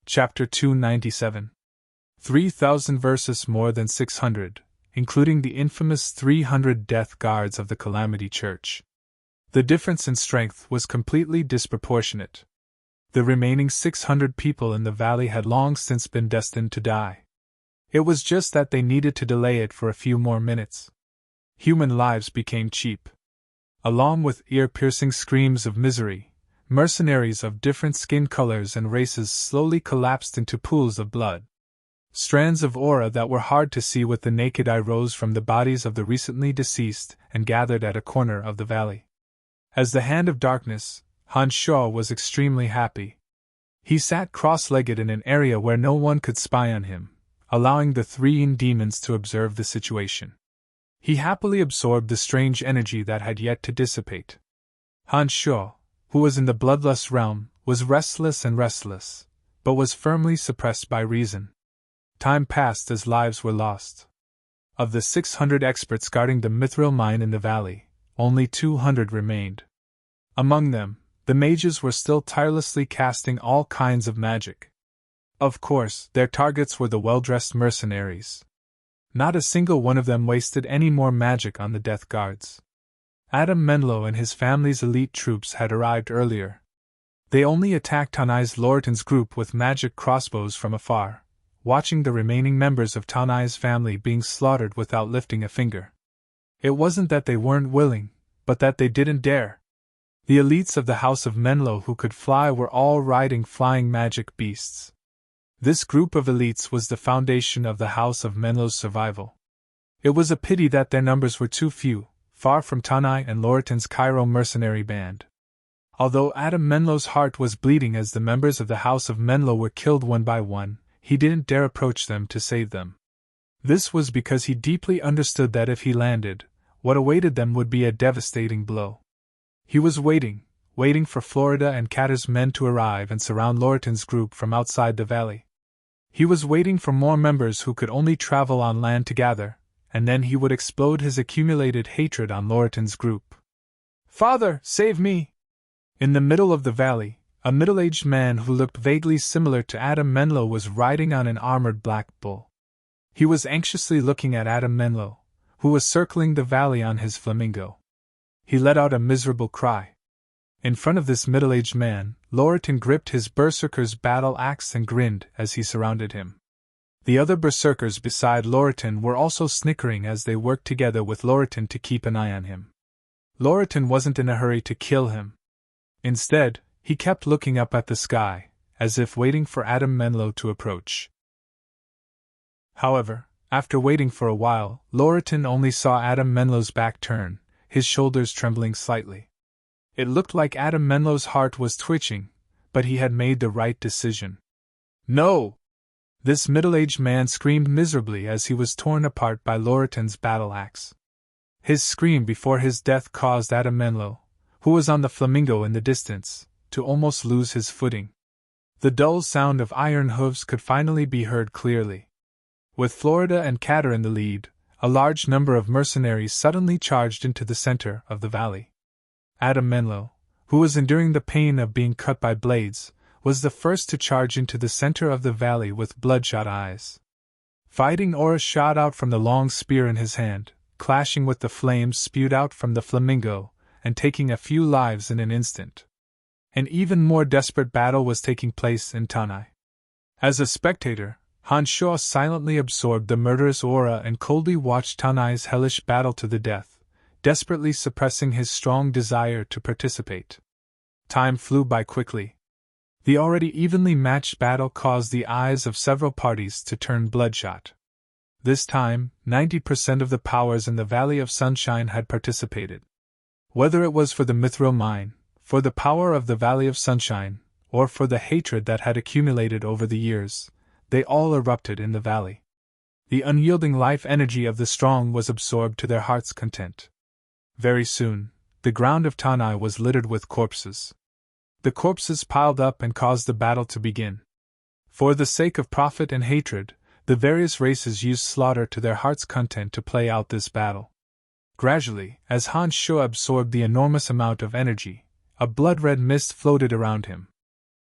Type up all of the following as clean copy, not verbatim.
Chapter 297. 3,000 versus more than 600, including the infamous 300 death guards of the Calamity Church. The difference in strength was completely disproportionate. The remaining 600 people in the valley had long since been destined to die. It was just that they needed to delay it for a few more minutes. Human lives became cheap. Along with ear-piercing screams of misery, mercenaries of different skin colors and races slowly collapsed into pools of blood. Strands of aura that were hard to see with the naked eye rose from the bodies of the recently deceased and gathered at a corner of the valley. As the Hand of Darkness, Han Shuo was extremely happy. He sat cross-legged in an area where no one could spy on him, allowing the three demons to observe the situation. He happily absorbed the strange energy that had yet to dissipate. Han Shuo, who was in the bloodlust realm, was restless, but was firmly suppressed by reason. Time passed as lives were lost. Of the 600 experts guarding the mithril mine in the valley, only 200 remained. Among them, the mages were still tirelessly casting all kinds of magic. Of course, their targets were the well-dressed mercenaries. Not a single one of them wasted any more magic on the death guards. Adam Menlo and his family's elite troops had arrived earlier. They only attacked Tanai's Lorton's group with magic crossbows from afar, watching the remaining members of Tanai's family being slaughtered without lifting a finger. It wasn't that they weren't willing, but that they didn't dare. The elites of the House of Menlo who could fly were all riding flying magic beasts. This group of elites was the foundation of the House of Menlo's survival. It was a pity that their numbers were too few, far from Tanai and Lorton's Cairo mercenary band. Although Adam Menlo's heart was bleeding as the members of the House of Menlo were killed one by one, he didn't dare approach them to save them. This was because he deeply understood that if he landed, what awaited them would be a devastating blow. He was waiting for Florida and Catter's men to arrive and surround Lorton's group from outside the valley. He was waiting for more members who could only travel on land to gather, and then he would explode his accumulated hatred on Lorton's group. "Father, save me!" In the middle of the valley, a middle-aged man who looked vaguely similar to Adam Menlo was riding on an armored black bull. He was anxiously looking at Adam Menlo, who was circling the valley on his flamingo. He let out a miserable cry. In front of this middle-aged man, Lorton gripped his berserker's battle axe and grinned as he surrounded him. The other berserkers beside Lorton were also snickering as they worked together with Lorton to keep an eye on him. Lorton wasn't in a hurry to kill him. Instead, he kept looking up at the sky, as if waiting for Adam Menlo to approach. However, after waiting for a while, Lorton only saw Adam Menlo's back turn, his shoulders trembling slightly. It looked like Adam Menlo's heart was twitching, but he had made the right decision. "No!" This middle-aged man screamed miserably as he was torn apart by Lorton's battle axe. His scream before his death caused Adam Menlo, who was on the flamingo in the distance, to almost lose his footing. The dull sound of iron hooves could finally be heard clearly. With Florida and Catter in the lead, a large number of mercenaries suddenly charged into the center of the valley. Adam Menlo, who was enduring the pain of being cut by blades, was the first to charge into the center of the valley with bloodshot eyes. Fighting aura shot out from the long spear in his hand, clashing with the flames spewed out from the flamingo, and taking a few lives in an instant. An even more desperate battle was taking place in Tanai. As a spectator, Han Shuo silently absorbed the murderous aura and coldly watched Tanai's hellish battle to the death, desperately suppressing his strong desire to participate. Time flew by quickly. The already evenly matched battle caused the eyes of several parties to turn bloodshot. This time, 90% of the powers in the Valley of Sunshine had participated. Whether it was for the mithril mine, for the power of the Valley of Sunshine, or for the hatred that had accumulated over the years, they all erupted in the valley. The unyielding life energy of the strong was absorbed to their heart's content. Very soon, the ground of Tanai was littered with corpses. The corpses piled up and caused the battle to begin. For the sake of profit and hatred, the various races used slaughter to their heart's content to play out this battle. Gradually, as Han Shuo absorbed the enormous amount of energy, a blood-red mist floated around him.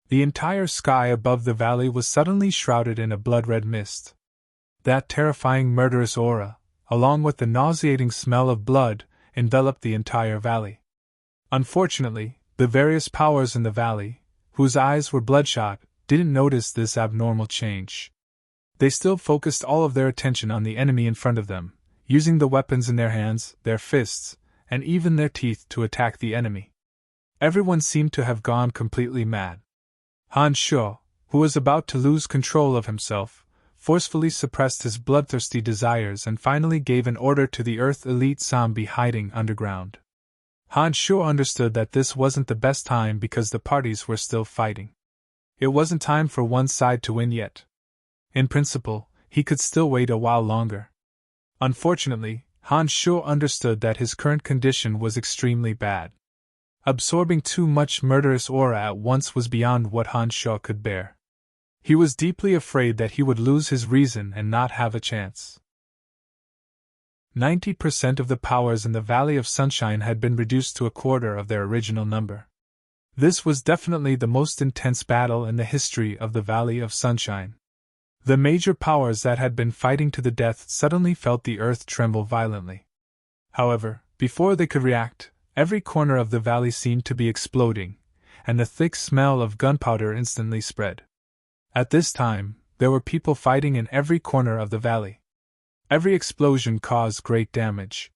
The entire sky above the valley was suddenly shrouded in a blood-red mist. That terrifying murderous aura, along with the nauseating smell of blood, enveloped the entire valley. Unfortunately, the various powers in the valley, whose eyes were bloodshot, didn't notice this abnormal change. They still focused all of their attention on the enemy in front of them, using the weapons in their hands, their fists, and even their teeth to attack the enemy. Everyone seemed to have gone completely mad. Han Shuo, who was about to lose control of himself, forcefully suppressed his bloodthirsty desires and finally gave an order to the Earth Elite zombie hiding underground. Han Shuo understood that this wasn't the best time because the parties were still fighting. It wasn't time for one side to win yet. In principle, he could still wait a while longer. Unfortunately, Han Shuo understood that his current condition was extremely bad. Absorbing too much murderous aura at once was beyond what Han Shuo could bear. He was deeply afraid that he would lose his reason and not have a chance. 90% of the powers in the Valley of Sunshine had been reduced to a quarter of their original number. This was definitely the most intense battle in the history of the Valley of Sunshine. The major powers that had been fighting to the death suddenly felt the earth tremble violently. However, before they could react, every corner of the valley seemed to be exploding, and the thick smell of gunpowder instantly spread. At this time, there were people fighting in every corner of the valley. Every explosion caused great damage.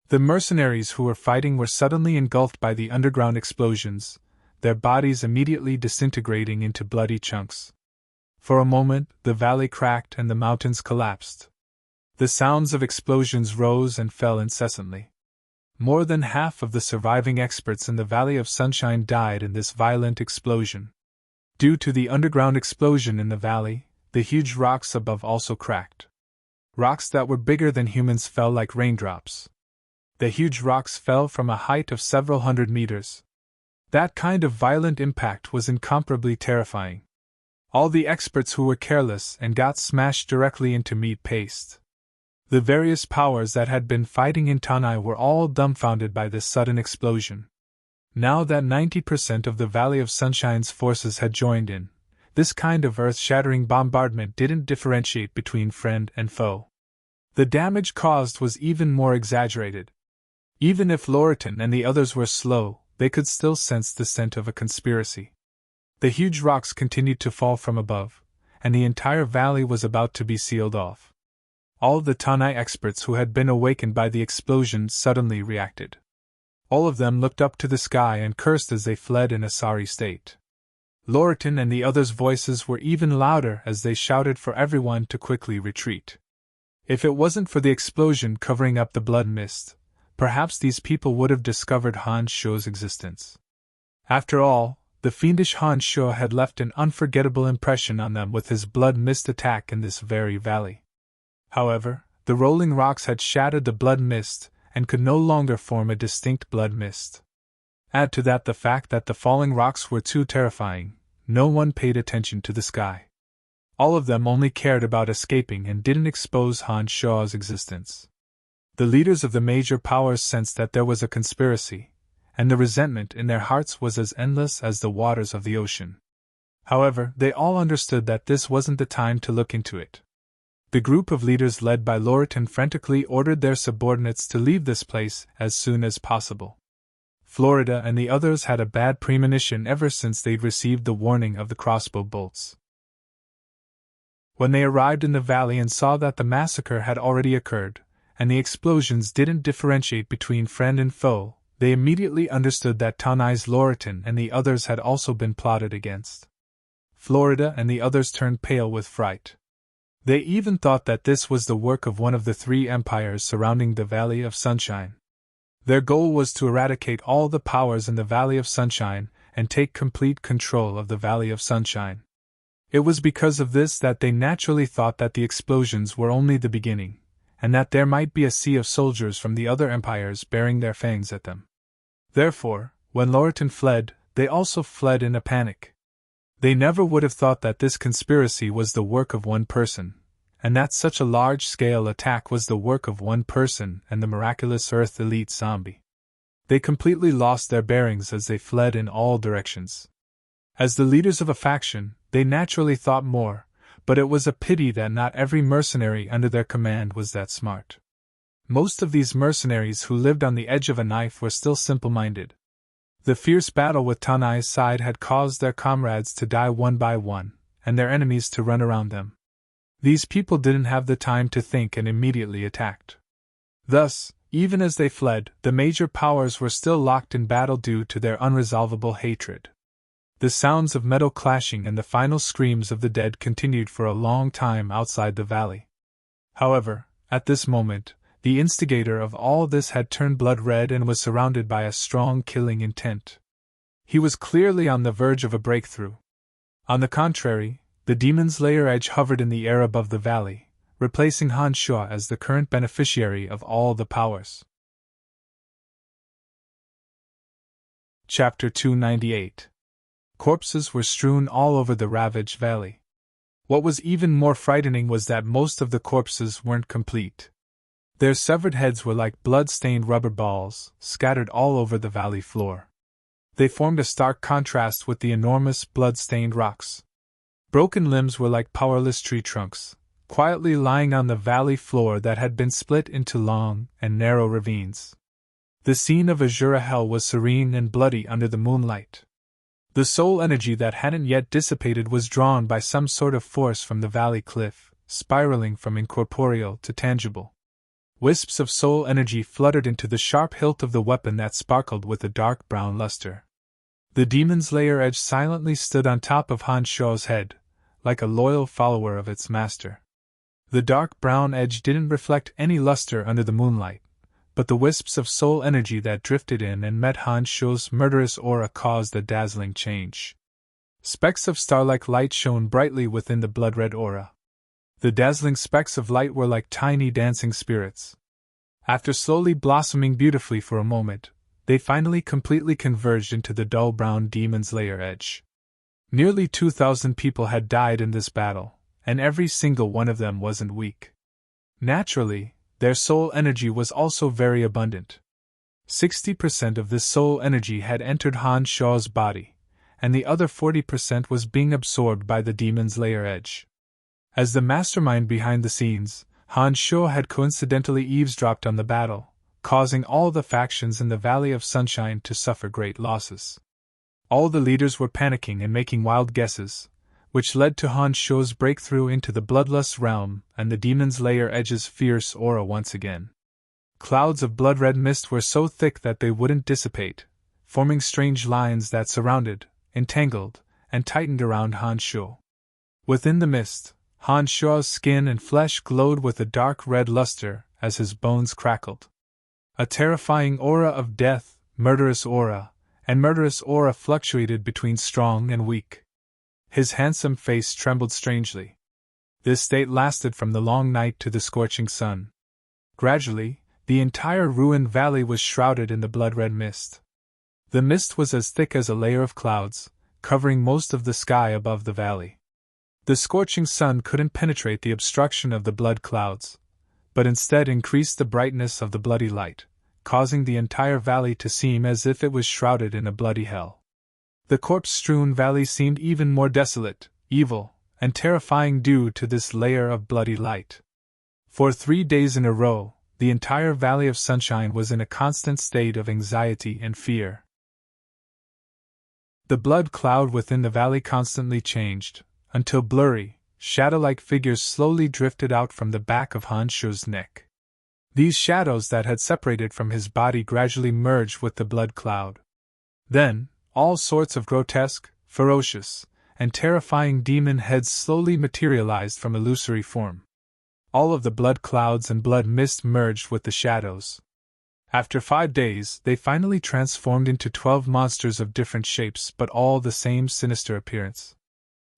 The mercenaries who were fighting were suddenly engulfed by the underground explosions, their bodies immediately disintegrating into bloody chunks. For a moment, the valley cracked and the mountains collapsed. The sounds of explosions rose and fell incessantly. More than half of the surviving experts in the Valley of Sunshine died in this violent explosion. Due to the underground explosion in the valley, the huge rocks above also cracked. Rocks that were bigger than humans fell like raindrops. The huge rocks fell from a height of several hundred meters. That kind of violent impact was incomparably terrifying. All the experts who were careless and got smashed directly into meat paste. The various powers that had been fighting in Tanai were all dumbfounded by this sudden explosion. Now that 90% of the Valley of Sunshine's forces had joined in, this kind of earth-shattering bombardment didn't differentiate between friend and foe. The damage caused was even more exaggerated. Even if Loriton and the others were slow, they could still sense the scent of a conspiracy. The huge rocks continued to fall from above, and the entire valley was about to be sealed off. All the Tanai experts who had been awakened by the explosion suddenly reacted. All of them looked up to the sky and cursed as they fled in a sorry state. Loriton and the others' voices were even louder as they shouted for everyone to quickly retreat. If it wasn't for the explosion covering up the blood mist, perhaps these people would have discovered Han Shuo's existence. After all, the fiendish Han Shuo had left an unforgettable impression on them with his blood mist attack in this very valley. However, the rolling rocks had shattered the blood mist and could no longer form a distinct blood mist. Add to that the fact that the falling rocks were too terrifying, no one paid attention to the sky. All of them only cared about escaping and didn't expose Han Shuo's existence. The leaders of the major powers sensed that there was a conspiracy, and the resentment in their hearts was as endless as the waters of the ocean. However, they all understood that this wasn't the time to look into it. The group of leaders led by Loriton frantically ordered their subordinates to leave this place as soon as possible. Florida and the others had a bad premonition ever since they'd received the warning of the crossbow bolts. When they arrived in the valley and saw that the massacre had already occurred, and the explosions didn't differentiate between friend and foe, they immediately understood that Tanai's Loriton and the others had also been plotted against. Florida and the others turned pale with fright. They even thought that this was the work of one of the three empires surrounding the Valley of Sunshine. Their goal was to eradicate all the powers in the Valley of Sunshine and take complete control of the Valley of Sunshine. It was because of this that they naturally thought that the explosions were only the beginning, and that there might be a sea of soldiers from the other empires bearing their fangs at them. Therefore, when Loriton fled, they also fled in a panic. They never would have thought that this conspiracy was the work of one person, and that such a large-scale attack was the work of one person and the miraculous Earth Elite zombie. They completely lost their bearings as they fled in all directions. As the leaders of a faction, they naturally thought more, but it was a pity that not every mercenary under their command was that smart. Most of these mercenaries who lived on the edge of a knife were still simple-minded. The fierce battle with Tanai's side had caused their comrades to die one by one, and their enemies to run around them. These people didn't have the time to think and immediately attacked. Thus, even as they fled, the major powers were still locked in battle due to their unresolvable hatred. The sounds of metal clashing and the final screams of the dead continued for a long time outside the valley. However, at this moment, the instigator of all this had turned blood red and was surrounded by a strong killing intent. He was clearly on the verge of a breakthrough. On the contrary, the demon's lair edge hovered in the air above the valley, replacing Han Shuo as the current beneficiary of all the powers. Chapter 298. Corpses were strewn all over the ravaged valley. What was even more frightening was that most of the corpses weren't complete. Their severed heads were like blood-stained rubber balls, scattered all over the valley floor. They formed a stark contrast with the enormous blood-stained rocks. Broken limbs were like powerless tree trunks, quietly lying on the valley floor that had been split into long and narrow ravines. The scene of Azura Hell was serene and bloody under the moonlight. The soul energy that hadn't yet dissipated was drawn by some sort of force from the valley cliff, spiraling from incorporeal to tangible. Wisps of soul energy fluttered into the sharp hilt of the weapon that sparkled with a dark brown luster. The demon's lair edge silently stood on top of Han Shuo's head, like a loyal follower of its master. The dark brown edge didn't reflect any luster under the moonlight, but the wisps of soul energy that drifted in and met Han Shuo's murderous aura caused a dazzling change. Specks of star-like light shone brightly within the blood-red aura. The dazzling specks of light were like tiny dancing spirits. After slowly blossoming beautifully for a moment, they finally completely converged into the dull brown demon's lair edge. Nearly 2,000 people had died in this battle, and every single one of them wasn't weak. Naturally, their soul energy was also very abundant. 60% of this soul energy had entered Han Shuo's body, and the other 40% was being absorbed by the demon's lair edge. As the mastermind behind the scenes, Han Shuo had coincidentally eavesdropped on the battle, causing all the factions in the Valley of Sunshine to suffer great losses. All the leaders were panicking and making wild guesses, which led to Han Shuo's breakthrough into the bloodlust realm and the demon's lair edge's fierce aura once again. Clouds of blood-red mist were so thick that they wouldn't dissipate, forming strange lines that surrounded, entangled, and tightened around Han Shuo. Within the mist, Han Shuo's skin and flesh glowed with a dark red luster as his bones crackled. A terrifying aura of death, murderous aura fluctuated between strong and weak. His handsome face trembled strangely. This state lasted from the long night to the scorching sun. Gradually, the entire ruined valley was shrouded in the blood-red mist. The mist was as thick as a layer of clouds, covering most of the sky above the valley. The scorching sun couldn't penetrate the obstruction of the blood clouds, but instead increased the brightness of the bloody light, causing the entire valley to seem as if it was shrouded in a bloody hell. The corpse-strewn valley seemed even more desolate, evil, and terrifying due to this layer of bloody light. For 3 days in a row, the entire Valley of Sunshine was in a constant state of anxiety and fear. The blood cloud within the valley constantly changed, until blurry, shadow-like figures slowly drifted out from the back of Han Shuo's neck. These shadows that had separated from his body gradually merged with the blood cloud. Then, all sorts of grotesque, ferocious, and terrifying demon heads slowly materialized from illusory form. All of the blood clouds and blood mist merged with the shadows. After 5 days, they finally transformed into 12 monsters of different shapes but all the same sinister appearance.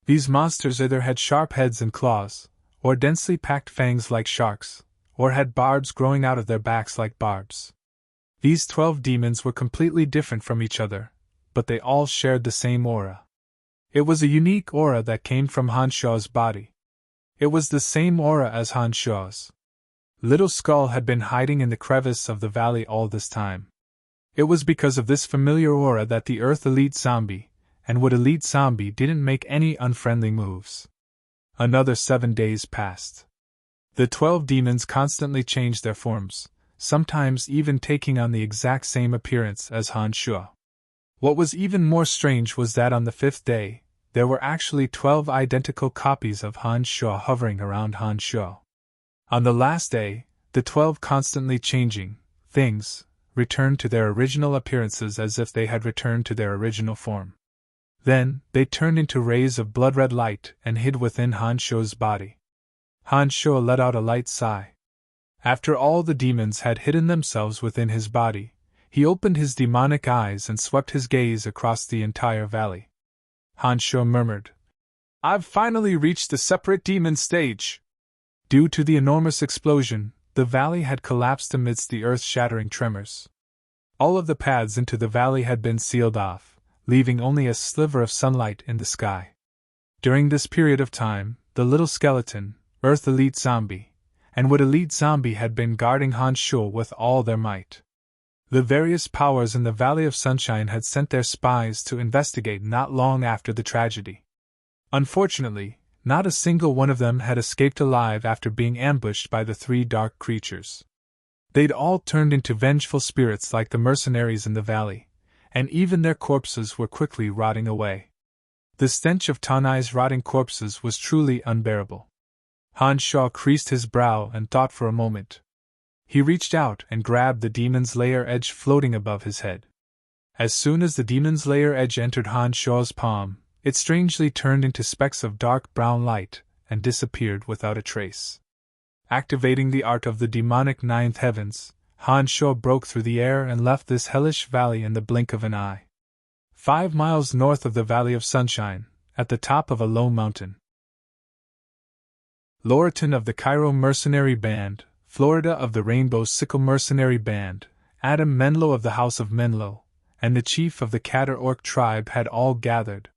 These monsters either had sharp heads and claws, or densely packed fangs like sharks, or had barbs growing out of their backs like barbs. These 12 demons were completely different from each other, but they all shared the same aura. It was a unique aura that came from Han Shuo's body. It was the same aura as Han Shuo's. Little Skull had been hiding in the crevice of the valley all this time. It was because of this familiar aura that the Earth Elite Zombie, and would elite zombie didn't make any unfriendly moves. Another 7 days passed. The 12 demons constantly changed their forms, sometimes even taking on the exact same appearance as Han Shuo. What was even more strange was that on the 5th day, there were actually 12 identical copies of Han Shuo hovering around Han Shuo. On the last day, the 12 constantly changing things returned to their original appearances as if they had returned to their original form. Then, they turned into rays of blood-red light and hid within Han Shuo's body. Han Shuo let out a light sigh. After all the demons had hidden themselves within his body, he opened his demonic eyes and swept his gaze across the entire valley. Han Shuo murmured, "I've finally reached the separate demon stage." Due to the enormous explosion, the valley had collapsed amidst the earth-shattering tremors. All of the paths into the valley had been sealed off, leaving only a sliver of sunlight in the sky. During this period of time, the little skeleton, Earth Elite Zombie, and Wood Elite Zombie had been guarding Han Shuo with all their might. The various powers in the Valley of Sunshine had sent their spies to investigate not long after the tragedy. Unfortunately, not a single one of them had escaped alive after being ambushed by the 3 dark creatures. They'd all turned into vengeful spirits like the mercenaries in the valley, and even their corpses were quickly rotting away. The stench of Tanai's rotting corpses was truly unbearable. Han Shuo creased his brow and thought for a moment. He reached out and grabbed the demon's lair edge floating above his head. As soon as the demon's lair edge entered Han Shuo's palm, it strangely turned into specks of dark brown light and disappeared without a trace. Activating the art of the demonic 9th heavens, Han Shuo broke through the air and left this hellish valley in the blink of an eye. 5 miles north of the Valley of Sunshine, at the top of a low mountain, Loriton of the Cairo Mercenary Band, Florida of the Rainbow Sickle Mercenary Band, Adam Menlo of the House of Menlo, and the chief of the Katter Orc tribe had all gathered.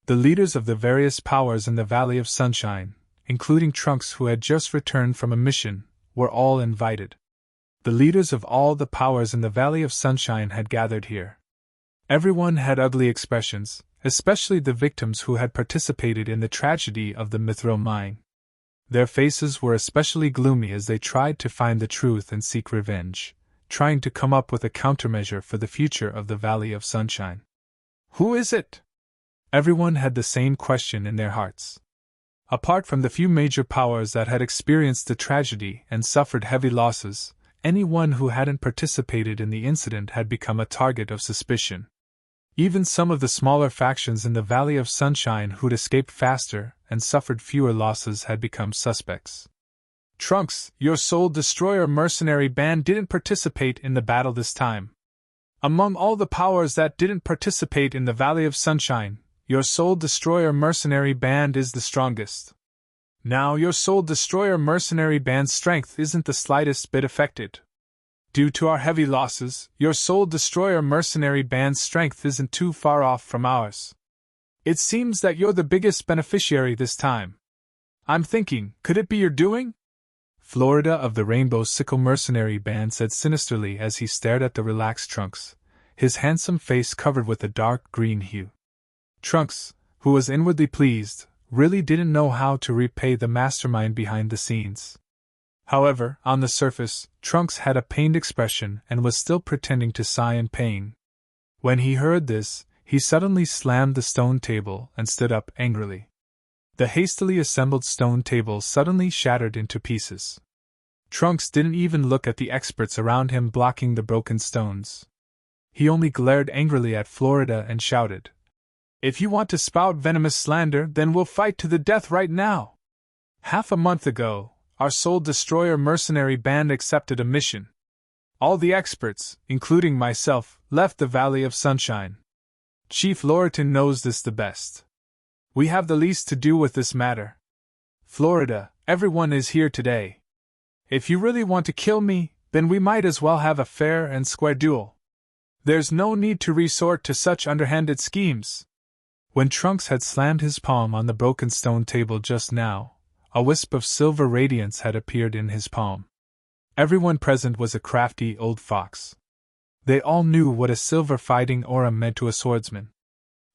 The leaders of the various powers in the Valley of Sunshine, including Trunks who had just returned from a mission, were all invited. The leaders of all the powers in the Valley of Sunshine had gathered here. Everyone had ugly expressions, especially the victims who had participated in the tragedy of the Mithril mine. Their faces were especially gloomy as they tried to find the truth and seek revenge, trying to come up with a countermeasure for the future of the Valley of Sunshine. Who is it? Everyone had the same question in their hearts. Apart from the few major powers that had experienced the tragedy and suffered heavy losses, anyone who hadn't participated in the incident had become a target of suspicion. Even some of the smaller factions in the Valley of Sunshine who'd escaped faster and suffered fewer losses had become suspects. Trunks, your Soul Destroyer mercenary band didn't participate in the battle this time. Among all the powers that didn't participate in the Valley of Sunshine, your Soul Destroyer mercenary band is the strongest. Now your Soul Destroyer mercenary band's strength isn't the slightest bit affected. Due to our heavy losses, your Soul Destroyer mercenary band's strength isn't too far off from ours. It seems that you're the biggest beneficiary this time. I'm thinking, could it be your doing? Florida of the Rainbow Sickle mercenary band said sinisterly as he stared at the relaxed Trunks, his handsome face covered with a dark green hue. Trunks, who was inwardly pleased, really didn't know how to repay the mastermind behind the scenes. However, on the surface, Trunks had a pained expression and was still pretending to sigh in pain. When he heard this, he suddenly slammed the stone table and stood up angrily. The hastily assembled stone table suddenly shattered into pieces. Trunks didn't even look at the experts around him blocking the broken stones. He only glared angrily at Florida and shouted, "If you want to spout venomous slander, then we'll fight to the death right now! Half a month ago, our Soul Destroyer mercenary band accepted a mission. All the experts, including myself, left the Valley of Sunshine. Chief Loriton knows this the best. We have the least to do with this matter. Florida, everyone is here today. If you really want to kill me, then we might as well have a fair and square duel. There's no need to resort to such underhanded schemes." When Trunks had slammed his palm on the broken stone table just now, a wisp of silver radiance had appeared in his palm. Everyone present was a crafty old fox. They all knew what a silver fighting aura meant to a swordsman.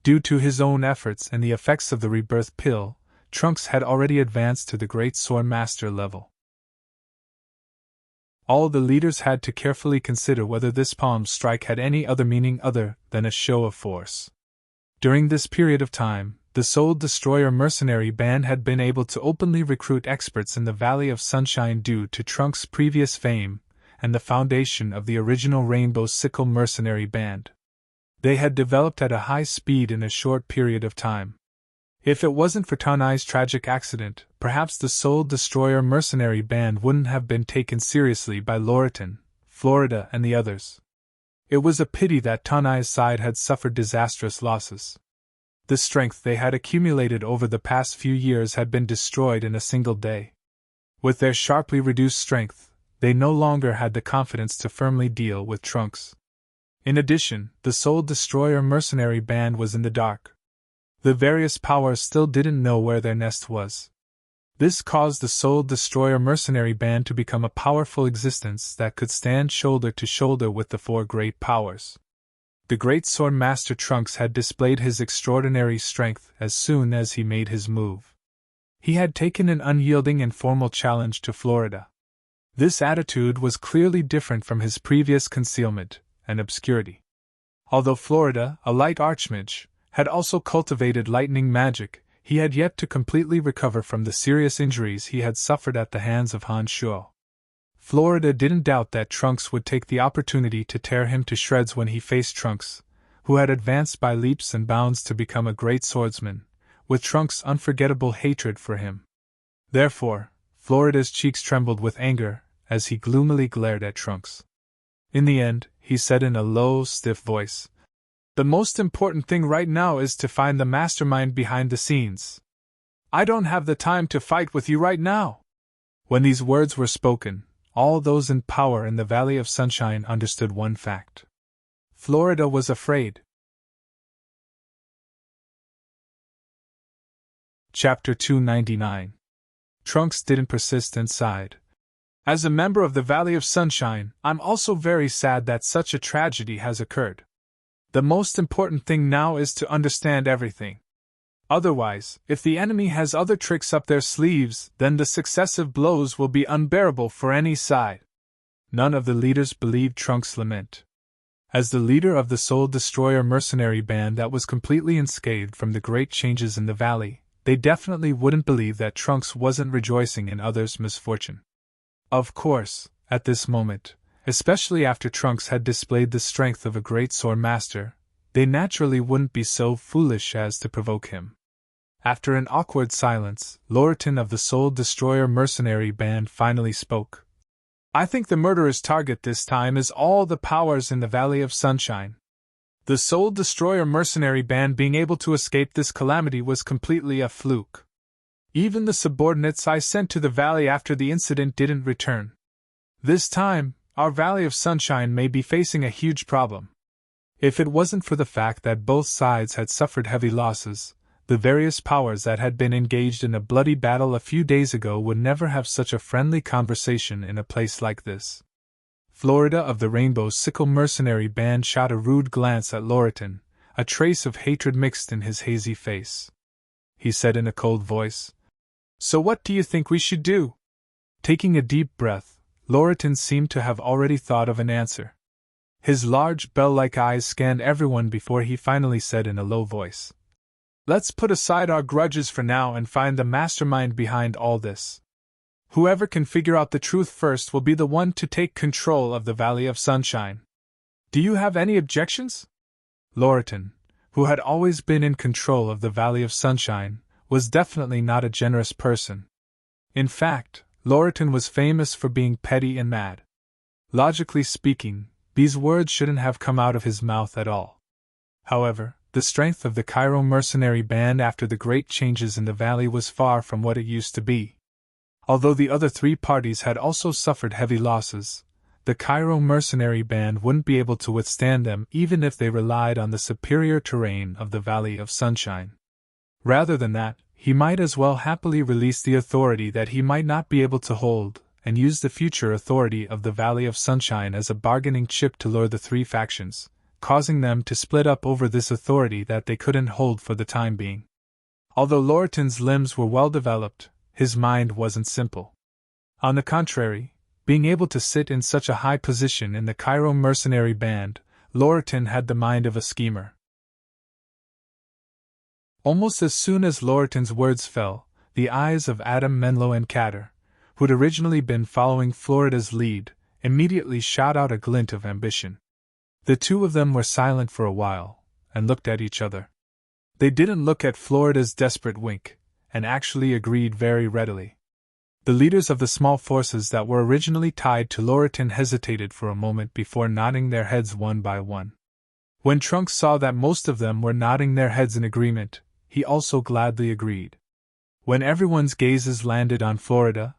Due to his own efforts and the effects of the rebirth pill, Trunks had already advanced to the Great Sword Master level. All the leaders had to carefully consider whether this palm strike had any other meaning other than a show of force. During this period of time, the Soul Destroyer mercenary band had been able to openly recruit experts in the Valley of Sunshine due to Trunks' previous fame and the foundation of the original Rainbow Sickle mercenary band. They had developed at a high speed in a short period of time. If it wasn't for Tanai's tragic accident, perhaps the Soul Destroyer mercenary band wouldn't have been taken seriously by Loriton, Florida, and the others. It was a pity that Tanai's side had suffered disastrous losses. The strength they had accumulated over the past few years had been destroyed in a single day. With their sharply reduced strength, they no longer had the confidence to firmly deal with Trunks. In addition, the Soul Destroyer mercenary band was in the dark. The various powers still didn't know where their nest was. This caused the Soul Destroyer mercenary band to become a powerful existence that could stand shoulder to shoulder with the four great powers. The Great Sword Master Trunks had displayed his extraordinary strength as soon as he made his move. He had taken an unyielding and formal challenge to Florida. This attitude was clearly different from his previous concealment and obscurity. Although Florida, a light archmage, had also cultivated lightning magic, he had yet to completely recover from the serious injuries he had suffered at the hands of Han Shuo. Florida didn't doubt that Trunks would take the opportunity to tear him to shreds when he faced Trunks, who had advanced by leaps and bounds to become a great swordsman, with Trunks' unforgettable hatred for him. Therefore, Florida's cheeks trembled with anger as he gloomily glared at Trunks. In the end, he said in a low, stiff voice, "The most important thing right now is to find the mastermind behind the scenes. I don't have the time to fight with you right now." When these words were spoken, all those in power in the Valley of Sunshine understood one fact. Florida was afraid. Chapter 299. Trunks didn't persist and sighed. As a member of the Valley of Sunshine, I'm also very sad that such a tragedy has occurred. The most important thing now is to understand everything. Otherwise, if the enemy has other tricks up their sleeves, then the successive blows will be unbearable for any side. None of the leaders believed Trunks' lament. As the leader of the Soul Destroyer mercenary band that was completely unscathed from the great changes in the valley, they definitely wouldn't believe that Trunks wasn't rejoicing in others' misfortune. Of course, at this moment, especially after Trunks had displayed the strength of a great sword master, they naturally wouldn't be so foolish as to provoke him. After an awkward silence, Loriton of the Soul Destroyer mercenary band finally spoke. "I think the murderer's target this time is all the powers in the Valley of Sunshine. The Soul Destroyer mercenary band being able to escape this calamity was completely a fluke. Even the subordinates I sent to the valley after the incident didn't return. This time, our Valley of Sunshine may be facing a huge problem. If it wasn't for the fact that both sides had suffered heavy losses, the various powers that had been engaged in a bloody battle a few days ago would never have such a friendly conversation in a place like this." Florida of the Rainbow Sickle mercenary band shot a rude glance at Loriton, a trace of hatred mixed in his hazy face. He said in a cold voice, "So what do you think we should do?" Taking a deep breath, Loriton seemed to have already thought of an answer. His large bell-like eyes scanned everyone before he finally said in a low voice, "Let's put aside our grudges for now and find the mastermind behind all this. Whoever can figure out the truth first will be the one to take control of the Valley of Sunshine. Do you have any objections?" Loriton, who had always been in control of the Valley of Sunshine, was definitely not a generous person. In fact, Loriton was famous for being petty and mad. Logically speaking, these words shouldn't have come out of his mouth at all. However, the strength of the Cairo mercenary band after the great changes in the valley was far from what it used to be. Although the other three parties had also suffered heavy losses, the Cairo mercenary band wouldn't be able to withstand them even if they relied on the superior terrain of the Valley of Sunshine. Rather than that, he might as well happily release the authority that he might not be able to hold, and use the future authority of the Valley of Sunshine as a bargaining chip to lure the three factions, causing them to split up over this authority that they couldn't hold for the time being. Although Loreton's limbs were well developed, his mind wasn't simple. On the contrary, being able to sit in such a high position in the Cairo mercenary band, Loreton had the mind of a schemer. Almost as soon as Loreton's words fell, the eyes of Adam Menlo and Catter, who'd originally been following Florida's lead, immediately shot out a glint of ambition. The two of them were silent for a while, and looked at each other. They didn't look at Florida's desperate wink, and actually agreed very readily. The leaders of the small forces that were originally tied to Loreton hesitated for a moment before nodding their heads one by one. When Trunks saw that most of them were nodding their heads in agreement, he also gladly agreed. When everyone's gazes landed on Florida,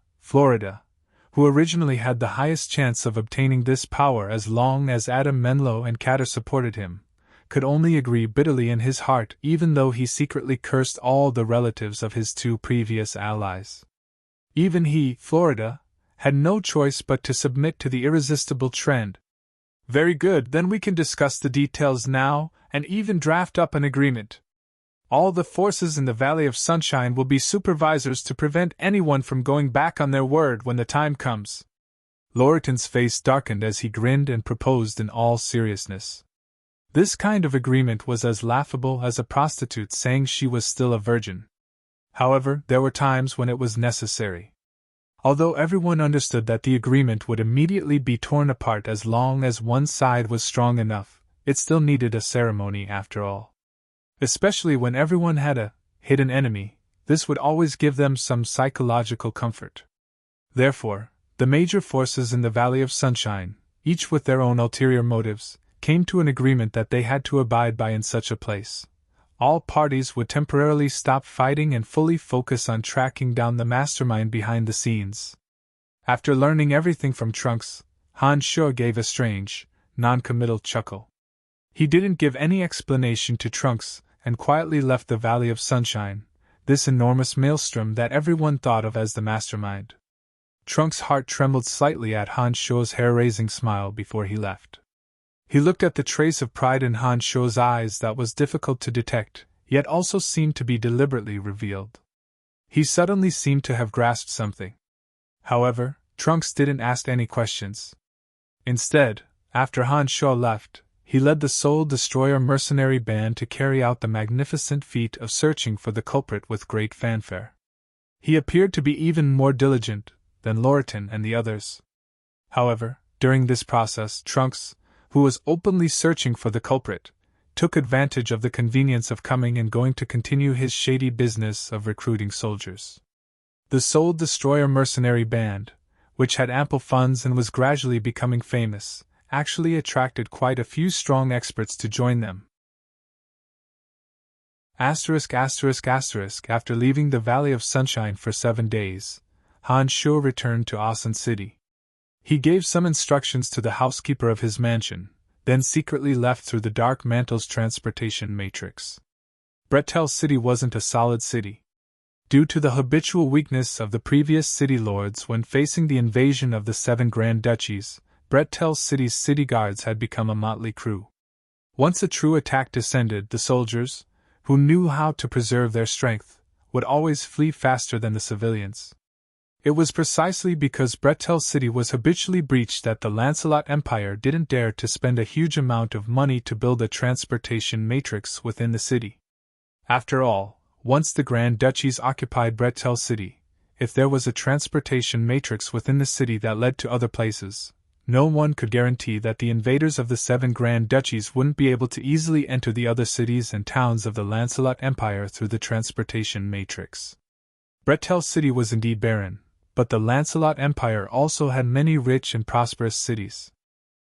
who originally had the highest chance of obtaining this power as long as Adam Menlo and Catter supported him, could only agree bitterly in his heart, even though he secretly cursed all the relatives of his two previous allies. Even he, Florida, had no choice but to submit to the irresistible trend. Very good, then we can discuss the details now, and even draft up an agreement. All the forces in the Valley of Sunshine will be supervisors to prevent anyone from going back on their word when the time comes. Loreton's face darkened as he grinned and proposed in all seriousness. This kind of agreement was as laughable as a prostitute saying she was still a virgin. However, there were times when it was necessary. Although everyone understood that the agreement would immediately be torn apart as long as one side was strong enough, it still needed a ceremony after all. Especially when everyone had a hidden enemy, this would always give them some psychological comfort. Therefore, the major forces in the Valley of Sunshine, each with their own ulterior motives, came to an agreement that they had to abide by in such a place. All parties would temporarily stop fighting and fully focus on tracking down the mastermind behind the scenes. After learning everything from Trunks, Han Sho gave a strange, non-committal chuckle. He didn't give any explanation to Trunks, and quietly left the Valley of Sunshine, this enormous maelstrom that everyone thought of as the mastermind. Trunks' heart trembled slightly at Han Sho's hair-raising smile before he left. He looked at the trace of pride in Han Sho's eyes that was difficult to detect, yet also seemed to be deliberately revealed. He suddenly seemed to have grasped something. However, Trunks didn't ask any questions. Instead, after Han Sho left, he led the Soul Destroyer mercenary band to carry out the magnificent feat of searching for the culprit with great fanfare. He appeared to be even more diligent than Loreton and the others. However, during this process, Trunks, who was openly searching for the culprit, took advantage of the convenience of coming and going to continue his shady business of recruiting soldiers. The Soul Destroyer mercenary band, which had ample funds and was gradually becoming famous, actually attracted quite a few strong experts to join them. After leaving the Valley of Sunshine for 7 days, Han Sho returned to Asan City. He gave some instructions to the housekeeper of his mansion, then secretly left through the Dark Mantle's transportation matrix. Bretel City wasn't a solid city. Due to the habitual weakness of the previous city lords when facing the invasion of the 7 Grand Duchies, Bretel City's city guards had become a motley crew. Once a true attack descended, the soldiers, who knew how to preserve their strength, would always flee faster than the civilians. It was precisely because Bretel City was habitually breached that the Lancelot Empire didn't dare to spend a huge amount of money to build a transportation matrix within the city. After all, once the Grand Duchies occupied Bretel City, if there was a transportation matrix within the city that led to other places, no one could guarantee that the invaders of the 7 Grand Duchies wouldn't be able to easily enter the other cities and towns of the Lancelot Empire through the transportation matrix. Bretel City was indeed barren, but the Lancelot Empire also had many rich and prosperous cities.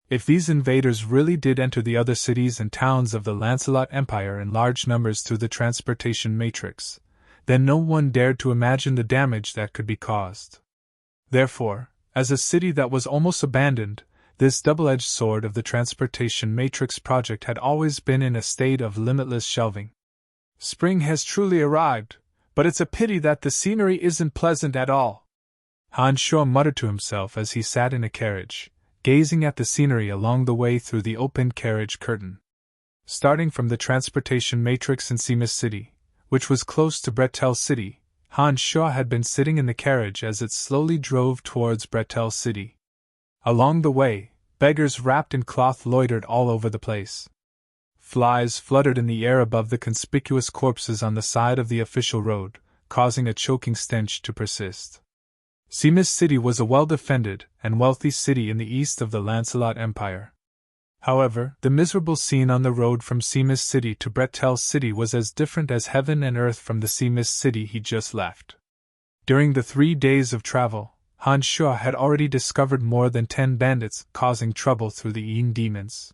If these invaders really did enter the other cities and towns of the Lancelot Empire in large numbers through the transportation matrix, then no one dared to imagine the damage that could be caused. Therefore, as a city that was almost abandoned, this double-edged sword of the transportation matrix project had always been in a state of limitless shelving. Spring has truly arrived, but it's a pity that the scenery isn't pleasant at all. Han Sho muttered to himself as he sat in a carriage, gazing at the scenery along the way through the open carriage curtain. Starting from the transportation matrix in Seamus City, which was close to Bretel City, Han Shaw had been sitting in the carriage as it slowly drove towards Bretel City. Along the way, beggars wrapped in cloth loitered all over the place. Flies fluttered in the air above the conspicuous corpses on the side of the official road, causing a choking stench to persist. Seamus City was a well-defended and wealthy city in the east of the Lancelot Empire. However, the miserable scene on the road from Seamus City to Bretel City was as different as heaven and earth from the Seamus City he'd just left. During the 3 days of travel, Han Shaw had already discovered more than 10 bandits causing trouble through the Yin demons.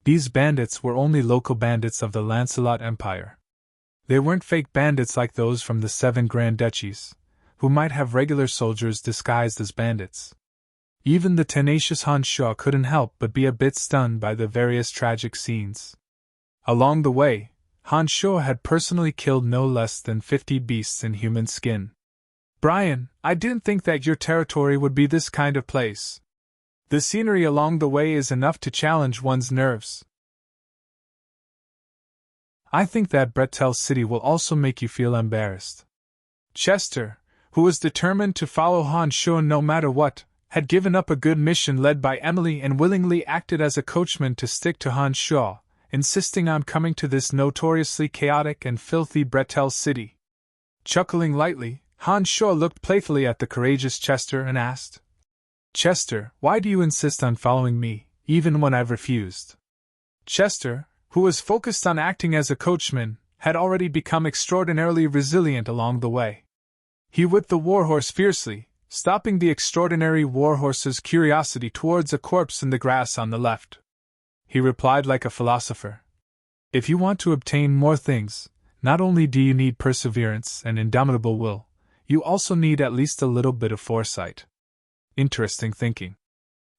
These bandits were only local bandits of the Lancelot Empire. They weren't fake bandits like those from the 7 Grand Duchies, who might have regular soldiers disguised as bandits. Even the tenacious Han Shaw couldn't help but be a bit stunned by the various tragic scenes. Along the way, Han Shaw had personally killed no less than 50 beasts in human skin. "Brian, I didn't think that your territory would be this kind of place. The scenery along the way is enough to challenge one's nerves. I think that Bretel City will also make you feel embarrassed." Chester, who was determined to follow Han Shaw no matter what, had given up a good mission led by Emily and willingly acted as a coachman to stick to Han Shaw, insisting on coming to this notoriously chaotic and filthy Bretel City. Chuckling lightly, Han Shaw looked playfully at the courageous Chester and asked, "Chester, why do you insist on following me, even when I've refused?" Chester, who was focused on acting as a coachman, had already become extraordinarily resilient along the way. He whipped the warhorse fiercely, stopping the extraordinary warhorse's curiosity towards a corpse in the grass on the left. He replied like a philosopher, "If you want to obtain more things, not only do you need perseverance and indomitable will, you also need at least a little bit of foresight." Interesting thinking.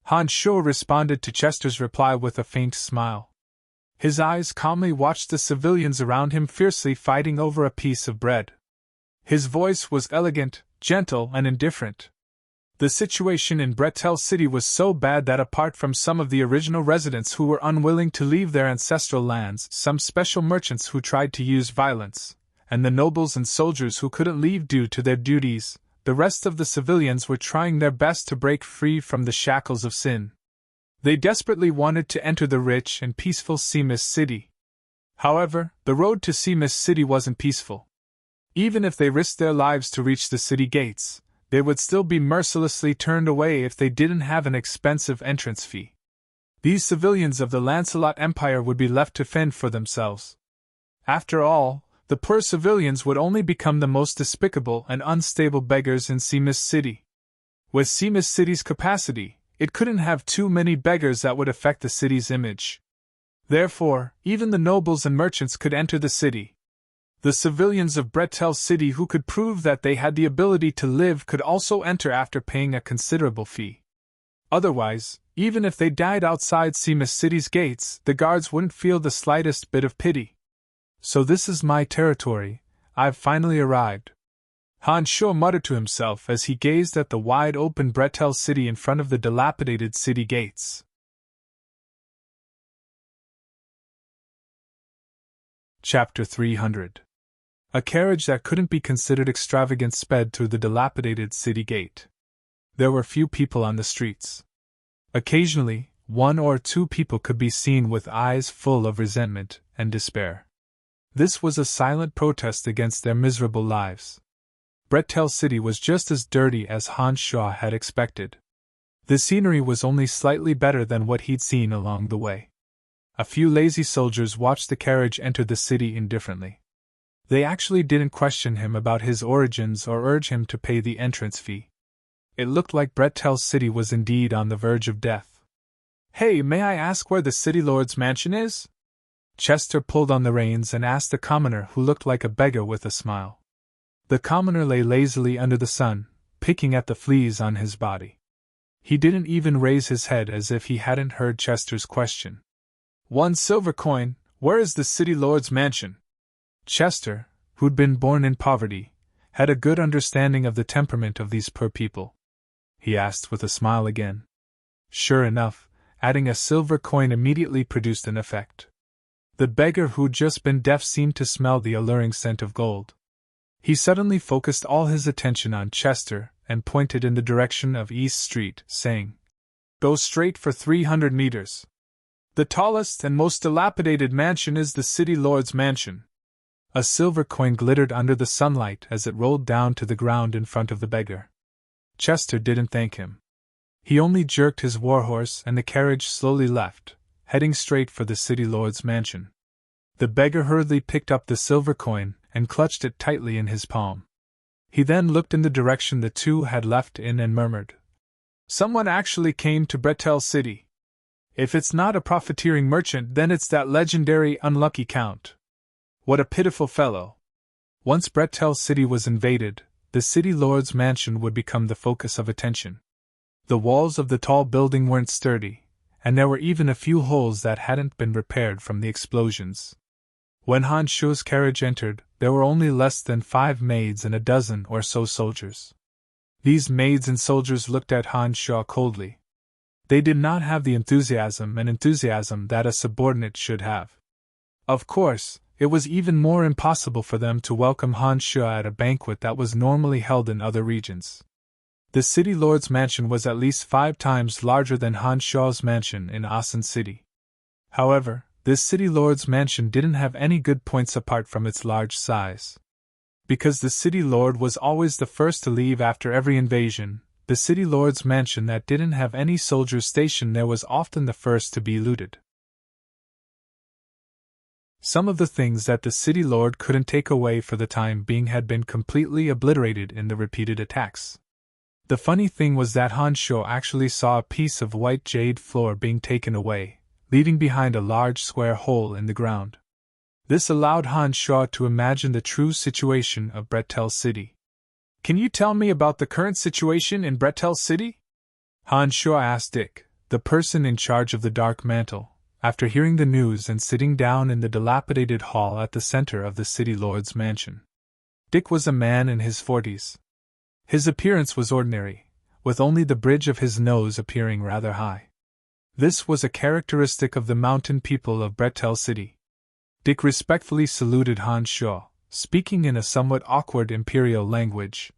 Han Shaw responded to Chester's reply with a faint smile. His eyes calmly watched the civilians around him fiercely fighting over a piece of bread. His voice was elegant, gentle, and indifferent. The situation in Bretel City was so bad that apart from some of the original residents who were unwilling to leave their ancestral lands, some special merchants who tried to use violence, and the nobles and soldiers who couldn't leave due to their duties, the rest of the civilians were trying their best to break free from the shackles of sin. They desperately wanted to enter the rich and peaceful Seamus City. However, the road to Seamus City wasn't peaceful. Even if they risked their lives to reach the city gates, they would still be mercilessly turned away if they didn't have an expensive entrance fee. These civilians of the Lancelot Empire would be left to fend for themselves. After all, the poor civilians would only become the most despicable and unstable beggars in Seamus City. With Seamus City's capacity, it couldn't have too many beggars that would affect the city's image. Therefore, even the nobles and merchants could enter the city. The civilians of Bretel City who could prove that they had the ability to live could also enter after paying a considerable fee. Otherwise, even if they died outside Seamus City's gates, the guards wouldn't feel the slightest bit of pity. "So this is my territory, I've finally arrived," Han Shaw muttered to himself as he gazed at the wide-open Bretel City in front of the dilapidated city gates. Chapter 300. A carriage that couldn't be considered extravagant sped through the dilapidated city gate. There were few people on the streets. Occasionally, 1 or 2 people could be seen with eyes full of resentment and despair. This was a silent protest against their miserable lives. Bretel City was just as dirty as Han Shaw had expected. The scenery was only slightly better than what he'd seen along the way. A few lazy soldiers watched the carriage enter the city indifferently. They actually didn't question him about his origins or urge him to pay the entrance fee. It looked like Bretel City was indeed on the verge of death. "Hey, may I ask where the city lord's mansion is?" Chester pulled on the reins and asked the commoner who looked like a beggar with a smile. The commoner lay lazily under the sun, picking at the fleas on his body. He didn't even raise his head as if he hadn't heard Chester's question. "1 silver coin, where is the city lord's mansion?" Chester, who'd been born in poverty, had a good understanding of the temperament of these poor people. He asked with a smile again. Sure enough, adding a silver coin immediately produced an effect. The beggar who'd just been deaf seemed to smell the alluring scent of gold. He suddenly focused all his attention on Chester and pointed in the direction of East Street, saying, "Go straight for 300 meters. The tallest and most dilapidated mansion is the city lord's mansion." A silver coin glittered under the sunlight as it rolled down to the ground in front of the beggar. Chester didn't thank him. He only jerked his warhorse and the carriage slowly left, heading straight for the city lord's mansion. The beggar hurriedly picked up the silver coin and clutched it tightly in his palm. He then looked in the direction the two had left and murmured, "Someone actually came to Bretel City. If it's not a profiteering merchant, then it's that legendary unlucky count. What a pitiful fellow." Once Bretel City was invaded, the city lord's mansion would become the focus of attention. The walls of the tall building weren't sturdy, and there were even a few holes that hadn't been repaired from the explosions. When Han Shuo's carriage entered, there were only less than 5 maids and a dozen or so soldiers. These maids and soldiers looked at Han Shuo coldly. They did not have the enthusiasm that a subordinate should have. Of course, it was even more impossible for them to welcome Han Shuo at a banquet that was normally held in other regions. The city lord's mansion was at least 5 times larger than Han Shuo's mansion in Asan City. However, this city lord's mansion didn't have any good points apart from its large size. Because the city lord was always the first to leave after every invasion, the city lord's mansion that didn't have any soldiers stationed there was often the first to be looted. Some of the things that the city lord couldn't take away for the time being had been completely obliterated in the repeated attacks. The funny thing was that Han Shuo actually saw a piece of white jade floor being taken away, leaving behind a large square hole in the ground. This allowed Han Shuo to imagine the true situation of Bretel City. "Can you tell me about the current situation in Bretel City?" Han Shuo asked Dick, the person in charge of the Dark Mantle, after hearing the news and sitting down in the dilapidated hall at the center of the city lord's mansion. Dick was a man in his 40s. His appearance was ordinary, with only the bridge of his nose appearing rather high. This was a characteristic of the mountain people of Bretel City. Dick respectfully saluted Han Shuo, speaking in a somewhat awkward imperial language.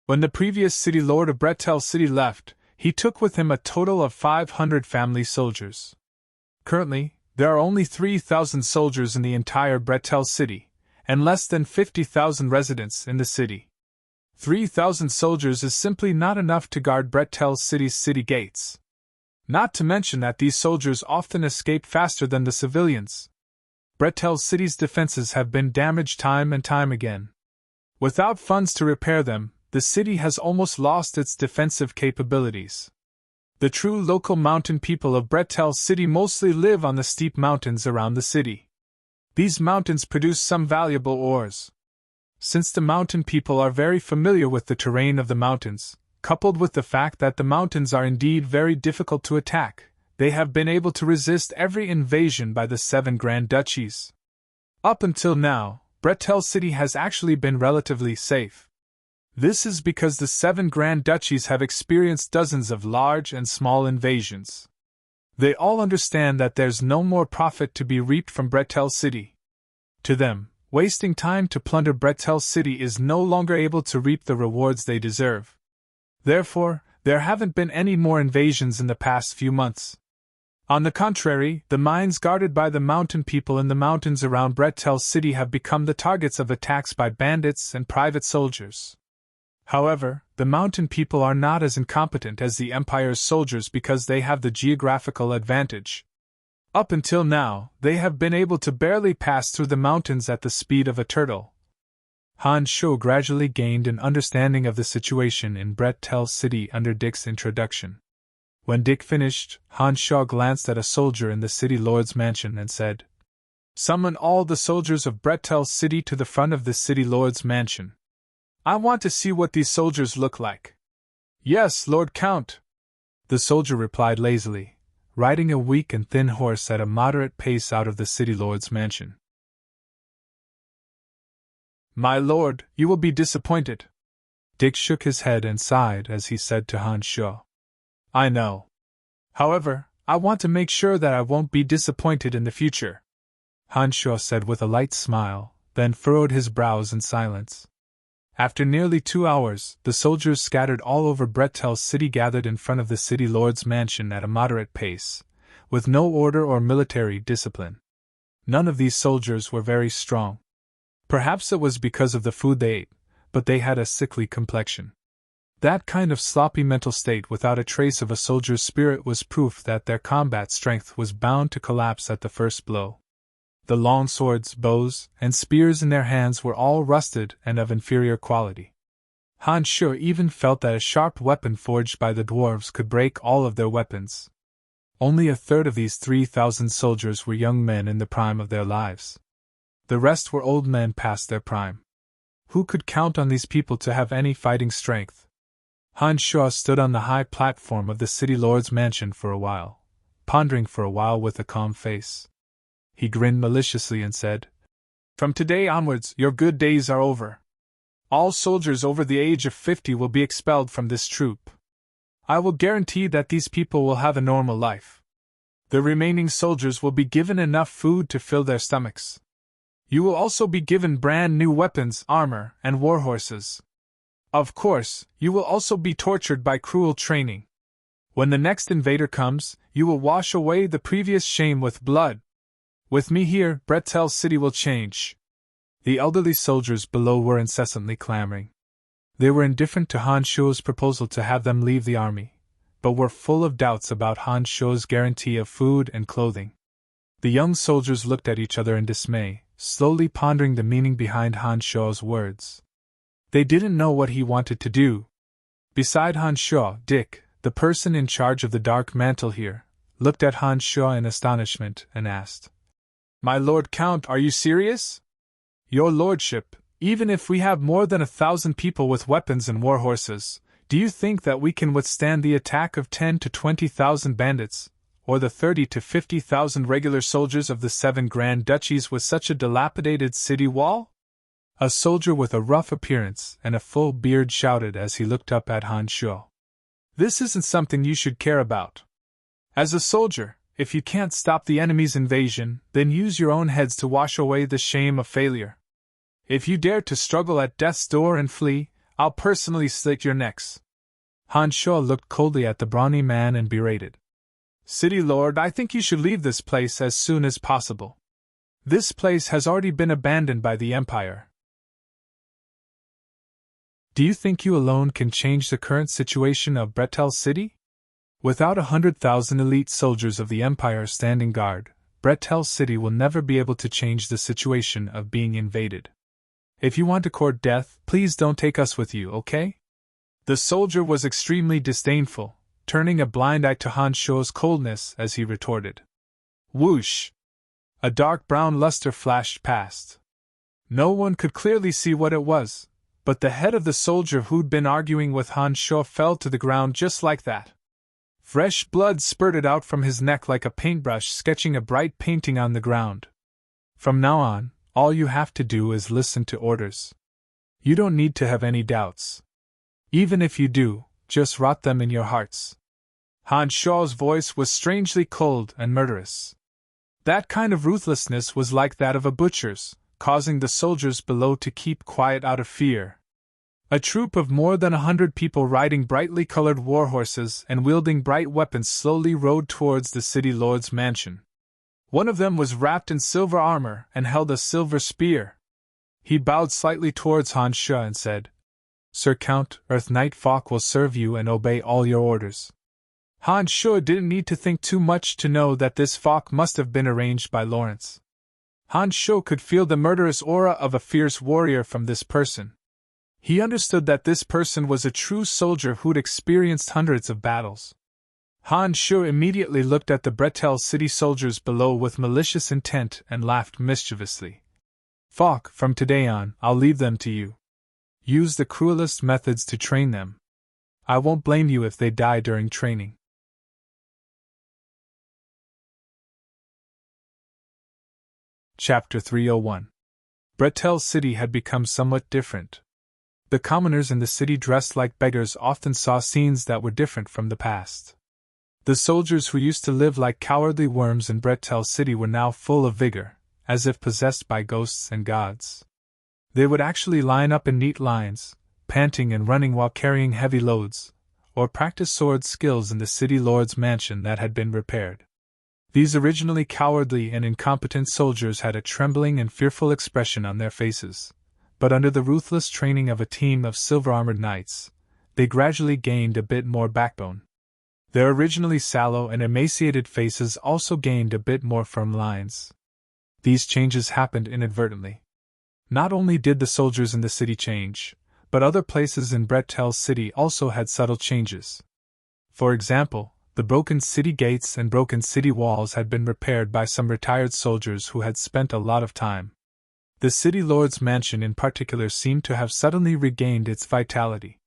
When the previous city lord of Bretel City left, he took with him a total of 500 family soldiers. Currently, there are only 3,000 soldiers in the entire Bretel City, and less than 50,000 residents in the city. 3,000 soldiers is simply not enough to guard Bretel City's city gates. Not to mention that these soldiers often escape faster than the civilians. Bretel City's defenses have been damaged time and time again. Without funds to repair them, the city has almost lost its defensive capabilities. The true local mountain people of Bretel City mostly live on the steep mountains around the city. These mountains produce some valuable ores. Since the mountain people are very familiar with the terrain of the mountains, coupled with the fact that the mountains are indeed very difficult to attack, they have been able to resist every invasion by the 7 Grand Duchies. Up until now, Bretel City has actually been relatively safe. This is because the 7 Grand Duchies have experienced dozens of large and small invasions. They all understand that there's no more profit to be reaped from Bretel City. To them, wasting time to plunder Bretel City is no longer able to reap the rewards they deserve. Therefore, there haven't been any more invasions in the past few months. On the contrary, the mines guarded by the mountain people in the mountains around Bretel City have become the targets of attacks by bandits and private soldiers. However, the mountain people are not as incompetent as the Empire's soldiers because they have the geographical advantage. Up until now, they have been able to barely pass through the mountains at the speed of a turtle. Han Shuo gradually gained an understanding of the situation in Bretel City under Dick's introduction. When Dick finished, Han Shuo glanced at a soldier in the city lord's mansion and said, "Summon all the soldiers of Bretel City to the front of the city lord's mansion. I want to see what these soldiers look like." "Yes, Lord Count," the soldier replied lazily, riding a weak and thin horse at a moderate pace out of the city lord's mansion. "My lord, you will be disappointed." Dick shook his head and sighed as he said to Han Shuo, "I know. However, I want to make sure that I won't be disappointed in the future." Han Shuo said with a light smile, then furrowed his brows in silence. After nearly 2 hours, the soldiers scattered all over Bretel City gathered in front of the city lord's mansion at a moderate pace, with no order or military discipline. None of these soldiers were very strong. Perhaps it was because of the food they ate, but they had a sickly complexion. That kind of sloppy mental state without a trace of a soldier's spirit was proof that their combat strength was bound to collapse at the first blow. The long swords, bows, and spears in their hands were all rusted and of inferior quality. Han Shuo even felt that a sharp weapon forged by the dwarves could break all of their weapons. Only a third of these 3,000 soldiers were young men in the prime of their lives. The rest were old men past their prime. Who could count on these people to have any fighting strength? Han Shuo stood on the high platform of the city lord's mansion for a while, pondering for a while with a calm face. He grinned maliciously and said, "From today onwards, your good days are over. All soldiers over the age of 50 will be expelled from this troop. I will guarantee that these people will have a normal life. The remaining soldiers will be given enough food to fill their stomachs. You will also be given brand new weapons, armor, and war horses. Of course, you will also be tortured by cruel training. When the next invader comes, you will wash away the previous shame with blood. With me here, Bretel City will change." The elderly soldiers below were incessantly clamoring. They were indifferent to Han Shuo's proposal to have them leave the army, but were full of doubts about Han Shuo's guarantee of food and clothing. The young soldiers looked at each other in dismay, slowly pondering the meaning behind Han Shuo's words. They didn't know what he wanted to do. Beside Han Shuo, Dick, the person in charge of the dark mantle here, looked at Han Shuo in astonishment and asked, "My Lord Count, are you serious? Your lordship, even if we have more than 1,000 people with weapons and war horses, do you think that we can withstand the attack of 10 to 20,000 bandits, or the 30 to 50,000 regular soldiers of the 7 Grand Duchies with such a dilapidated city wall?" A soldier with a rough appearance and a full beard shouted as he looked up at Han Shuo. "This isn't something you should care about. As a soldier, if you can't stop the enemy's invasion, then use your own heads to wash away the shame of failure. If you dare to struggle at death's door and flee, I'll personally slit your necks." Han Shuo looked coldly at the brawny man and berated, "City Lord, I think you should leave this place as soon as possible. This place has already been abandoned by the Empire. Do you think you alone can change the current situation of Bretel City? Without 100,000 elite soldiers of the Empire standing guard, Bretel City will never be able to change the situation of being invaded. If you want to court death, please don't take us with you, okay?" The soldier was extremely disdainful, turning a blind eye to Han Shuo's coldness as he retorted. Whoosh! A dark brown luster flashed past. No one could clearly see what it was, but the head of the soldier who'd been arguing with Han Shuo fell to the ground just like that. Fresh blood spurted out from his neck like a paintbrush sketching a bright painting on the ground. From now on, all you have to do is listen to orders. You don't need to have any doubts. Even if you do, just rot them in your hearts. Han Shuo's voice was strangely cold and murderous. That kind of ruthlessness was like that of a butcher's, causing the soldiers below to keep quiet out of fear. A troop of more than 100 people riding brightly colored war horses and wielding bright weapons slowly rode towards the city lord's mansion. One of them was wrapped in silver armor and held a silver spear. He bowed slightly towards Han Shuo and said, "Sir Count, Earth Knight Falk will serve you and obey all your orders." Han Shuo didn't need to think too much to know that this Falk must have been arranged by Lawrence. Han Shuo could feel the murderous aura of a fierce warrior from this person. He understood that this person was a true soldier who'd experienced hundreds of battles. Han Shuo immediately looked at the Bretel City soldiers below with malicious intent and laughed mischievously. "Falk, from today on, I'll leave them to you. Use the cruelest methods to train them. I won't blame you if they die during training." Chapter 301. Bretel City had become somewhat different. The commoners in the city dressed like beggars often saw scenes that were different from the past. The soldiers who used to live like cowardly worms in Bretel City were now full of vigor, as if possessed by ghosts and gods. They would actually line up in neat lines, panting and running while carrying heavy loads, or practice sword skills in the city lord's mansion that had been repaired. These originally cowardly and incompetent soldiers had a trembling and fearful expression on their faces, but under the ruthless training of a team of silver-armored knights, they gradually gained a bit more backbone. Their originally sallow and emaciated faces also gained a bit more firm lines. These changes happened inadvertently. Not only did the soldiers in the city change, but other places in Bretel's city also had subtle changes. For example, the broken city gates and broken city walls had been repaired by some retired soldiers who had spent a lot of time. The city lord's mansion in particular seemed to have suddenly regained its vitality.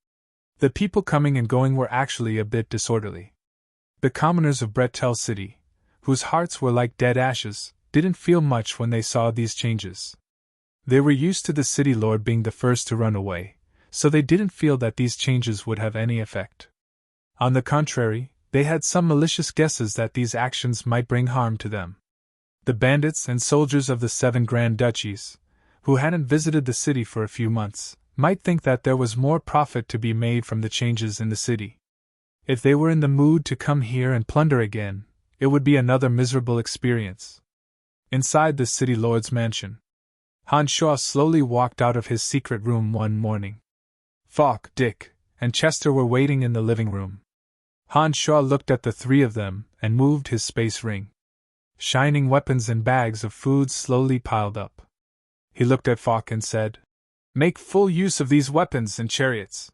The people coming and going were actually a bit disorderly. The commoners of Bretel City, whose hearts were like dead ashes, didn't feel much when they saw these changes. They were used to the city lord being the first to run away, so they didn't feel that these changes would have any effect. On the contrary, they had some malicious guesses that these actions might bring harm to them. The bandits and soldiers of the 7 Grand Duchies, who hadn't visited the city for a few months, might think that there was more profit to be made from the changes in the city. If they were in the mood to come here and plunder again, it would be another miserable experience. Inside the city lord's mansion, Hans Shaw slowly walked out of his secret room one morning. Falk, Dick, and Chester were waiting in the living room. Hans Shaw looked at the three of them and moved his space ring. Shining weapons and bags of food slowly piled up. He looked at Falk and said, "Make full use of these weapons and chariots.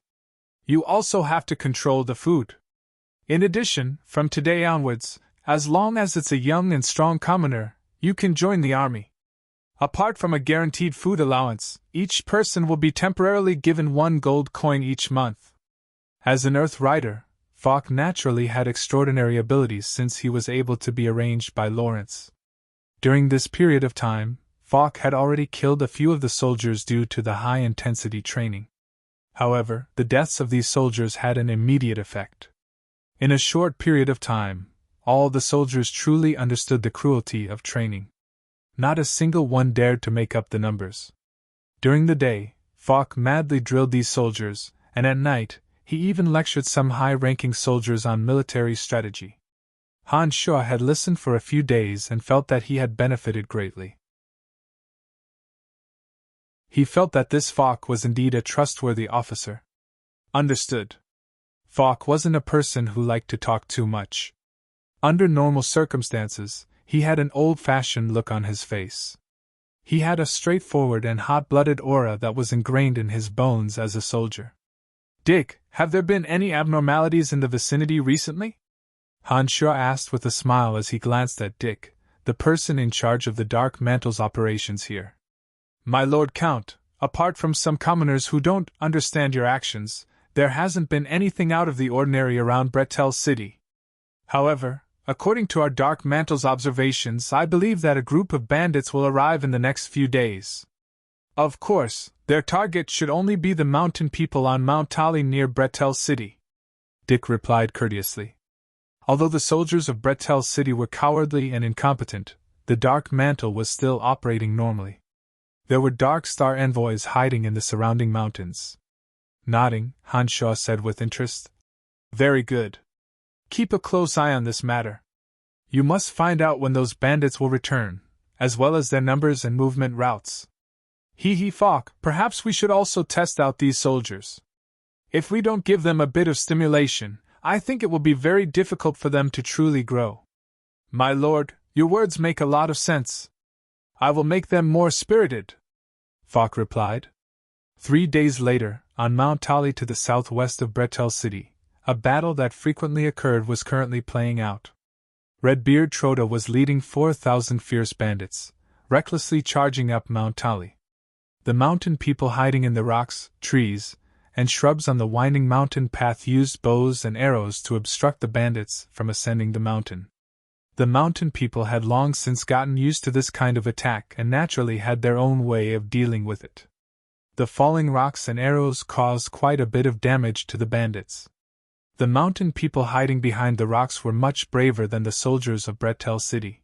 You also have to control the food. In addition, from today onwards, as long as it's a young and strong commoner, you can join the army. Apart from a guaranteed food allowance, each person will be temporarily given 1 gold coin each month." As an Earth Rider, Falk naturally had extraordinary abilities since he was able to be arranged by Lawrence. During this period of time, Falk had already killed a few of the soldiers due to the high-intensity training. However, the deaths of these soldiers had an immediate effect. In a short period of time, all the soldiers truly understood the cruelty of training. Not a single one dared to make up the numbers. During the day, Falk madly drilled these soldiers, and at night, he even lectured some high-ranking soldiers on military strategy. Hans Shaw had listened for a few days and felt that he had benefited greatly. He felt that this Falk was indeed a trustworthy officer. Understood. Falk wasn't a person who liked to talk too much. Under normal circumstances, he had an old-fashioned look on his face. He had a straightforward and hot-blooded aura that was ingrained in his bones as a soldier. "Dick, have there been any abnormalities in the vicinity recently?" Hans Shaw asked with a smile as he glanced at Dick, the person in charge of the Dark Mantle's operations here. "My Lord Count, apart from some commoners who don't understand your actions, there hasn't been anything out of the ordinary around Bretel City. However, according to our Dark Mantle's observations, I believe that a group of bandits will arrive in the next few days. Of course, their target should only be the mountain people on Mount Tali near Bretel City," Dick replied courteously. Although the soldiers of Bretel City were cowardly and incompetent, the Dark Mantle was still operating normally. There were Dark Star envoys hiding in the surrounding mountains. Nodding, Hans Shaw said with interest, "Very good. Keep a close eye on this matter. You must find out when those bandits will return, as well as their numbers and movement routes. Falk, perhaps we should also test out these soldiers. If we don't give them a bit of stimulation, I think it will be very difficult for them to truly grow." "My lord, your words make a lot of sense. I will make them more spirited," Falk replied. 3 days later, on Mount Tali to the southwest of Bretel City, a battle that frequently occurred was currently playing out. Redbeard Troda was leading 4,000 fierce bandits, recklessly charging up Mount Tali. The mountain people hiding in the rocks, trees, and shrubs on the winding mountain path used bows and arrows to obstruct the bandits from ascending the mountain. The mountain people had long since gotten used to this kind of attack and naturally had their own way of dealing with it. The falling rocks and arrows caused quite a bit of damage to the bandits. The mountain people hiding behind the rocks were much braver than the soldiers of Bretel City.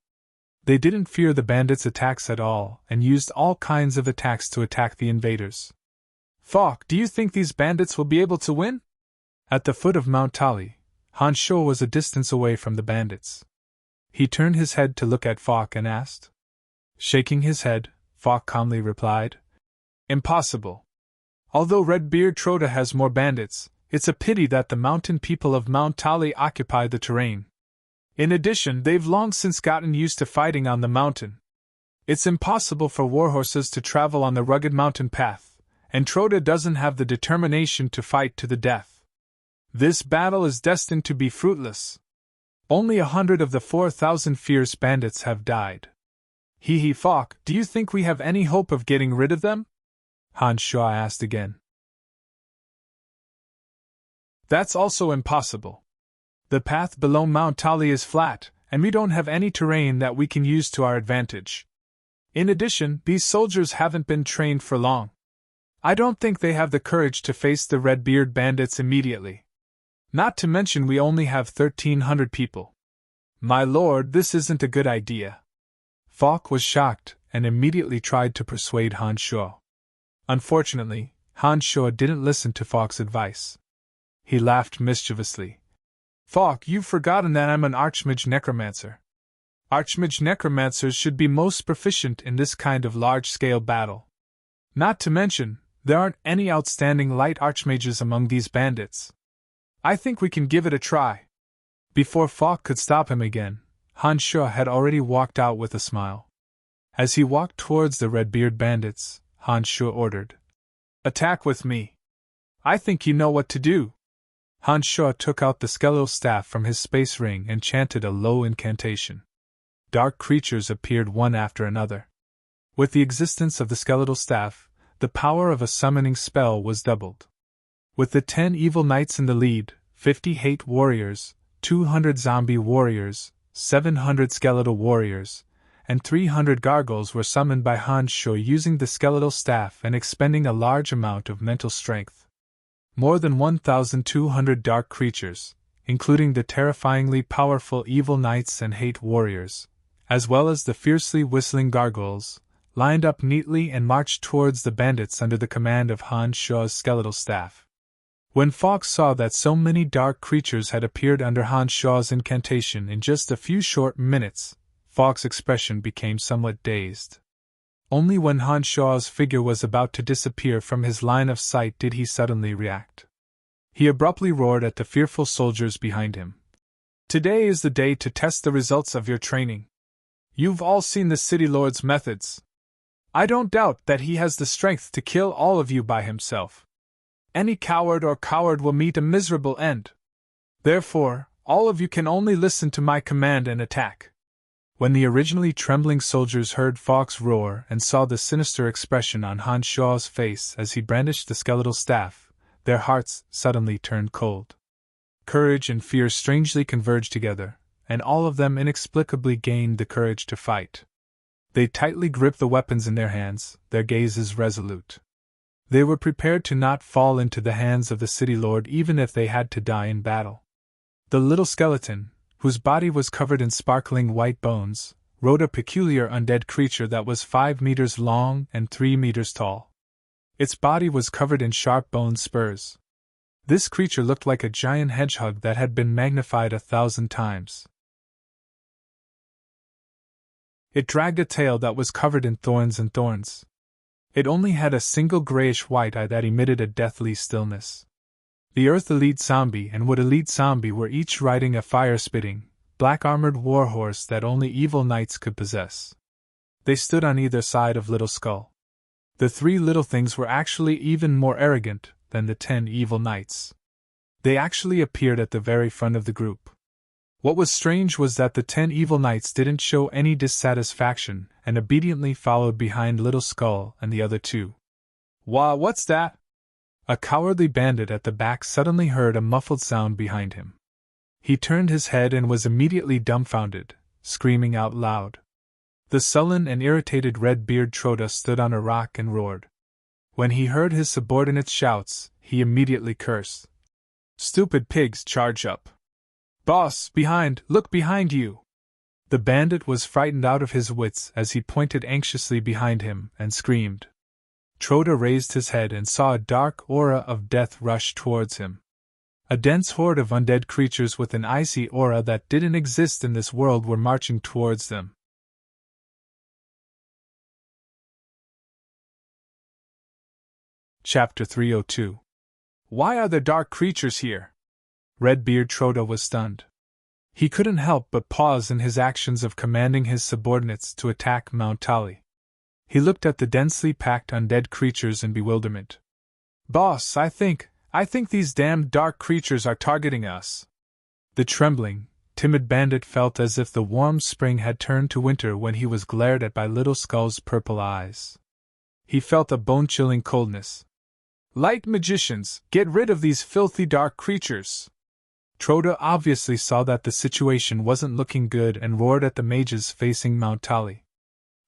They didn't fear the bandits' attacks at all and used all kinds of attacks to attack the invaders. Falk, do you think these bandits will be able to win? At the foot of Mount Tali, Han Sho was a distance away from the bandits. He turned his head to look at Falk and asked. Shaking his head, Falk calmly replied, Impossible. Although Redbeard Troda has more bandits, it's a pity that the mountain people of Mount Tali occupy the terrain. In addition, they've long since gotten used to fighting on the mountain. It's impossible for warhorses to travel on the rugged mountain path, and Troda doesn't have the determination to fight to the death. This battle is destined to be fruitless. Only 100 of the 4,000 fierce bandits have died. Falk, do you think we have any hope of getting rid of them? Han Sho asked again. That's also impossible. The path below Mount Tali is flat, and we don't have any terrain that we can use to our advantage. In addition, these soldiers haven't been trained for long. I don't think they have the courage to face the Redbeard bandits immediately. Not to mention we only have 1,300 people. My lord, this isn't a good idea. Falk was shocked and immediately tried to persuade Han Sho. Unfortunately, Han Sho didn't listen to Falk's advice. He laughed mischievously. Falk, you've forgotten that I'm an Archmage Necromancer. Archmage Necromancers should be most proficient in this kind of large-scale battle. Not to mention, there aren't any outstanding light Archmages among these bandits. I think we can give it a try. Before Falk could stop him again, Han Sho had already walked out with a smile. As he walked towards the Redbeard bandits, Han Sho ordered, Attack with me. I think you know what to do. Han Sho took out the skeletal staff from his space ring and chanted a low incantation. Dark creatures appeared one after another. With the existence of the skeletal staff, the power of a summoning spell was doubled. With the 10 evil knights in the lead, 50 hate warriors, 200 zombie warriors, 700 skeletal warriors, and 300 gargoyles were summoned by Han Sho using the skeletal staff and expending a large amount of mental strength. More than 1,200 dark creatures, including the terrifyingly powerful evil knights and hate warriors, as well as the fiercely whistling gargoyles, lined up neatly and marched towards the bandits under the command of Han Sho's skeletal staff. When Falk saw that so many dark creatures had appeared under Han Sho's incantation in just a few short minutes, Falk's expression became somewhat dazed. Only when Han Sho's figure was about to disappear from his line of sight did he suddenly react. He abruptly roared at the fearful soldiers behind him. Today is the day to test the results of your training. You've all seen the City Lord's methods. I don't doubt that he has the strength to kill all of you by himself. Any coward will meet a miserable end. Therefore, all of you can only listen to my command and attack. When the originally trembling soldiers heard Falk's roar and saw the sinister expression on Han Sho's face as he brandished the skeletal staff, their hearts suddenly turned cold. Courage and fear strangely converged together, and all of them inexplicably gained the courage to fight. They tightly gripped the weapons in their hands, their gazes resolute. They were prepared to not fall into the hands of the City Lord even if they had to die in battle. The little skeleton, whose body was covered in sparkling white bones, rode a peculiar undead creature that was 5 meters long and 3 meters tall. Its body was covered in sharp bone spurs. This creature looked like a giant hedgehog that had been magnified 1,000 times. It dragged a tail that was covered in thorns and thorns. It only had a single grayish-white eye that emitted a deathly stillness. The Earth Elite Zombie and Wood Elite Zombie were each riding a fire-spitting, black-armored warhorse that only evil knights could possess. They stood on either side of Little Skull. The 3 little things were actually even more arrogant than the 10 evil knights. They actually appeared at the very front of the group. What was strange was that the 10 evil knights didn't show any dissatisfaction and obediently followed behind Little Skull and the other 2. "Wah, what's that?" A cowardly bandit at the back suddenly heard a muffled sound behind him. He turned his head and was immediately dumbfounded, screaming out loud. The sullen and irritated Redbeard Troda stood on a rock and roared. When he heard his subordinates' shouts, he immediately cursed. "Stupid pigs, charge up! Boss, behind, look behind you!" The bandit was frightened out of his wits as he pointed anxiously behind him and screamed. Troda raised his head and saw a dark aura of death rush towards him. A dense horde of undead creatures with an icy aura that didn't exist in this world were marching towards them. Chapter 302. Why are there dark creatures here? Redbeard Troda was stunned. He couldn't help but pause in his actions of commanding his subordinates to attack Mount Tali. He looked at the densely packed undead creatures in bewilderment. Boss, I think these damned dark creatures are targeting us. The trembling, timid bandit felt as if the warm spring had turned to winter when he was glared at by Little Skull's purple eyes. He felt a bone-chilling coldness. Light magicians, get rid of these filthy dark creatures! Troda obviously saw that the situation wasn't looking good and roared at the mages facing Mount Tali.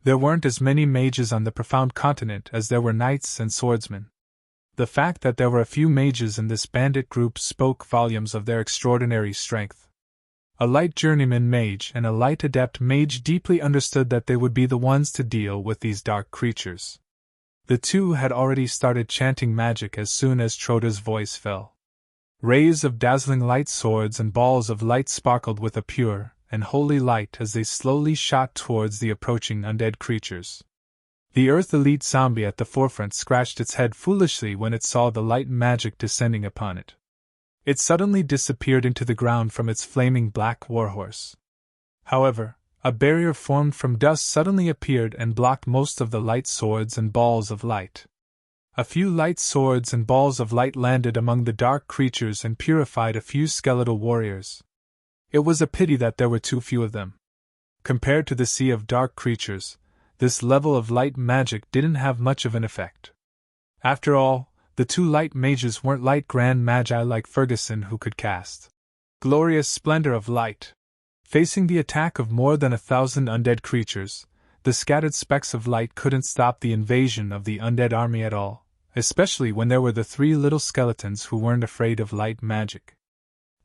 There weren't as many mages on the profound continent as there were knights and swordsmen. The fact that there were a few mages in this bandit group spoke volumes of their extraordinary strength. A light journeyman mage and a light adept mage deeply understood that they would be the ones to deal with these dark creatures. The two had already started chanting magic as soon as Troda's voice fell. Rays of dazzling light swords and balls of light sparkled with a pure and holy light as they slowly shot towards the approaching undead creatures. The Earth Elite zombie at the forefront scratched its head foolishly when it saw the light magic descending upon it. It suddenly disappeared into the ground from its flaming black warhorse. However, a barrier formed from dust suddenly appeared and blocked most of the light swords and balls of light. A few light swords and balls of light landed among the dark creatures and purified a few skeletal warriors. It was a pity that there were too few of them. Compared to the sea of dark creatures, this level of light magic didn't have much of an effect. After all, the two light mages weren't light grand magi like Ferguson who could cast glorious splendor of light. Facing the attack of more than 1,000 undead creatures, the scattered specks of light couldn't stop the invasion of the undead army at all, especially when there were the three little skeletons who weren't afraid of light magic.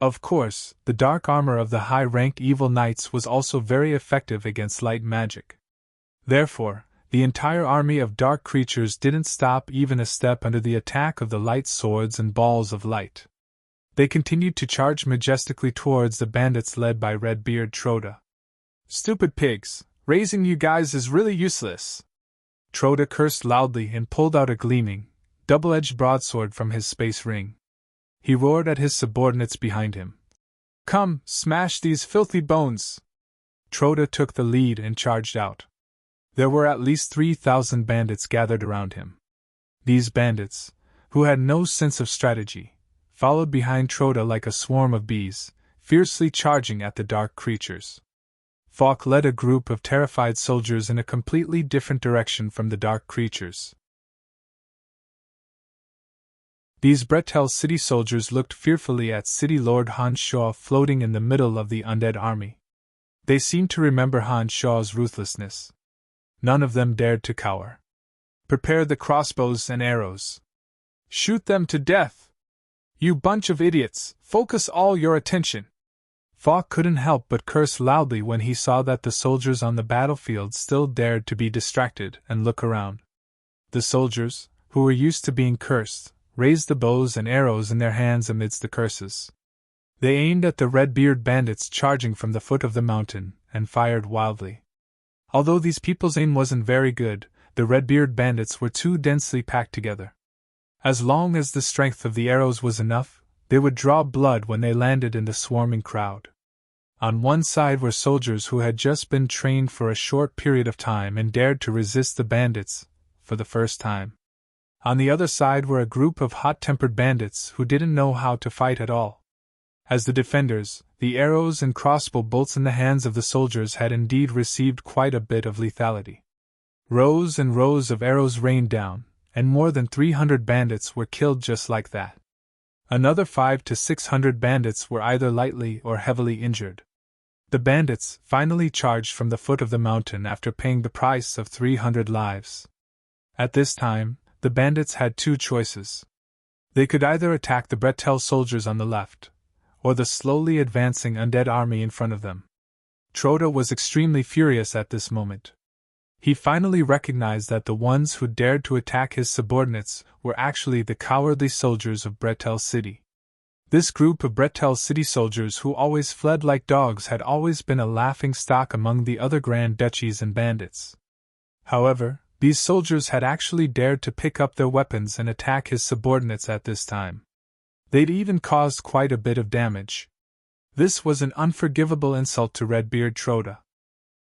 Of course, the dark armor of the high-ranked evil knights was also very effective against light magic. Therefore, the entire army of dark creatures didn't stop even a step under the attack of the light swords and balls of light. They continued to charge majestically towards the bandits led by Redbeard Troda. Stupid pigs, raising you guys is really useless. Troda cursed loudly and pulled out a gleaming, double-edged broadsword from his space ring. He roared at his subordinates behind him. Come, smash these filthy bones! Troda took the lead and charged out. There were at least 3,000 bandits gathered around him. These bandits, who had no sense of strategy, followed behind Troda like a swarm of bees, fiercely charging at the dark creatures. Falk led a group of terrified soldiers in a completely different direction from the dark creatures. These Bretel city soldiers looked fearfully at City Lord Han Shaw floating in the middle of the undead army. They seemed to remember Han Shaw's ruthlessness. None of them dared to cower. Prepare the crossbows and arrows. Shoot them to death! You bunch of idiots, focus all your attention! Falk couldn't help but curse loudly when he saw that the soldiers on the battlefield still dared to be distracted and look around. The soldiers, who were used to being cursed, raised the bows and arrows in their hands amidst the curses. They aimed at the Redbeard bandits charging from the foot of the mountain, and fired wildly. Although these people's aim wasn't very good, the Redbeard bandits were too densely packed together. As long as the strength of the arrows was enough, they would draw blood when they landed in the swarming crowd. On one side were soldiers who had just been trained for a short period of time and dared to resist the bandits, for the first time. On the other side were a group of hot-tempered bandits who didn't know how to fight at all. As the defenders, the arrows and crossbow bolts in the hands of the soldiers had indeed received quite a bit of lethality. Rows and rows of arrows rained down, and more than 300 bandits were killed just like that. Another 500 to 600 bandits were either lightly or heavily injured. The bandits finally charged from the foot of the mountain after paying the price of 300 lives. At this time, the bandits had two choices. They could either attack the Bretel soldiers on the left, or the slowly advancing undead army in front of them. Troda was extremely furious at this moment. He finally recognized that the ones who dared to attack his subordinates were actually the cowardly soldiers of Bretel City. This group of Bretel City soldiers who always fled like dogs had always been a laughing stock among the other grand duchies and bandits. However, these soldiers had actually dared to pick up their weapons and attack his subordinates at this time. They'd even caused quite a bit of damage. This was an unforgivable insult to Redbeard Troda.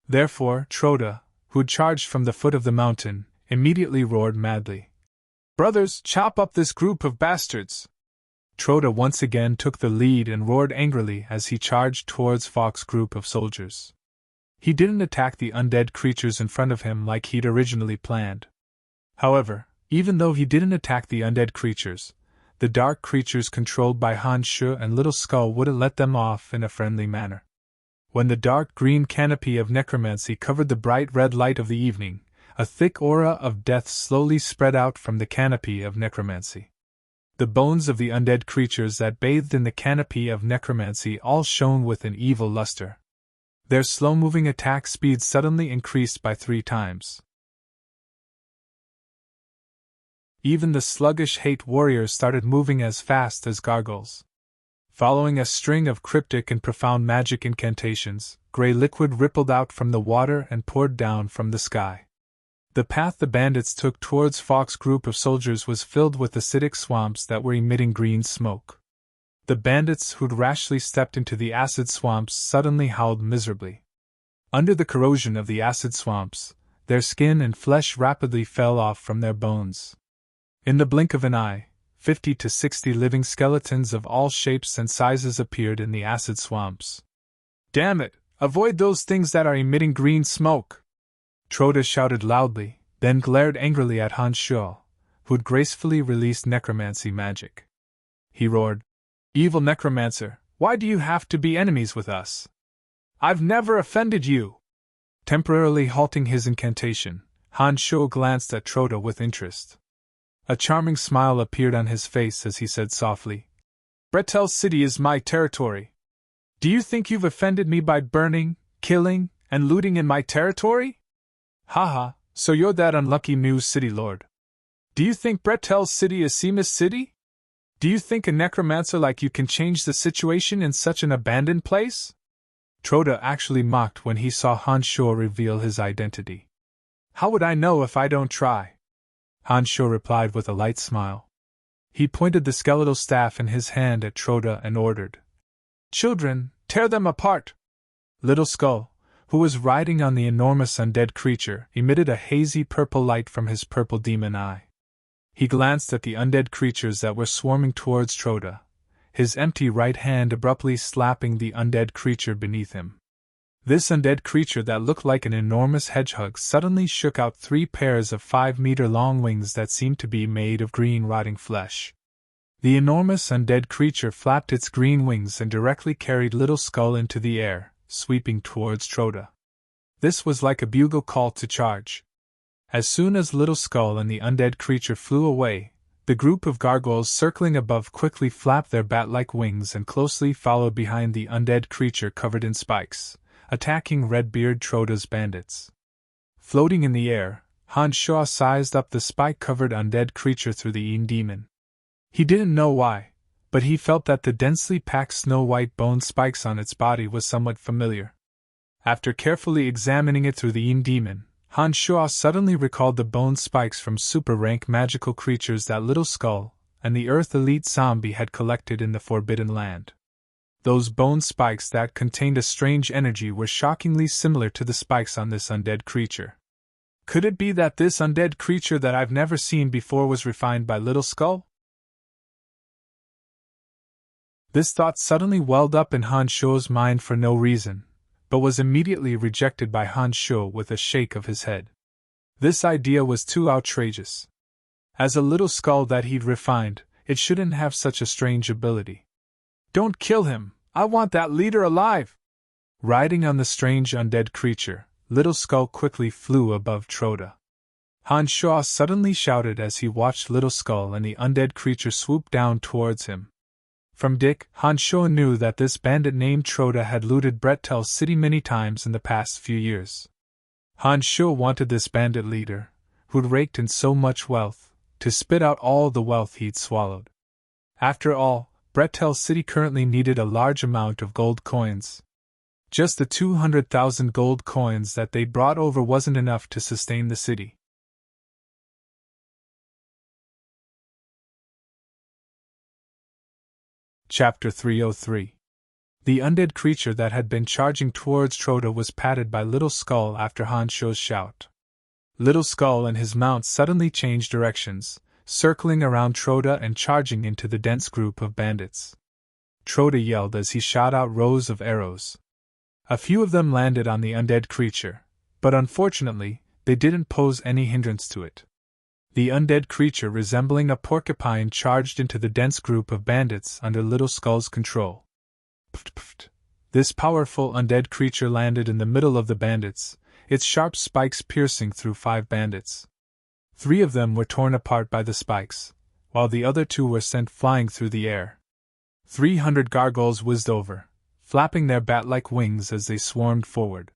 Therefore, Troda, who'd charged from the foot of the mountain, immediately roared madly. "Brothers, chop up this group of bastards!" Troda once again took the lead and roared angrily as he charged towards Fawkes' group of soldiers. He didn't attack the undead creatures in front of him like he'd originally planned. However, even though he didn't attack the undead creatures, the dark creatures controlled by Han Shu and Little Skull wouldn't let them off in a friendly manner. When the dark green canopy of necromancy covered the bright red light of the evening, a thick aura of death slowly spread out from the canopy of necromancy. The bones of the undead creatures that bathed in the canopy of necromancy all shone with an evil luster. Their slow-moving attack speed suddenly increased by 3 times. Even the sluggish hate warriors started moving as fast as gargoyles. Following a string of cryptic and profound magic incantations, grey liquid rippled out from the water and poured down from the sky. The path the bandits took towards Fawkes' group of soldiers was filled with acidic swamps that were emitting green smoke. The bandits who'd rashly stepped into the acid swamps suddenly howled miserably. Under the corrosion of the acid swamps, their skin and flesh rapidly fell off from their bones. In the blink of an eye, 50 to 60 living skeletons of all shapes and sizes appeared in the acid swamps. "Damn it! Avoid those things that are emitting green smoke!" Troda shouted loudly, then glared angrily at Han Shu, who'd gracefully released necromancy magic. He roared, "Evil necromancer, why do you have to be enemies with us? I've never offended you!" Temporarily halting his incantation, Han Shu glanced at Troda with interest. A charming smile appeared on his face as he said softly, "Bretel City is my territory. Do you think you've offended me by burning, killing, and looting in my territory? Haha, so you're that unlucky new city lord. Do you think Bretel City is Seamus City? Do you think a necromancer like you can change the situation in such an abandoned place?" Troda actually mocked when he saw Han Shu reveal his identity. "How would I know if I don't try?" Han Shu replied with a light smile. He pointed the skeletal staff in his hand at Troda and ordered, "Children, tear them apart!" Little Skull, who was riding on the enormous undead creature, emitted a hazy purple light from his purple demon eye. He glanced at the undead creatures that were swarming towards Troda, his empty right hand abruptly slapping the undead creature beneath him. This undead creature that looked like an enormous hedgehog suddenly shook out 3 pairs of 5-meter-long wings that seemed to be made of green rotting flesh. The enormous undead creature flapped its green wings and directly carried Little Skull into the air, sweeping towards Troda. This was like a bugle call to charge. As soon as Little Skull and the undead creature flew away, the group of gargoyles circling above quickly flapped their bat-like wings and closely followed behind the undead creature covered in spikes, attacking Redbeard Troda's bandits. Floating in the air, Han Shu sized up the spike-covered undead creature through the Yin Demon. He didn't know why, but he felt that the densely packed snow-white bone spikes on its body was somewhat familiar. After carefully examining it through the Yin Demon, Han Shu suddenly recalled the bone spikes from super-rank magical creatures that Little Skull and the Earth Elite Zombie had collected in the Forbidden Land. Those bone spikes that contained a strange energy were shockingly similar to the spikes on this undead creature. Could it be that this undead creature that I've never seen before was refined by Little Skull? This thought suddenly welled up in Han Shu's mind for no reason, but was immediately rejected by Han Shu with a shake of his head. This idea was too outrageous. As a Little Skull that he'd refined, it shouldn't have such a strange ability. "Don't kill him! I want that leader alive!" Riding on the strange undead creature, Little Skull quickly flew above Troda. Han Shu suddenly shouted as he watched Little Skull and the undead creature swoop down towards him. From Dick, Han Sho knew that this bandit named Troda had looted Brettel's city many times in the past few years. Han Sho wanted this bandit leader, who'd raked in so much wealth, to spit out all the wealth he'd swallowed. After all, Brettel's city currently needed a large amount of gold coins. Just the 200,000 gold coins that they brought over wasn't enough to sustain the city. Chapter 303. The undead creature that had been charging towards Troda was patted by Little Skull after Han Sho's shout. Little Skull and his mount suddenly changed directions, circling around Troda and charging into the dense group of bandits. Troda yelled as he shot out rows of arrows. A few of them landed on the undead creature, but unfortunately, they didn't pose any hindrance to it. The undead creature, resembling a porcupine, charged into the dense group of bandits under Little Skull's control. Pft. This powerful undead creature landed in the middle of the bandits, its sharp spikes piercing through 5 bandits. 3 of them were torn apart by the spikes, while the other 2 were sent flying through the air. 300 gargoyles whizzed over, flapping their bat-like wings as they swarmed forward.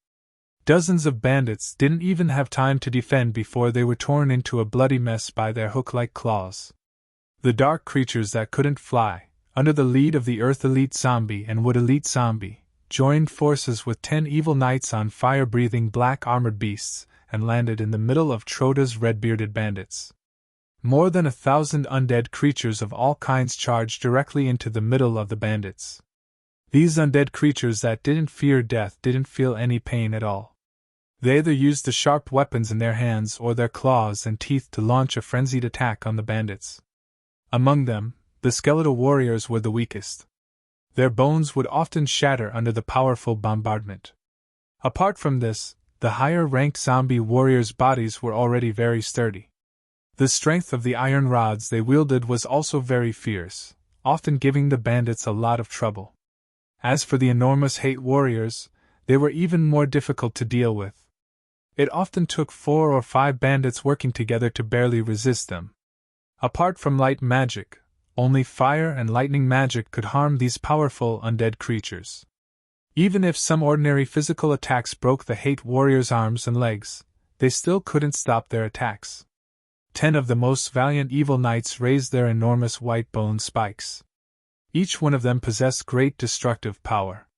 Dozens of bandits didn't even have time to defend before they were torn into a bloody mess by their hook-like claws. The dark creatures that couldn't fly, under the lead of the Earth Elite Zombie and Wood Elite Zombie, joined forces with 10 evil knights on fire-breathing black armored beasts and landed in the middle of Troda's red-bearded bandits. More than 1,000 undead creatures of all kinds charged directly into the middle of the bandits. These undead creatures that didn't fear death didn't feel any pain at all. They either used the sharp weapons in their hands or their claws and teeth to launch a frenzied attack on the bandits. Among them, the skeletal warriors were the weakest. Their bones would often shatter under the powerful bombardment. Apart from this, the higher-ranked zombie warriors' bodies were already very sturdy. The strength of the iron rods they wielded was also very fierce, often giving the bandits a lot of trouble. As for the enormous hate warriors, they were even more difficult to deal with. It often took 4 or 5 bandits working together to barely resist them. Apart from light magic, only fire and lightning magic could harm these powerful undead creatures. Even if some ordinary physical attacks broke the hate warriors' arms and legs, they still couldn't stop their attacks. 10 of the most valiant evil knights raised their enormous white bone spikes. Each one of them possessed great destructive power.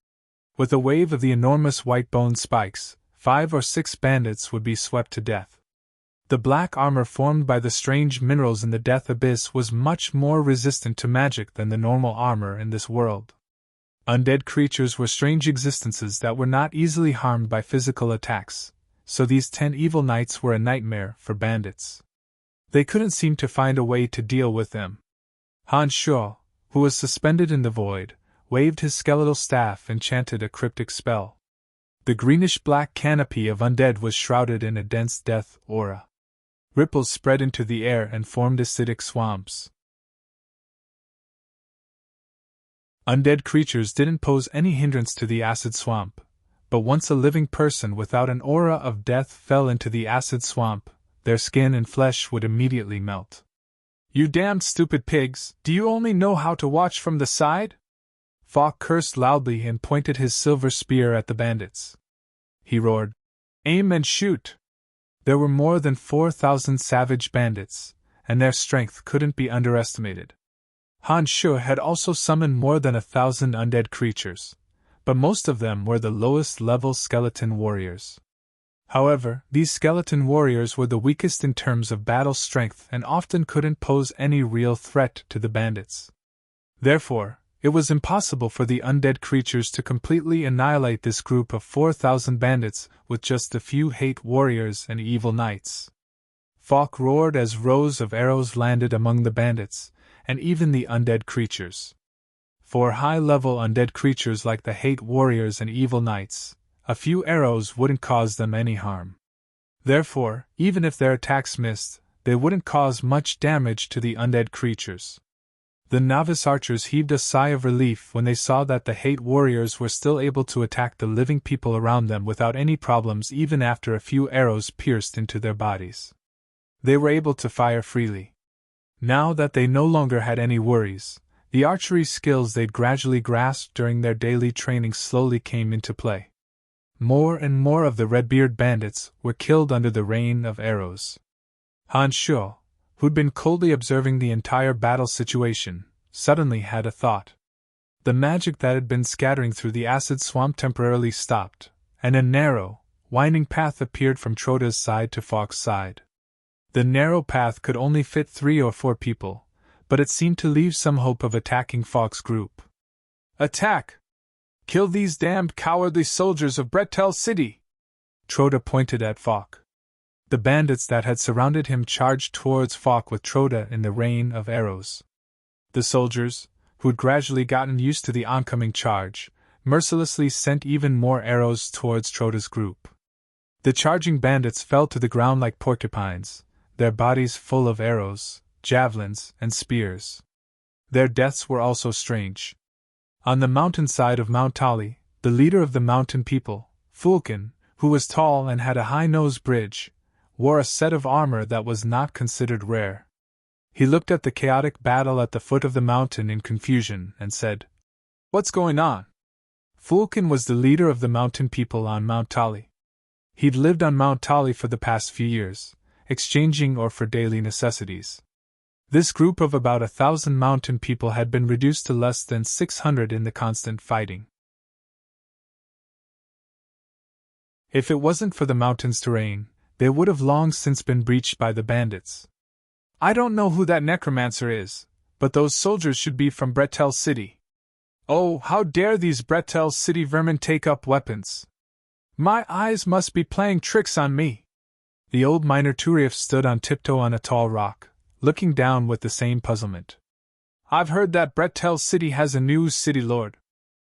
With a wave of the enormous white bone spikes, 5 or 6 bandits would be swept to death. The black armor formed by the strange minerals in the Death Abyss was much more resistant to magic than the normal armor in this world. Undead creatures were strange existences that were not easily harmed by physical attacks, so these 10 evil knights were a nightmare for bandits. They couldn't seem to find a way to deal with them. Han Sho, who was suspended in the void, waved his skeletal staff and chanted a cryptic spell. The greenish-black canopy of undead was shrouded in a dense death aura. Ripples spread into the air and formed acidic swamps. Undead creatures didn't pose any hindrance to the acid swamp, but once a living person without an aura of death fell into the acid swamp, their skin and flesh would immediately melt. "You damned stupid pigs, do you only know how to watch from the side?" Fawk cursed loudly and pointed his silver spear at the bandits. He roared, "Aim and shoot!" There were more than 4,000 savage bandits, and their strength couldn't be underestimated. Han Sho had also summoned more than 1,000 undead creatures, but most of them were the lowest-level skeleton warriors. However, these skeleton warriors were the weakest in terms of battle strength and often couldn't pose any real threat to the bandits. Therefore, it was impossible for the undead creatures to completely annihilate this group of 4,000 bandits with just a few hate warriors and evil knights. Fawk roared as rows of arrows landed among the bandits, and even the undead creatures. For high-level undead creatures like the hate warriors and evil knights, a few arrows wouldn't cause them any harm. Therefore, even if their attacks missed, they wouldn't cause much damage to the undead creatures. The novice archers heaved a sigh of relief when they saw that the hate warriors were still able to attack the living people around them without any problems even after a few arrows pierced into their bodies. They were able to fire freely. Now that they no longer had any worries, The archery skills they'd gradually grasped during their daily training slowly came into play. More and more of the Redbeard bandits were killed under the rain of arrows. Han Shuo, who'd been coldly observing the entire battle situation, suddenly had a thought. The magic that had been scattering through the acid swamp temporarily stopped, and a narrow, winding path appeared from Troda's side to Fawkes' side. The narrow path could only fit 3 or 4 people, but it seemed to leave some hope of attacking Fawkes' group. "Attack! Kill these damned cowardly soldiers of Bretel City!" Troda pointed at Fawkes. The bandits that had surrounded him charged towards Fawkes with Troda in the rain of arrows. The soldiers, who'd gradually gotten used to the oncoming charge, mercilessly sent even more arrows towards Troda's group. The charging bandits fell to the ground like porcupines, their bodies full of arrows, javelins, and spears. Their deaths were also strange. On the mountainside of Mount Tali, the leader of the mountain people, Fulkin, who was tall and had a high-nose bridge, wore a set of armor that was not considered rare. He looked at the chaotic battle at the foot of the mountain in confusion and said, "What's going on?" Fulkin was the leader of the mountain people on Mount Tali. He'd lived on Mount Tali for the past few years, exchanging ore for daily necessities. This group of about 1,000 mountain people had been reduced to less than 600 in the constant fighting. If it wasn't for the mountain's terrain, they would have long since been breached by the bandits. "I don't know who that necromancer is, but those soldiers should be from Bretel City. Oh, how dare these Bretel City vermin take up weapons! My eyes must be playing tricks on me." The old miner Turiev stood on tiptoe on a tall rock, looking down with the same puzzlement. "I've heard that Bretel City has a new city lord.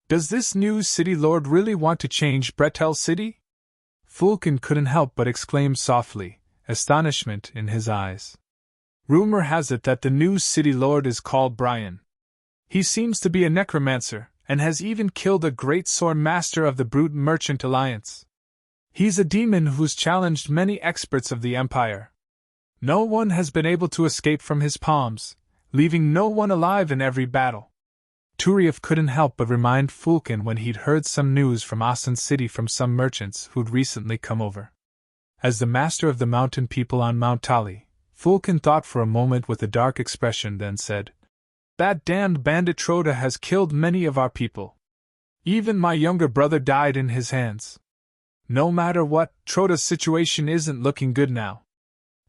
Does this new city lord really want to change Bretel City?" Fulkin couldn't help but exclaim softly, astonishment in his eyes. "Rumor has it that the new city lord is called Brian. He seems to be a necromancer, and has even killed a great sword master of the Brute Merchant Alliance. He's a demon who's challenged many experts of the Empire. No one has been able to escape from his palms, leaving no one alive in every battle." Turiev couldn't help but remind Fulkin when he'd heard some news from Asen City from some merchants who'd recently come over. As the master of the mountain people on Mount Tali, Fulkin thought for a moment with a dark expression, then said, "That damned bandit Troda has killed many of our people. Even my younger brother died in his hands. No matter what, Troda's situation isn't looking good now.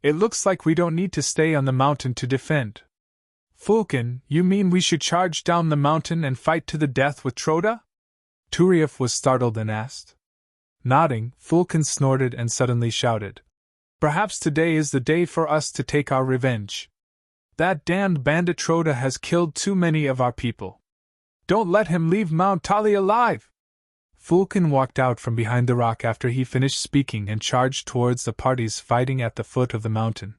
It looks like we don't need to stay on the mountain to defend." "Fulkin, you mean we should charge down the mountain and fight to the death with Troda?" Turiev was startled and asked. Nodding, Fulkin snorted and suddenly shouted, "Perhaps today is the day for us to take our revenge. That damned bandit Troda has killed too many of our people. Don't let him leave Mount Tali alive!" Fulkin walked out from behind the rock after he finished speaking and charged towards the parties fighting at the foot of the mountain.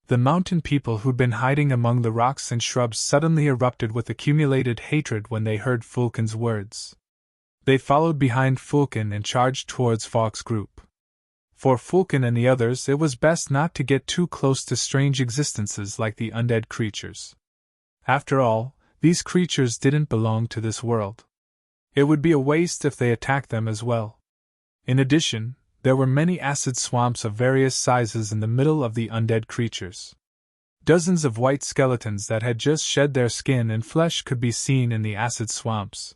The mountain people who'd been hiding among the rocks and shrubs suddenly erupted with accumulated hatred when they heard Fulkin's words. They followed behind Fulkin and charged towards Fawkes' group. For Fulkin and the others, it was best not to get too close to strange existences like the undead creatures. After all, these creatures didn't belong to this world. It would be a waste if they attacked them as well. In addition, there were many acid swamps of various sizes in the middle of the undead creatures. Dozens of white skeletons that had just shed their skin and flesh could be seen in the acid swamps.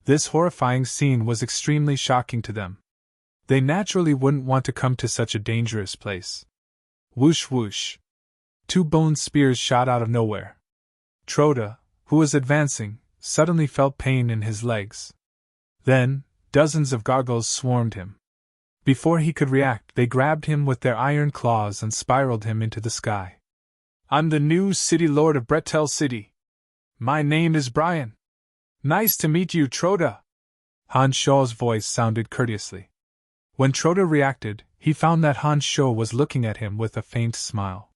This horrifying scene was extremely shocking to them. They naturally wouldn't want to come to such a dangerous place. Whoosh whoosh. 2 bone spears shot out of nowhere. Troda, who was advancing, suddenly felt pain in his legs. Then, dozens of gargoyles swarmed him. Before he could react, they grabbed him with their iron claws and spiraled him into the sky. "I'm the new city lord of Bretel City. My name is Brian. Nice to meet you, Troda." Han Shuo's voice sounded courteously. When Troda reacted, he found that Han Shuo was looking at him with a faint smile.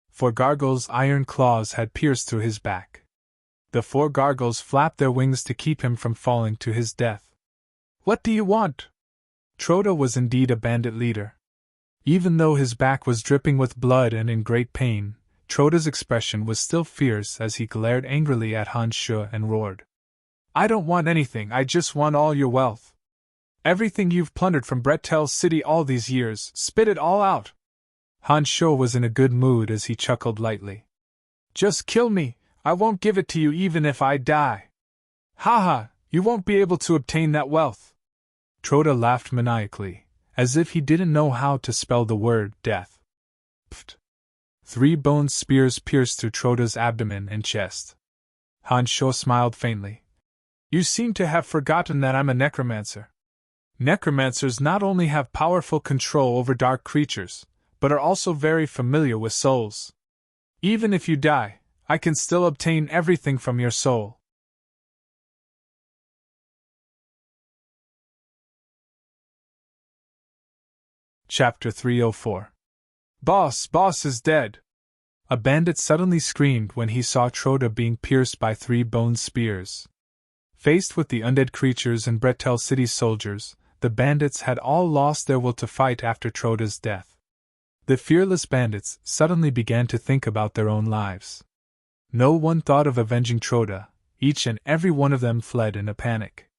For Gargoyle's iron claws had pierced through his back. The 4 gargoyles flapped their wings to keep him from falling to his death. "What do you want?" Troda was indeed a bandit leader. Even though his back was dripping with blood and in great pain, Troda's expression was still fierce as he glared angrily at Han Shu and roared. I don't want anything, I just want all your wealth. Everything you've plundered from Bretel City all these years, spit it all out. Han Shu was in a good mood as he chuckled lightly. Just kill me, I won't give it to you even if I die. Ha, you won't be able to obtain that wealth. Troda laughed maniacally, as if he didn't know how to spell the word death. Pfft. 3 bone spears pierced through Troda's abdomen and chest. Han Shu smiled faintly. You seem to have forgotten that I'm a necromancer. Necromancers not only have powerful control over dark creatures, but are also very familiar with souls. Even if you die, I can still obtain everything from your soul. Chapter 304. Boss is dead! A bandit suddenly screamed when he saw Troda being pierced by 3 bone spears. Faced with the undead creatures and Bretel City soldiers, the bandits had all lost their will to fight after Troda's death. The fearless bandits suddenly began to think about their own lives. No one thought of avenging Troda, each and every one of them fled in a panic.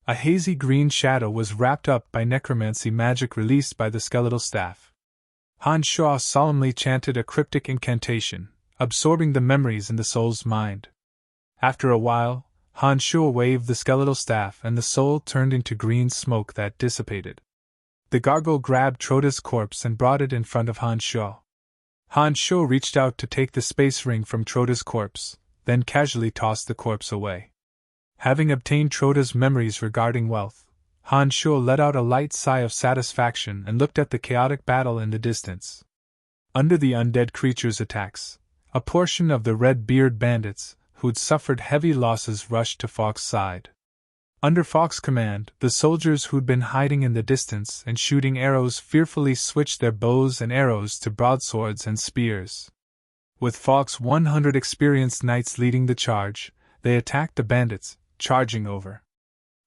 A hazy green shadow was wrapped up by necromancy magic released by the skeletal staff. Han Shu solemnly chanted a cryptic incantation, absorbing the memories in the soul's mind. After a while, Han Shu waved the skeletal staff and the soul turned into green smoke that dissipated. The gargoyle grabbed Troda's corpse and brought it in front of Han Shu. Han Shu reached out to take the space ring from Troda's corpse, then casually tossed the corpse away. Having obtained Troda's memories regarding wealth, Han Shu let out a light sigh of satisfaction and looked at the chaotic battle in the distance. Under the undead creature's attacks, a portion of the Red-Beard bandits, who'd suffered heavy losses, rushed to Fawkes' side. Under Fawkes' command, the soldiers who'd been hiding in the distance and shooting arrows fearfully switched their bows and arrows to broadswords and spears. With Fawkes' 100 experienced knights leading the charge, they attacked the bandits, charging over.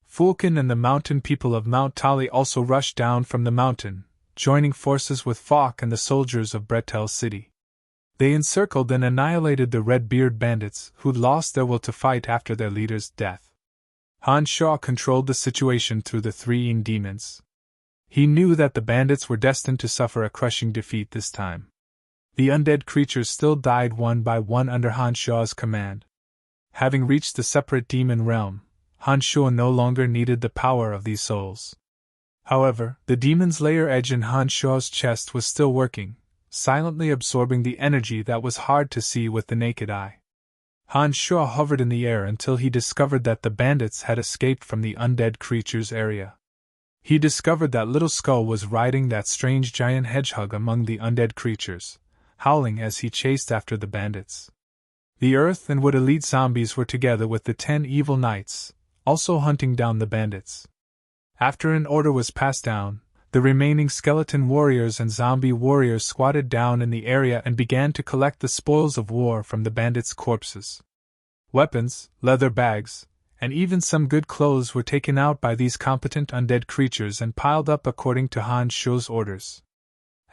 Fulkin and the mountain people of Mount Tali also rushed down from the mountain, joining forces with Fawkes and the soldiers of Bretel City. They encircled and annihilated the Red-Beard bandits who'd lost their will to fight after their leader's death. Han Shu controlled the situation through the 3 demons. He knew that the bandits were destined to suffer a crushing defeat this time. The undead creatures still died one by one under Han Shu's command. Having reached the separate demon realm, Han Shu no longer needed the power of these souls. However, the demon's layer edge in Han Shu's chest was still working, silently absorbing the energy that was hard to see with the naked eye. Han Shu hovered in the air until he discovered that the bandits had escaped from the undead creature's area. He discovered that Little Skull was riding that strange giant hedgehog among the undead creatures, howling as he chased after the bandits. The Earth and Wood elite zombies were together with the 10 evil knights, also hunting down the bandits. After an order was passed down, the remaining skeleton warriors and zombie warriors squatted down in the area and began to collect the spoils of war from the bandits' corpses. Weapons, leather bags, and even some good clothes were taken out by these competent undead creatures and piled up according to Han Shu's orders.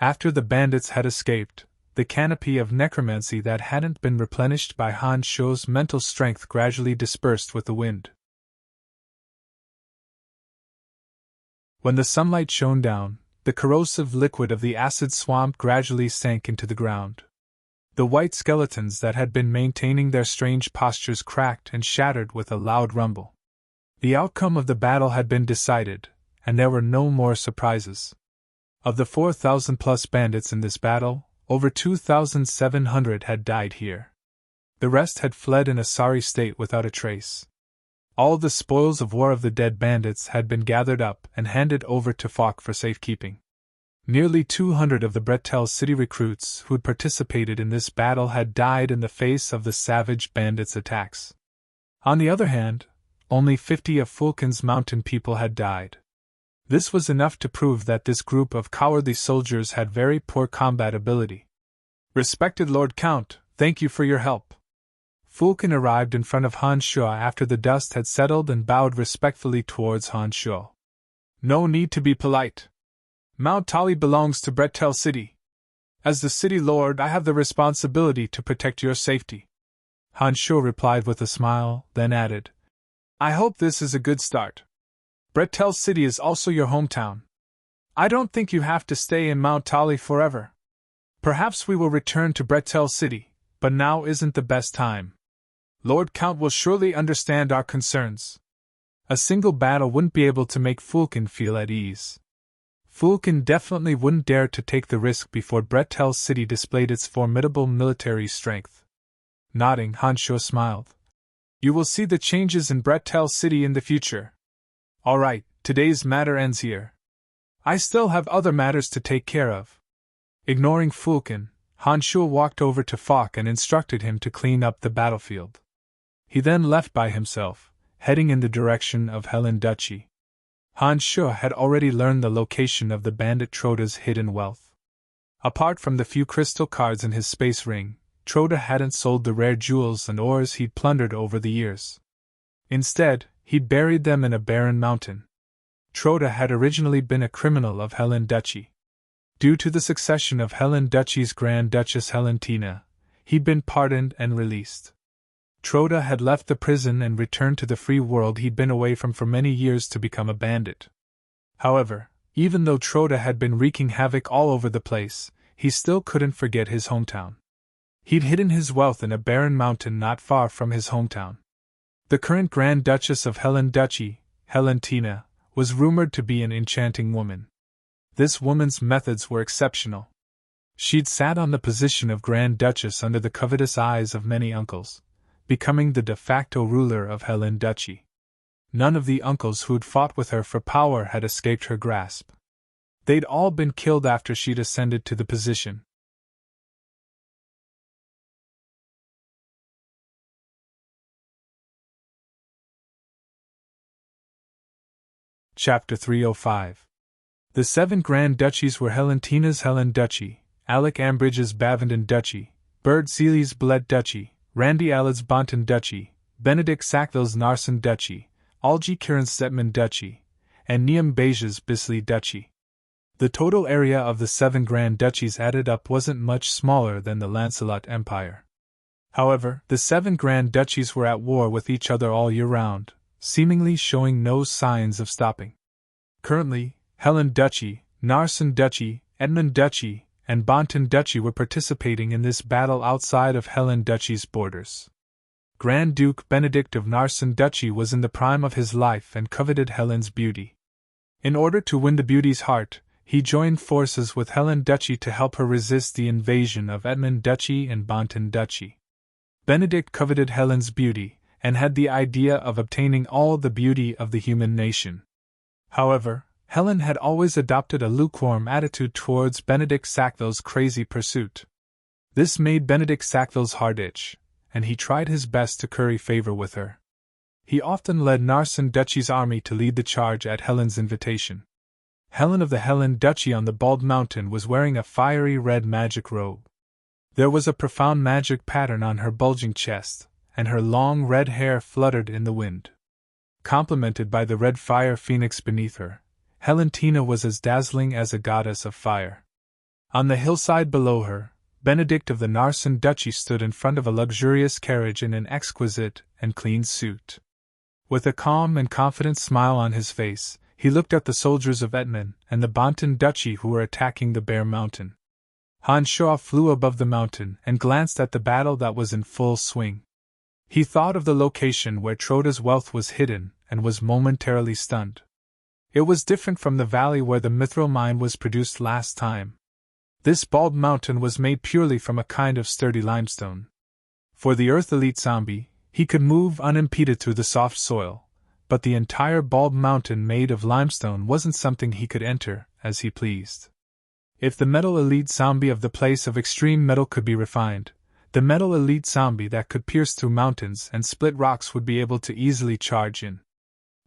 After the bandits had escaped, the canopy of necromancy that hadn't been replenished by Han Shu's mental strength gradually dispersed with the wind. When the sunlight shone down, the corrosive liquid of the acid swamp gradually sank into the ground. The white skeletons that had been maintaining their strange postures cracked and shattered with a loud rumble. The outcome of the battle had been decided, and there were no more surprises. Of the 4,000+ bandits in this battle, over 2,700 had died here. The rest had fled in a sorry state without a trace. All the spoils of war of the dead bandits had been gathered up and handed over to Fawkes for safekeeping. Nearly 200 of the Bretel City recruits who'd participated in this battle had died in the face of the savage bandits' attacks. On the other hand, only 50 of Fulkin's mountain people had died. This was enough to prove that this group of cowardly soldiers had very poor combat ability. Respected Lord Count, thank you for your help. Fulkin arrived in front of Han Shu after the dust had settled and bowed respectfully towards Han Shu. No need to be polite. Mount Tali belongs to Bretel City. As the city lord, I have the responsibility to protect your safety. Han Shuo replied with a smile, then added, I hope this is a good start. Bretel City is also your hometown. I don't think you have to stay in Mount Tali forever. Perhaps we will return to Bretel City, but now isn't the best time. Lord Count will surely understand our concerns. A single battle wouldn't be able to make Fulkin feel at ease. Fulkin definitely wouldn't dare to take the risk before Bretel City displayed its formidable military strength. Nodding, Han Shuo smiled. You will see the changes in Bretel City in the future. All right, today's matter ends here. I still have other matters to take care of. Ignoring Fulkin, Han Shuo walked over to Falk and instructed him to clean up the battlefield. He then left by himself, heading in the direction of Helen Duchy. Han Shuo had already learned the location of the bandit Troda's hidden wealth. Apart from the few crystal cards in his space ring, Troda hadn't sold the rare jewels and ores he'd plundered over the years. Instead, he'd buried them in a barren mountain. Troda had originally been a criminal of Helen Duchy. Due to the succession of Helen Duchy's Grand Duchess Helentina, he'd been pardoned and released. Troda had left the prison and returned to the free world he'd been away from for many years to become a bandit. However, even though Troda had been wreaking havoc all over the place, he still couldn't forget his hometown. He'd hidden his wealth in a barren mountain not far from his hometown. The current Grand Duchess of Helen Duchy, Helentina, was rumored to be an enchanting woman. This woman's methods were exceptional. She'd sat on the position of Grand Duchess under the covetous eyes of many uncles, becoming the de facto ruler of Helen Duchy. None of the uncles who'd fought with her for power had escaped her grasp. They'd all been killed after she'd ascended to the position. Chapter 305. The 7 Grand Duchies were Helentina's Helen Duchy, Alec Ambridge's Bavenden Duchy, Bird Seeley's Bled Duchy, Randy Allad's Bonton Duchy, Benedict Sackville's Narsen Duchy, Algie Kiran's Setman Duchy, and Niam Beja's Bisley Duchy. The total area of the 7 Grand Duchies added up wasn't much smaller than the Lancelot Empire. However, the 7 Grand Duchies were at war with each other all year round, seemingly showing no signs of stopping. Currently, Helen Duchy, Narsen Duchy, Edmund Duchy, and Bonton Duchy were participating in this battle outside of Helen Duchy's borders. Grand Duke Benedict of Narsen Duchy was in the prime of his life and coveted Helen's beauty. In order to win the beauty's heart, he joined forces with Helen Duchy to help her resist the invasion of Edmund Duchy and Bonton Duchy. Benedict coveted Helen's beauty, and had the idea of obtaining all the beauty of the human nation. However, Helen had always adopted a lukewarm attitude towards Benedict Sackville's crazy pursuit. This made Benedict Sackville's heart itch, and he tried his best to curry favor with her. He often led Narsen Duchy's army to lead the charge at Helen's invitation. Helen of the Helen Duchy on the Bald Mountain was wearing a fiery red magic robe. There was a profound magic pattern on her bulging chest, and her long red hair fluttered in the wind. Complemented by the red fire phoenix beneath her, Helentina was as dazzling as a goddess of fire. On the hillside below her, Benedict of the Narsen Duchy stood in front of a luxurious carriage in an exquisite and clean suit. With a calm and confident smile on his face, he looked at the soldiers of Edmund and the Bonton Duchy who were attacking the bare mountain. Han Shuo flew above the mountain and glanced at the battle that was in full swing. He thought of the location where Troda's wealth was hidden and was momentarily stunned. It was different from the valley where the mithril mine was produced last time. This bald mountain was made purely from a kind of sturdy limestone. For the Earth Elite Zombie, he could move unimpeded through the soft soil, but the entire bald mountain made of limestone wasn't something he could enter as he pleased. If the Metal Elite Zombie of the place of extreme metal could be refined, the Metal Elite Zombie that could pierce through mountains and split rocks would be able to easily charge in.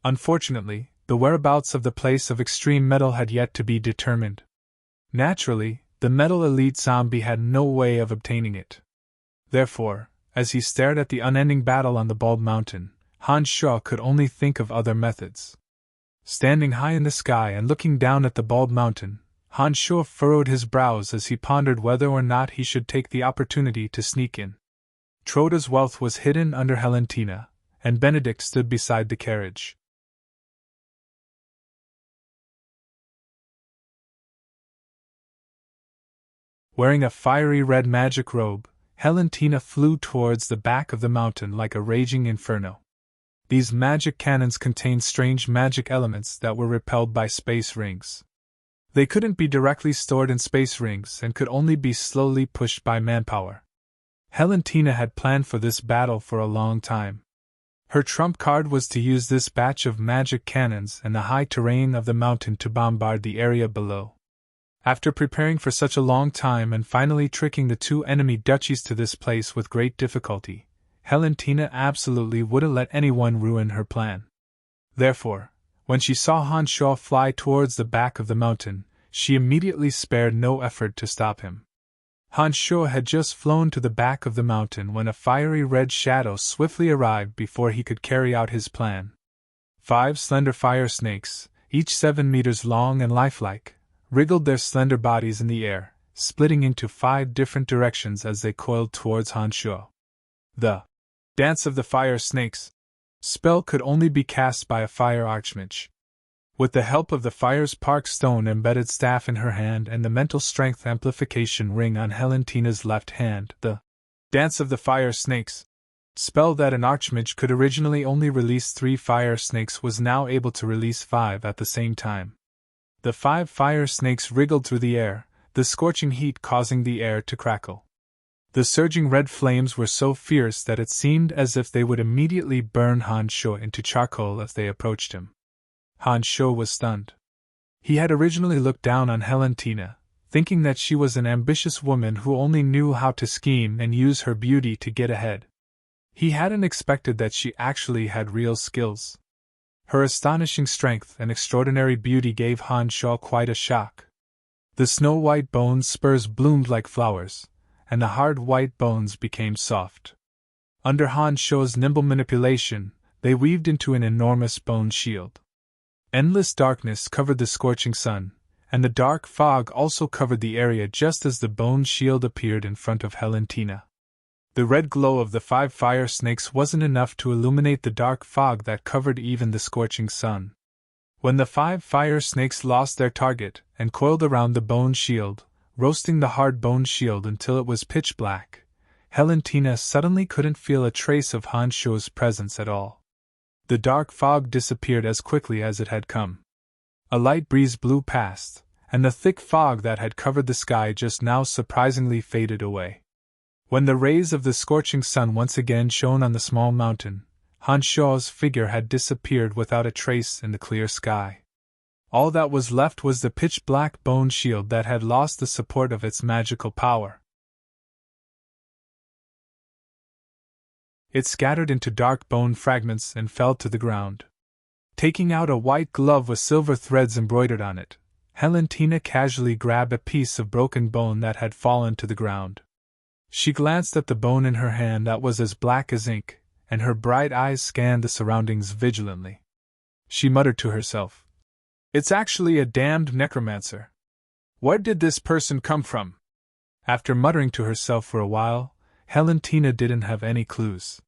Unfortunately, the whereabouts of the place of extreme metal had yet to be determined. Naturally, the Metal Elite Zombie had no way of obtaining it. Therefore, as he stared at the unending battle on the Bald Mountain, Han Shuo could only think of other methods. Standing high in the sky and looking down at the Bald Mountain, Han Sho furrowed his brows as he pondered whether or not he should take the opportunity to sneak in. Troda's wealth was hidden under Helentina, and Benedict stood beside the carriage. Wearing a fiery red magic robe, Helentina flew towards the back of the mountain like a raging inferno. These magic cannons contained strange magic elements that were repelled by space rings. They couldn't be directly stored in space rings and could only be slowly pushed by manpower. Helentina had planned for this battle for a long time. Her trump card was to use this batch of magic cannons and the high terrain of the mountain to bombard the area below. After preparing for such a long time and finally tricking the two enemy duchies to this place with great difficulty, Helentina absolutely wouldn't let anyone ruin her plan. Therefore, when she saw Han Sho fly towards the back of the mountain, she immediately spared no effort to stop him. Han Sho had just flown to the back of the mountain when a fiery red shadow swiftly arrived before he could carry out his plan. 5 slender fire snakes, each 7 meters long and lifelike, wriggled their slender bodies in the air, splitting into 5 different directions as they coiled towards Han Sho. The Dance of the Fire Snakes spell could only be cast by a fire archmage. With the help of the Fire's Park Stone embedded staff in her hand and the mental strength amplification ring on Helentina's left hand, the Dance of the Fire Snakes spell that an archmage could originally only release 3 fire snakes was now able to release 5 at the same time. The 5 fire snakes wriggled through the air, the scorching heat causing the air to crackle. The surging red flames were so fierce that it seemed as if they would immediately burn Han Sho into charcoal as they approached him. Han Sho was stunned. He had originally looked down on Helentina, thinking that she was an ambitious woman who only knew how to scheme and use her beauty to get ahead. He hadn't expected that she actually had real skills. Her astonishing strength and extraordinary beauty gave Han Sho quite a shock. The snow-white bone spurs bloomed like flowers, and the hard white bones became soft. Under Han Sho's nimble manipulation, they weaved into an enormous bone shield. Endless darkness covered the scorching sun, and the dark fog also covered the area just as the bone shield appeared in front of Helentina. The red glow of the 5 fire snakes wasn't enough to illuminate the dark fog that covered even the scorching sun. When the 5 fire snakes lost their target and coiled around the bone shield, roasting the hard bone shield until it was pitch black, Helentina suddenly couldn't feel a trace of Han Sho's presence at all. The dark fog disappeared as quickly as it had come. A light breeze blew past, and the thick fog that had covered the sky just now surprisingly faded away. When the rays of the scorching sun once again shone on the small mountain, Han Sho's figure had disappeared without a trace in the clear sky. All that was left was the pitch-black bone shield that had lost the support of its magical power. It scattered into dark bone fragments and fell to the ground. Taking out a white glove with silver threads embroidered on it, Helentina casually grabbed a piece of broken bone that had fallen to the ground. She glanced at the bone in her hand that was as black as ink, and her bright eyes scanned the surroundings vigilantly. She muttered to herself, "It's actually a damned necromancer. Where did this person come from?" After muttering to herself for a while, Helentina didn't have any clues.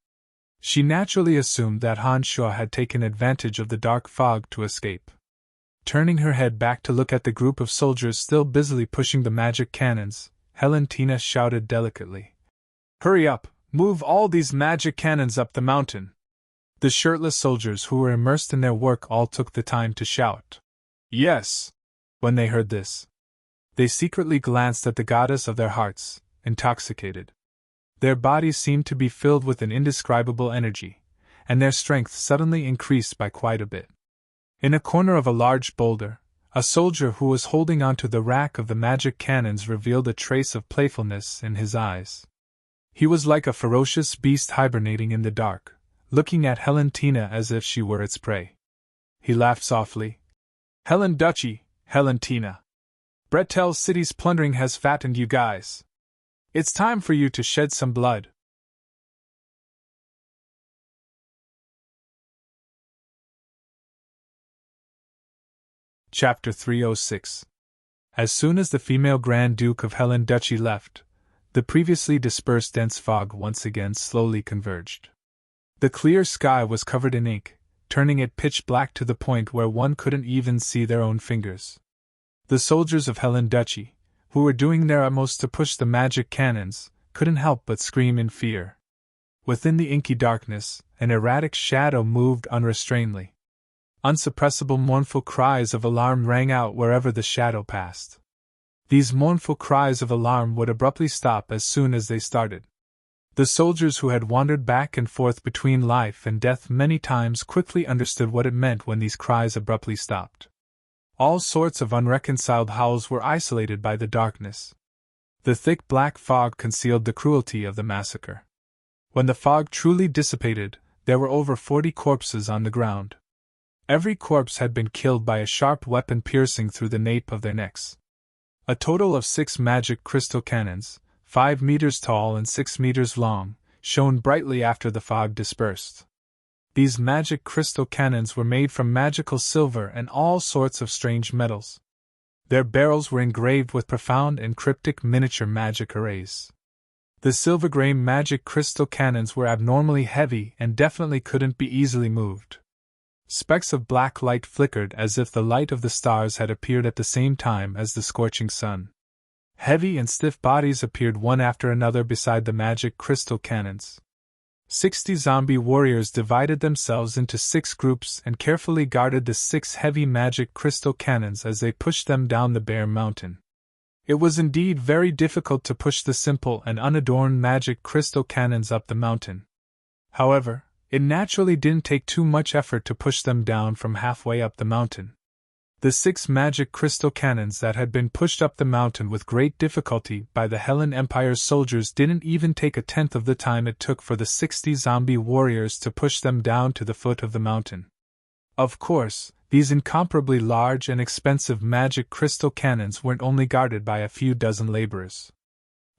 She naturally assumed that Han Sho had taken advantage of the dark fog to escape. Turning her head back to look at the group of soldiers still busily pushing the magic cannons, Helentina shouted delicately, "Hurry up! Move all these magic cannons up the mountain!" The shirtless soldiers who were immersed in their work all took the time to shout, "Yes!" when they heard this. They secretly glanced at the goddess of their hearts, intoxicated. Their bodies seemed to be filled with an indescribable energy, and their strength suddenly increased by quite a bit. In a corner of a large boulder, a soldier who was holding onto the rack of the magic cannons revealed a trace of playfulness in his eyes. He was like a ferocious beast hibernating in the dark, looking at Helentina as if she were its prey. He laughed softly. "Helen Duchy, Helentina. Bretel's city's plundering has fattened you guys. It's time for you to shed some blood." Chapter 306. As soon as the female Grand Duke of Helen Duchy left, the previously dispersed dense fog once again slowly converged. The clear sky was covered in ink, turning it pitch black to the point where one couldn't even see their own fingers. The soldiers of Helen Duchy, who were doing their utmost to push the magic cannons, couldn't help but scream in fear. Within the inky darkness, an erratic shadow moved unrestrainedly. Unsuppressible mournful cries of alarm rang out wherever the shadow passed. These mournful cries of alarm would abruptly stop as soon as they started. The soldiers who had wandered back and forth between life and death many times quickly understood what it meant when these cries abruptly stopped. All sorts of unreconciled howls were isolated by the darkness. The thick black fog concealed the cruelty of the massacre. When the fog truly dissipated, there were over 40 corpses on the ground. Every corpse had been killed by a sharp weapon piercing through the nape of their necks. A total of 6 magic crystal cannons, 5 meters tall and 6 meters long, shone brightly after the fog dispersed. These magic crystal cannons were made from magical silver and all sorts of strange metals. Their barrels were engraved with profound and cryptic miniature magic arrays. The silver-gray magic crystal cannons were abnormally heavy and definitely couldn't be easily moved. Specks of black light flickered as if the light of the stars had appeared at the same time as the scorching sun. Heavy and stiff bodies appeared one after another beside the magic crystal cannons. 60 zombie warriors divided themselves into 6 groups and carefully guarded the 6 heavy magic crystal cannons as they pushed them down the bare mountain. It was indeed very difficult to push the simple and unadorned magic crystal cannons up the mountain. However, it naturally didn't take too much effort to push them down from halfway up the mountain. The 6 magic crystal cannons that had been pushed up the mountain with great difficulty by the Helen Empire's soldiers didn't even take a tenth of the time it took for the 60 zombie warriors to push them down to the foot of the mountain. Of course, these incomparably large and expensive magic crystal cannons weren't only guarded by a few dozen laborers.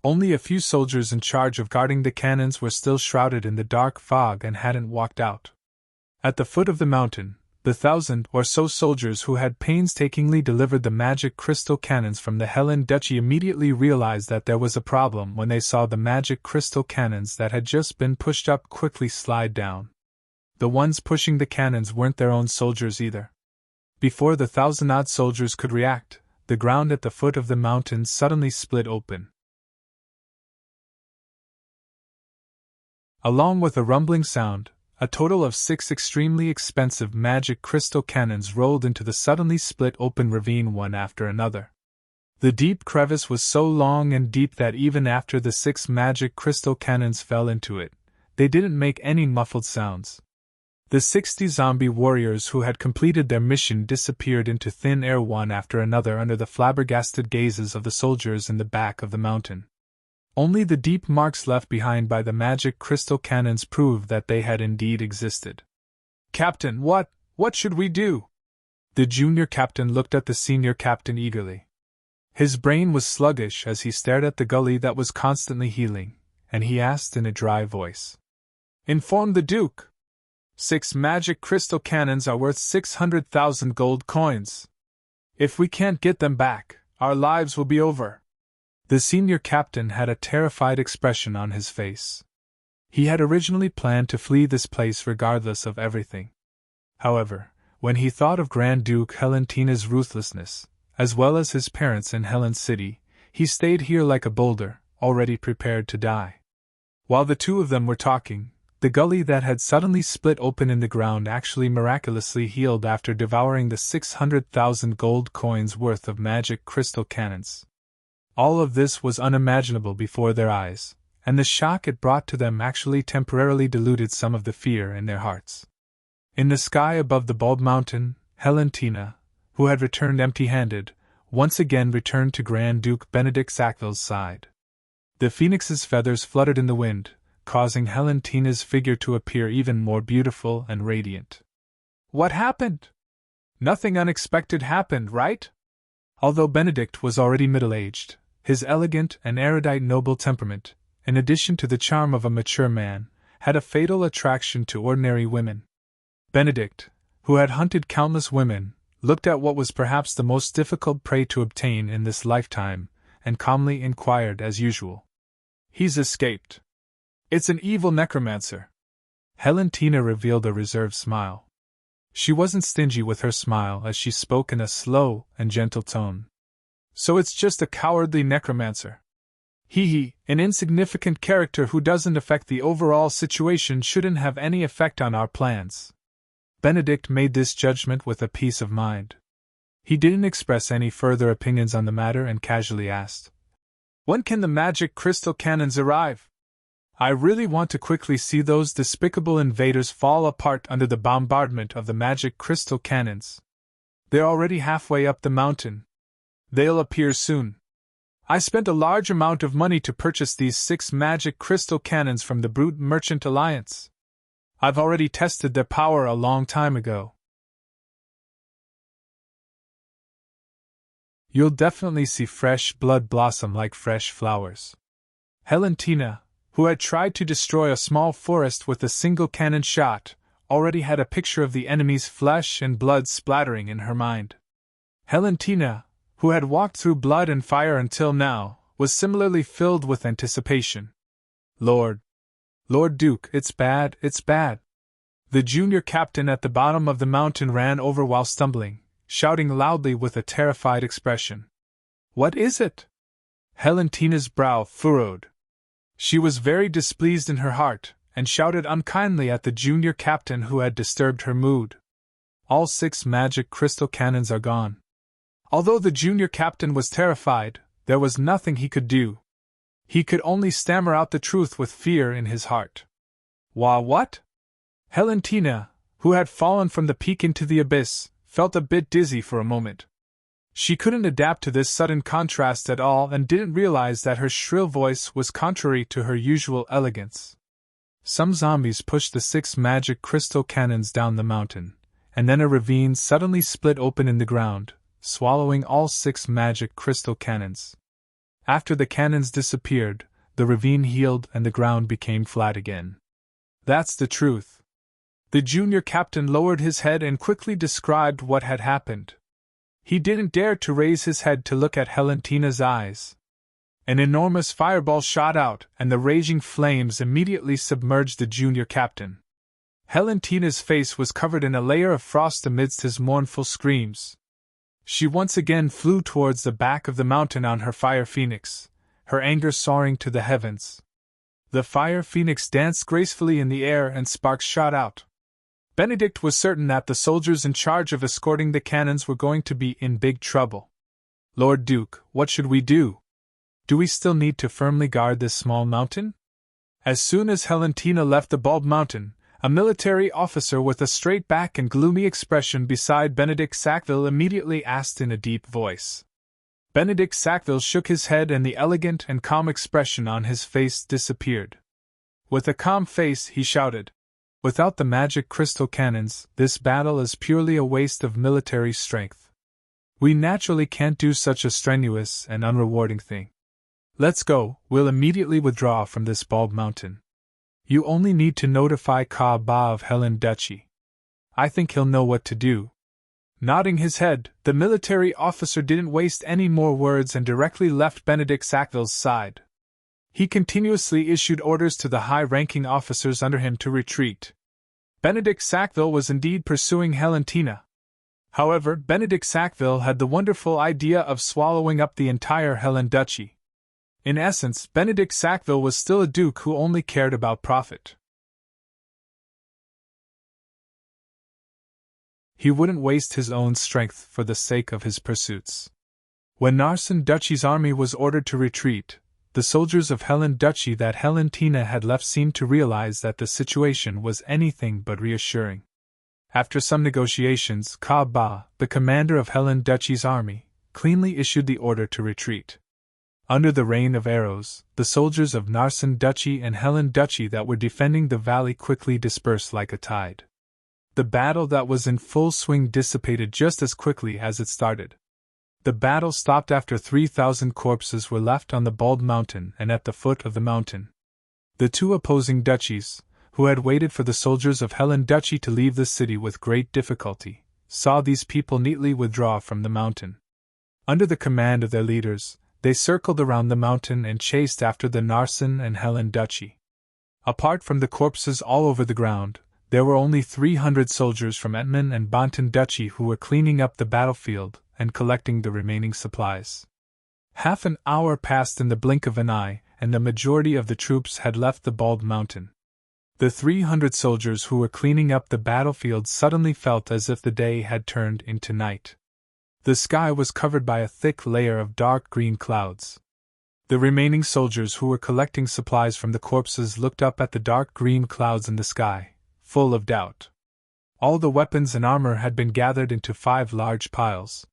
Only a few soldiers in charge of guarding the cannons were still shrouded in the dark fog and hadn't walked out. At the foot of the mountain, the 1,000 or so soldiers who had painstakingly delivered the magic crystal cannons from the Helen Duchy immediately realized that there was a problem when they saw the magic crystal cannons that had just been pushed up quickly slide down. The ones pushing the cannons weren't their own soldiers either. Before the 1,000-odd soldiers could react, the ground at the foot of the mountain suddenly split open. Along with a rumbling sound, a total of 6 extremely expensive magic crystal cannons rolled into the suddenly split open ravine one after another. The deep crevice was so long and deep that even after the 6 magic crystal cannons fell into it, they didn't make any muffled sounds. The 60 zombie warriors who had completed their mission disappeared into thin air one after another under the flabbergasted gazes of the soldiers in the back of the mountain. Only the deep marks left behind by the magic crystal cannons proved that they had indeed existed. "Captain, what should we do?" The junior captain looked at the senior captain eagerly. His brain was sluggish as he stared at the gully that was constantly healing, and he asked in a dry voice. "Inform the Duke. 6 magic crystal cannons are worth 600,000 gold coins. If we can't get them back, our lives will be over." The senior captain had a terrified expression on his face. He had originally planned to flee this place regardless of everything. However, when he thought of Grand Duke Helentina's ruthlessness, as well as his parents in Helen City, he stayed here like a boulder, already prepared to die. While the two of them were talking, the gully that had suddenly split open in the ground actually miraculously healed after devouring the 600,000 gold coins worth of magic crystal cannons. All of this was unimaginable before their eyes, and the shock it brought to them actually temporarily diluted some of the fear in their hearts. In the sky above the bald mountain, Helentina, who had returned empty-handed, once again returned to Grand Duke Benedict Sackville's side. The phoenix's feathers fluttered in the wind, causing Helentina's figure to appear even more beautiful and radiant. "What happened?" "Nothing unexpected happened, right?" Although Benedict was already middle-aged, his elegant and erudite noble temperament, in addition to the charm of a mature man, had a fatal attraction to ordinary women. Benedict, who had hunted countless women, looked at what was perhaps the most difficult prey to obtain in this lifetime, and calmly inquired as usual. "He's escaped. It's an evil necromancer." Helentina revealed a reserved smile. She wasn't stingy with her smile as she spoke in a slow and gentle tone. "So it's just a cowardly necromancer. He, an insignificant character who doesn't affect the overall situation, shouldn't have any effect on our plans." Benedict made this judgment with a peace of mind. He didn't express any further opinions on the matter and casually asked, "When can the magic crystal cannons arrive? I really want to quickly see those despicable invaders fall apart under the bombardment of the magic crystal cannons. They're already halfway up the mountain. They'll appear soon. I spent a large amount of money to purchase these 6 magic crystal cannons from the Brute Merchant Alliance. I've already tested their power a long time ago. You'll definitely see fresh blood blossom like fresh flowers." Helentina, who had tried to destroy a small forest with a single cannon shot, already had a picture of the enemy's flesh and blood splattering in her mind. Helentina, who had walked through blood and fire until now, was similarly filled with anticipation. Lord Duke, it's bad, it's bad." The junior captain at the bottom of the mountain ran over while stumbling, shouting loudly with a terrified expression. "What is it?" Helentina's brow furrowed. She was very displeased in her heart, and shouted unkindly at the junior captain who had disturbed her mood. "All 6 magic crystal cannons are gone." Although the junior captain was terrified, there was nothing he could do. He could only stammer out the truth with fear in his heart. What? Helentina, who had fallen from the peak into the abyss, felt a bit dizzy for a moment. She couldn't adapt to this sudden contrast at all and didn't realize that her shrill voice was contrary to her usual elegance. Some zombies pushed the 6 magic crystal cannons down the mountain, and then a ravine suddenly split open in the ground, swallowing all 6 magic crystal cannons. After the cannons disappeared, the ravine healed and the ground became flat again. That's the truth. The junior captain lowered his head and quickly described what had happened. He didn't dare to raise his head to look at Helentina's eyes. An enormous fireball shot out, and the raging flames immediately submerged the junior captain. Helentina's face was covered in a layer of frost amidst his mournful screams. She once again flew towards the back of the mountain on her fire phoenix, her anger soaring to the heavens. The fire phoenix danced gracefully in the air and sparks shot out. Benedict was certain that the soldiers in charge of escorting the cannons were going to be in big trouble. "Lord Duke, what should we do? Do we still need to firmly guard this small mountain?" As soon as Helentina left the Bulb Mountain, a military officer with a straight back and gloomy expression beside Benedict Sackville immediately asked in a deep voice. Benedict Sackville shook his head and the elegant and calm expression on his face disappeared. With a calm face he shouted, "Without the magic crystal cannons, this battle is purely a waste of military strength. We naturally can't do such a strenuous and unrewarding thing. Let's go, we'll immediately withdraw from this Bulb Mountain. You only need to notify Ka-Ba of Helen Duchy. I think he'll know what to do." Nodding his head, the military officer didn't waste any more words and directly left Benedict Sackville's side. He continuously issued orders to the high-ranking officers under him to retreat. Benedict Sackville was indeed pursuing Helentina. However, Benedict Sackville had the wonderful idea of swallowing up the entire Helen Duchy. In essence, Benedict Sackville was still a duke who only cared about profit. He wouldn't waste his own strength for the sake of his pursuits. When Narsen Duchy's army was ordered to retreat, the soldiers of Helen Duchy that Helentina had left seemed to realize that the situation was anything but reassuring. After some negotiations, Ka-Ba, the commander of Helen Duchy's army, cleanly issued the order to retreat. Under the rain of arrows, the soldiers of Narsen Duchy and Helen Duchy that were defending the valley quickly dispersed like a tide. The battle that was in full swing dissipated just as quickly as it started. The battle stopped after 3,000 corpses were left on the Bulb Mountain and at the foot of the mountain. The 2 opposing duchies, who had waited for the soldiers of Helen Duchy to leave the city with great difficulty, saw these people neatly withdraw from the mountain. Under the command of their leaders, they circled around the mountain and chased after the Narsen and Helen Duchy. Apart from the corpses all over the ground, there were only 300 soldiers from Etman and Banten Duchy who were cleaning up the battlefield and collecting the remaining supplies. Half an hour passed in the blink of an eye, and the majority of the troops had left the Bald Mountain. The 300 soldiers who were cleaning up the battlefield suddenly felt as if the day had turned into night. The sky was covered by a thick layer of dark green clouds. The remaining soldiers who were collecting supplies from the corpses looked up at the dark green clouds in the sky, full of doubt. All the weapons and armor had been gathered into 5 large piles.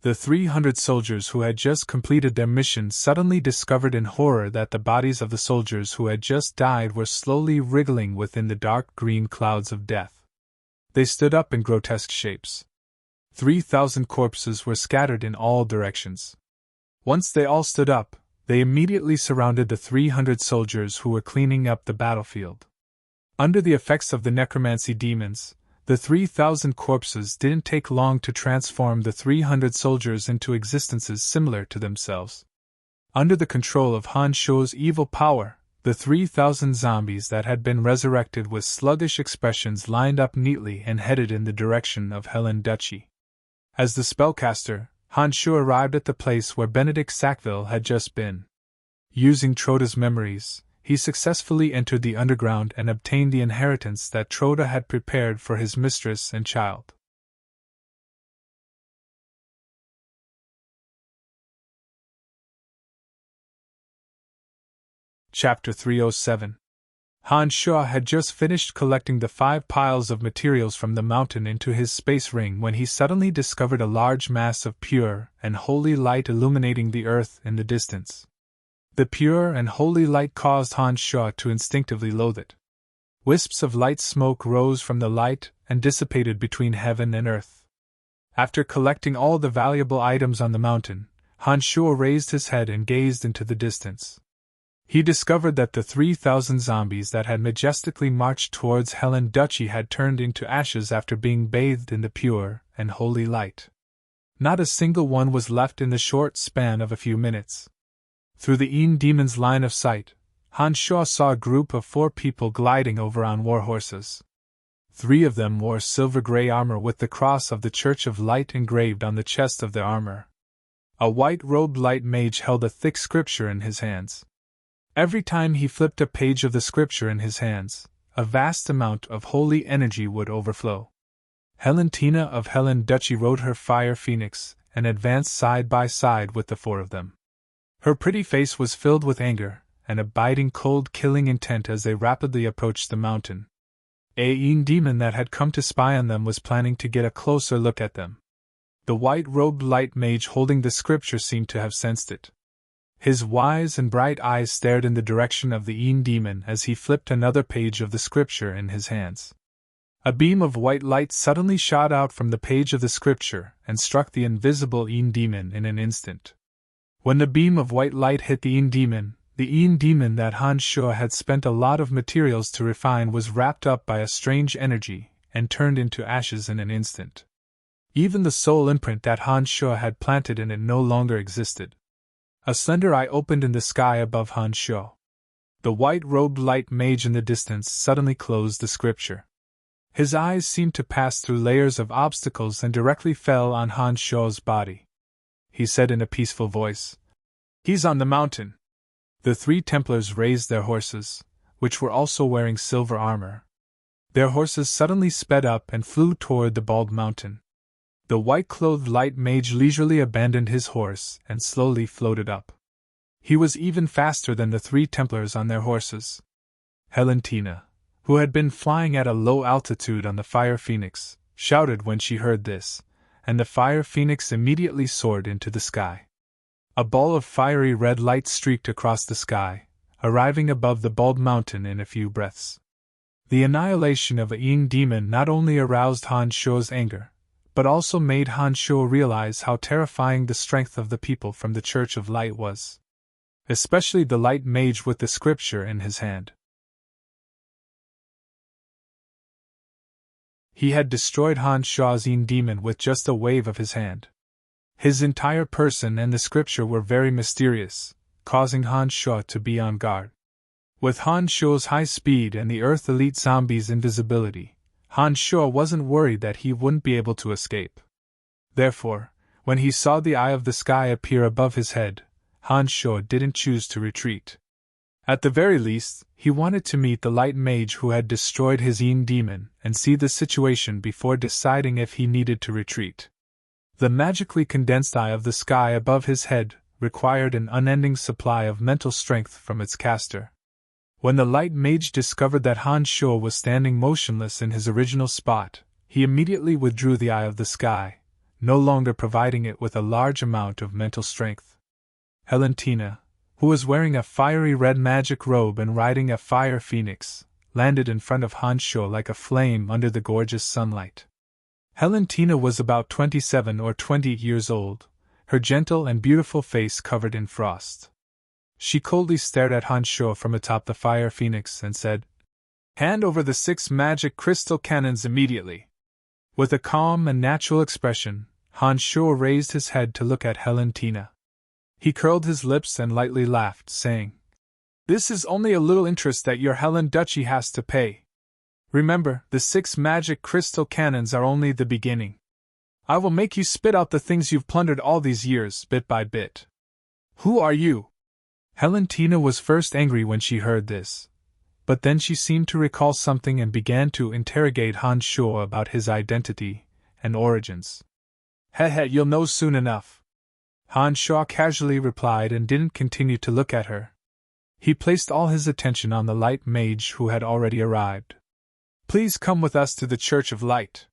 The 300 soldiers who had just completed their mission suddenly discovered in horror that the bodies of the soldiers who had just died were slowly wriggling within the dark green clouds of death. They stood up in grotesque shapes. 3,000 corpses were scattered in all directions. Once they all stood up, they immediately surrounded the 300 soldiers who were cleaning up the battlefield. Under the effects of the necromancy demons, the 3,000 corpses didn't take long to transform the 300 soldiers into existences similar to themselves. Under the control of Han Shuo's evil power, the 3,000 zombies that had been resurrected with sluggish expressions lined up neatly and headed in the direction of Helen Duchy. As the spellcaster, Han Shuo arrived at the place where Benedict Sackville had just been. Using Troda's memories, he successfully entered the underground and obtained the inheritance that Troda had prepared for his mistress and child. Chapter 307. Han Shuo had just finished collecting the 5 piles of materials from the mountain into his space ring when he suddenly discovered a large mass of pure and holy light illuminating the earth in the distance. The pure and holy light caused Han Shuo to instinctively loathe it. Wisps of light smoke rose from the light and dissipated between heaven and earth. After collecting all the valuable items on the mountain, Han Shuo raised his head and gazed into the distance. He discovered that the 3,000 zombies that had majestically marched towards Helen Duchy had turned into ashes after being bathed in the pure and holy light. Not a single one was left in the short span of a few minutes. Through the Een demon's line of sight, Han Shuo saw a group of 4 people gliding over on war horses. 3 of them wore silver-gray armor with the cross of the Church of Light engraved on the chest of their armor. A white-robed light mage held a thick scripture in his hands. Every time he flipped a page of the scripture in his hands, a vast amount of holy energy would overflow. Helentina of Helen Duchy rode her fire phoenix and advanced side by side with the 4 of them. Her pretty face was filled with anger and a biting cold killing intent as they rapidly approached the mountain. A Een demon that had come to spy on them was planning to get a closer look at them. The white-robed light mage holding the scripture seemed to have sensed it. His wise and bright eyes stared in the direction of the Een demon as he flipped another page of the scripture in his hands. A beam of white light suddenly shot out from the page of the scripture and struck the invisible Een demon in an instant. When the beam of white light hit the Een demon that Han Shuo had spent a lot of materials to refine was wrapped up by a strange energy and turned into ashes in an instant. Even the soul imprint that Han Shuo had planted in it no longer existed. A slender eye opened in the sky above Han Shuo. The white-robed light mage in the distance suddenly closed the scripture. His eyes seemed to pass through layers of obstacles and directly fell on Han Shuo's body. He said in a peaceful voice, "He's on the mountain." The 3 Templars raised their horses, which were also wearing silver armor. Their horses suddenly sped up and flew toward the Bald Mountain. The white-clothed light mage leisurely abandoned his horse and slowly floated up. He was even faster than the 3 Templars on their horses. Helentina, who had been flying at a low altitude on the Fire Phoenix, shouted when she heard this, and the Fire Phoenix immediately soared into the sky. A ball of fiery red light streaked across the sky, arriving above the Bald Mountain in a few breaths. The annihilation of a Een demon not only aroused Han Shuo's anger, but also made Han Shuo realize how terrifying the strength of the people from the Church of Light was. Especially the light mage with the scripture in his hand. he had destroyed Han Shuo's demon with just a wave of his hand. His entire person and the scripture were very mysterious, causing Han Shuo to be on guard. With Han Shuo's high speed and the Earth Elite Zombie's invisibility, Han Shuo wasn't worried that he wouldn't be able to escape. Therefore, when he saw the eye of the sky appear above his head, Han Shuo didn't choose to retreat. At the very least, he wanted to meet the light mage who had destroyed his demon and see the situation before deciding if he needed to retreat. The magically condensed eye of the sky above his head required an unending supply of mental strength from its caster. When the light mage discovered that Han Shuo was standing motionless in his original spot, he immediately withdrew the eye of the sky, no longer providing it with a large amount of mental strength. Helentina, who was wearing a fiery red magic robe and riding a fire phoenix, landed in front of Han Shuo like a flame under the gorgeous sunlight. Helentina was about 27 or 20 years old, her gentle and beautiful face covered in frost. She coldly stared at Han Shuo from atop the fire phoenix and said, "Hand over the 6 magic crystal cannons immediately." With a calm and natural expression, Han Shuo raised his head to look at Helentina. He curled his lips and lightly laughed, saying, "This is only a little interest that your Helen Duchy has to pay. Remember, the 6 magic crystal cannons are only the beginning. I will make you spit out the things you've plundered all these years, bit by bit." "Who are you?" Helentina was first angry when she heard this, but then she seemed to recall something and began to interrogate Han Shuo about his identity and origins. "Heh, you'll know soon enough," Han Shuo casually replied and didn't continue to look at her. He placed all his attention on the light mage who had already arrived. "Please come with us to the Church of Light.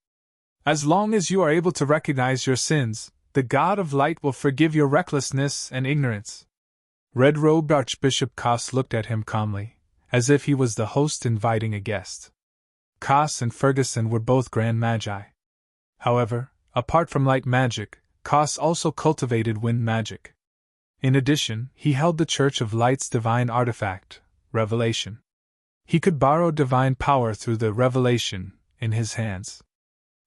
As long as you are able to recognize your sins, the God of Light will forgive your recklessness and ignorance." Red-robed Archbishop Koss looked at him calmly, as if he was the host inviting a guest. Koss and Ferguson were both Grand Magi. However, apart from light magic, Koss also cultivated wind magic. In addition, he held the Church of Light's divine artifact, Revelation. He could borrow divine power through the Revelation in his hands.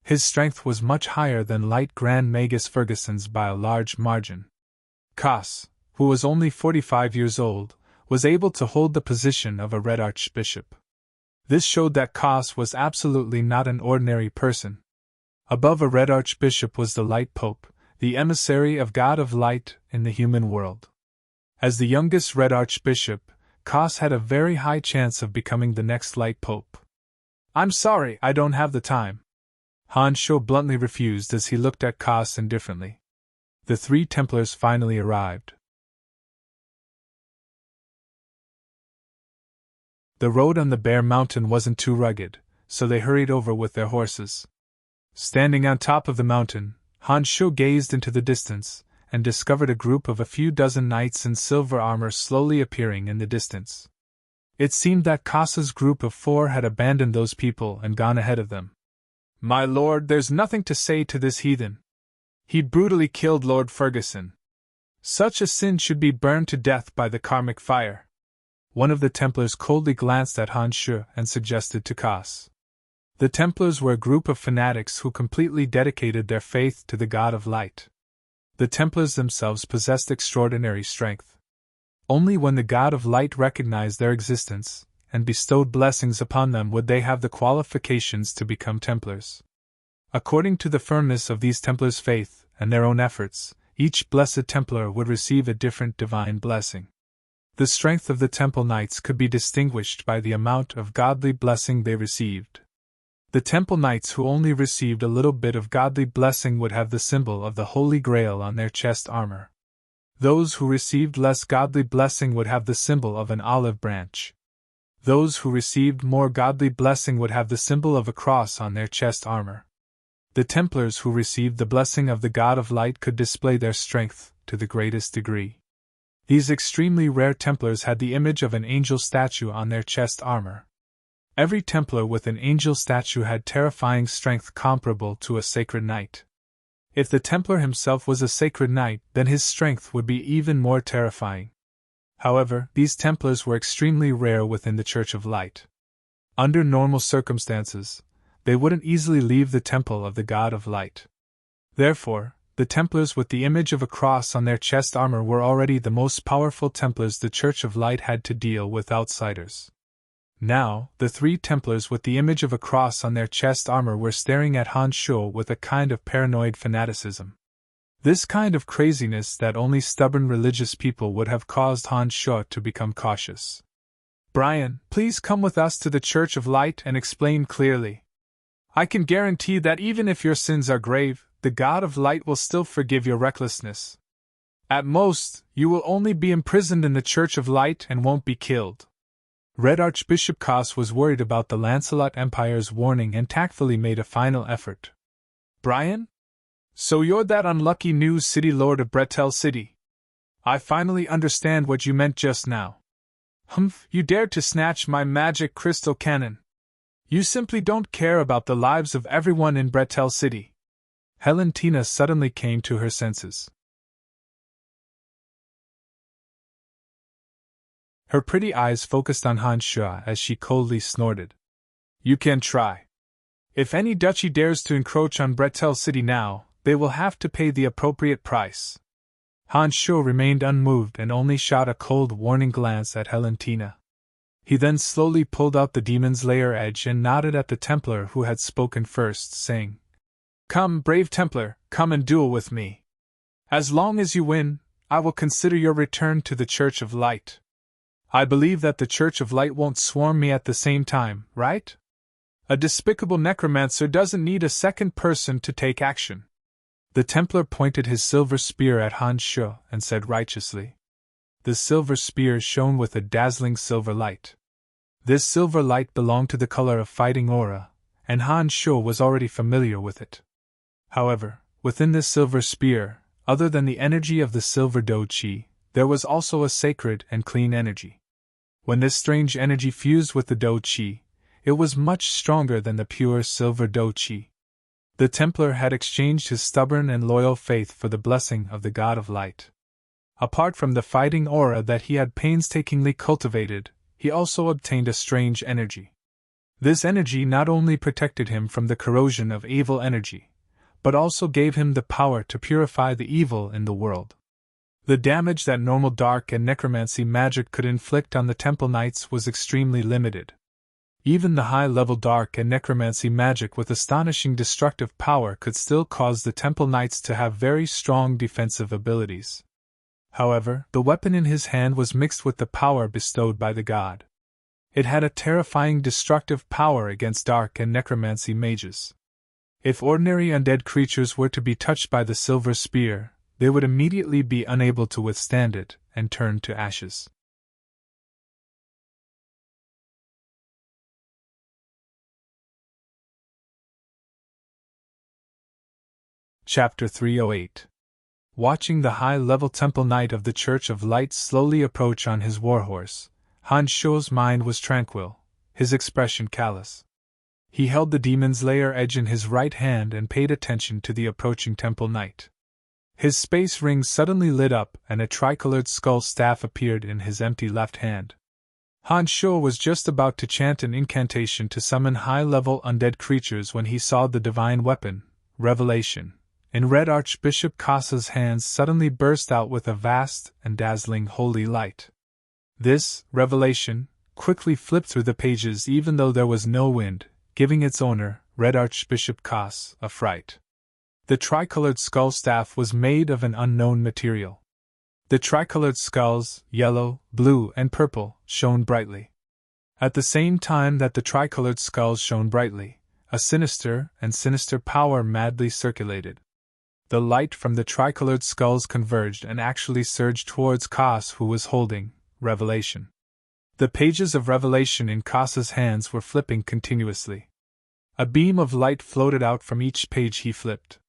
His strength was much higher than Light Grand Magus Ferguson's by a large margin. Koss, who was only 45 years old, was able to hold the position of a Red Archbishop. This showed that Koss was absolutely not an ordinary person. Above a Red Archbishop was the Light Pope, the emissary of God of Light in the human world. As the youngest Red Archbishop, Koss had a very high chance of becoming the next Light Pope. "I'm sorry, I don't have the time," Han Shuo bluntly refused as he looked at Koss indifferently. The 3 Templars finally arrived. The road on the bare mountain wasn't too rugged, so they hurried over with their horses. Standing on top of the mountain, Han Shuo gazed into the distance, and discovered a group of a few dozen knights in silver armor slowly appearing in the distance. It seemed that Koss's group of 4 had abandoned those people and gone ahead of them. "My lord, there's nothing to say to this heathen. He brutally killed Lord Ferguson. Such a sin should be burned to death by the karmic fire." One of the Templars coldly glanced at Han Shuo and suggested to Koss. The Templars were a group of fanatics who completely dedicated their faith to the God of Light. The Templars themselves possessed extraordinary strength. Only when the God of Light recognized their existence and bestowed blessings upon them would they have the qualifications to become Templars. According to the firmness of these Templars' faith and their own efforts, each blessed Templar would receive a different divine blessing. The strength of the Temple Knights could be distinguished by the amount of godly blessing they received. The Temple Knights who only received a little bit of godly blessing would have the symbol of the Holy Grail on their chest armor. Those who received less godly blessing would have the symbol of an olive branch. Those who received more godly blessing would have the symbol of a cross on their chest armor. The Templars who received the blessing of the God of Light could display their strength to the greatest degree. These extremely rare Templars had the image of an angel statue on their chest armor. Every Templar with an angel statue had terrifying strength comparable to a sacred knight. If the Templar himself was a sacred knight, then his strength would be even more terrifying. However, these Templars were extremely rare within the Church of Light. Under normal circumstances, they wouldn't easily leave the temple of the God of Light. Therefore, the Templars with the image of a cross on their chest armor were already the most powerful Templars the Church of Light had to deal with outsiders. Now, the 3 Templars with the image of a cross on their chest armor were staring at Han Shuo with a kind of paranoid fanaticism. This kind of craziness that only stubborn religious people would have caused Han Shuo to become cautious. "Brian, please come with us to the Church of Light and explain clearly. I can guarantee that even if your sins are grave, the God of Light will still forgive your recklessness. At most, you will only be imprisoned in the Church of Light and won't be killed." Red Archbishop Koss was worried about the Lancelot Empire's warning and tactfully made a final effort. "Brian? So you're that unlucky new city lord of Bretel City? I finally understand what you meant just now. Humph, you dared to snatch my magic crystal cannon. You simply don't care about the lives of everyone in Bretel City." Helentina suddenly came to her senses. Her pretty eyes focused on Han Shuo as she coldly snorted. "You can try. If any duchy dares to encroach on Bretel City now, they will have to pay the appropriate price." Han Shuo remained unmoved and only shot a cold warning glance at Helentina. He then slowly pulled out the demon's lair edge and nodded at the Templar who had spoken first, saying, "Come, brave Templar, come and duel with me. As long as you win, I will consider your return to the Church of Light. I believe that the Church of Light won't swarm me at the same time, right? A despicable necromancer doesn't need a second person to take action." The Templar pointed his silver spear at Han Shuo and said righteously. The silver spear shone with a dazzling silver light. This silver light belonged to the color of fighting aura, and Han Shuo was already familiar with it. However, within this silver spear, other than the energy of the silver Do Qi, there was also a sacred and clean energy. When this strange energy fused with the Do Qi, it was much stronger than the pure silver Do Qi. The Templar had exchanged his stubborn and loyal faith for the blessing of the God of Light. Apart from the fighting aura that he had painstakingly cultivated, he also obtained a strange energy. This energy not only protected him from the corrosion of evil energy, but also gave him the power to purify the evil in the world. The damage that normal dark and necromancy magic could inflict on the Temple Knights was extremely limited. Even the high-level dark and necromancy magic with astonishing destructive power could still cause the Temple Knights to have very strong defensive abilities. However, the weapon in his hand was mixed with the power bestowed by the god. It had a terrifying destructive power against dark and necromancy mages. If ordinary undead creatures were to be touched by the silver spear, they would immediately be unable to withstand it and turn to ashes. Chapter 308. Watching the high-level Temple Knight of the Church of Light slowly approach on his warhorse, Han Shuo's mind was tranquil, his expression callous. He held the demon's lair edge in his right hand and paid attention to the approaching Temple Knight. His space ring suddenly lit up and a tricolored skull staff appeared in his empty left hand. Han Shuo was just about to chant an incantation to summon high-level undead creatures when he saw the divine weapon, Revelation, in Red Archbishop Koss's hands suddenly burst out with a vast and dazzling holy light. This revelation quickly flipped through the pages even though there was no wind, giving its owner, Red Archbishop Koss, a fright. The tricolored skull staff was made of an unknown material. The tricolored skulls, yellow, blue, and purple, shone brightly. At the same time that the tricolored skulls shone brightly, a sinister power madly circulated. The light from the tricolored skulls converged and actually surged towards Koss, who was holding Revelation. The pages of Revelation in Koss's hands were flipping continuously. A beam of light floated out from each page he flipped.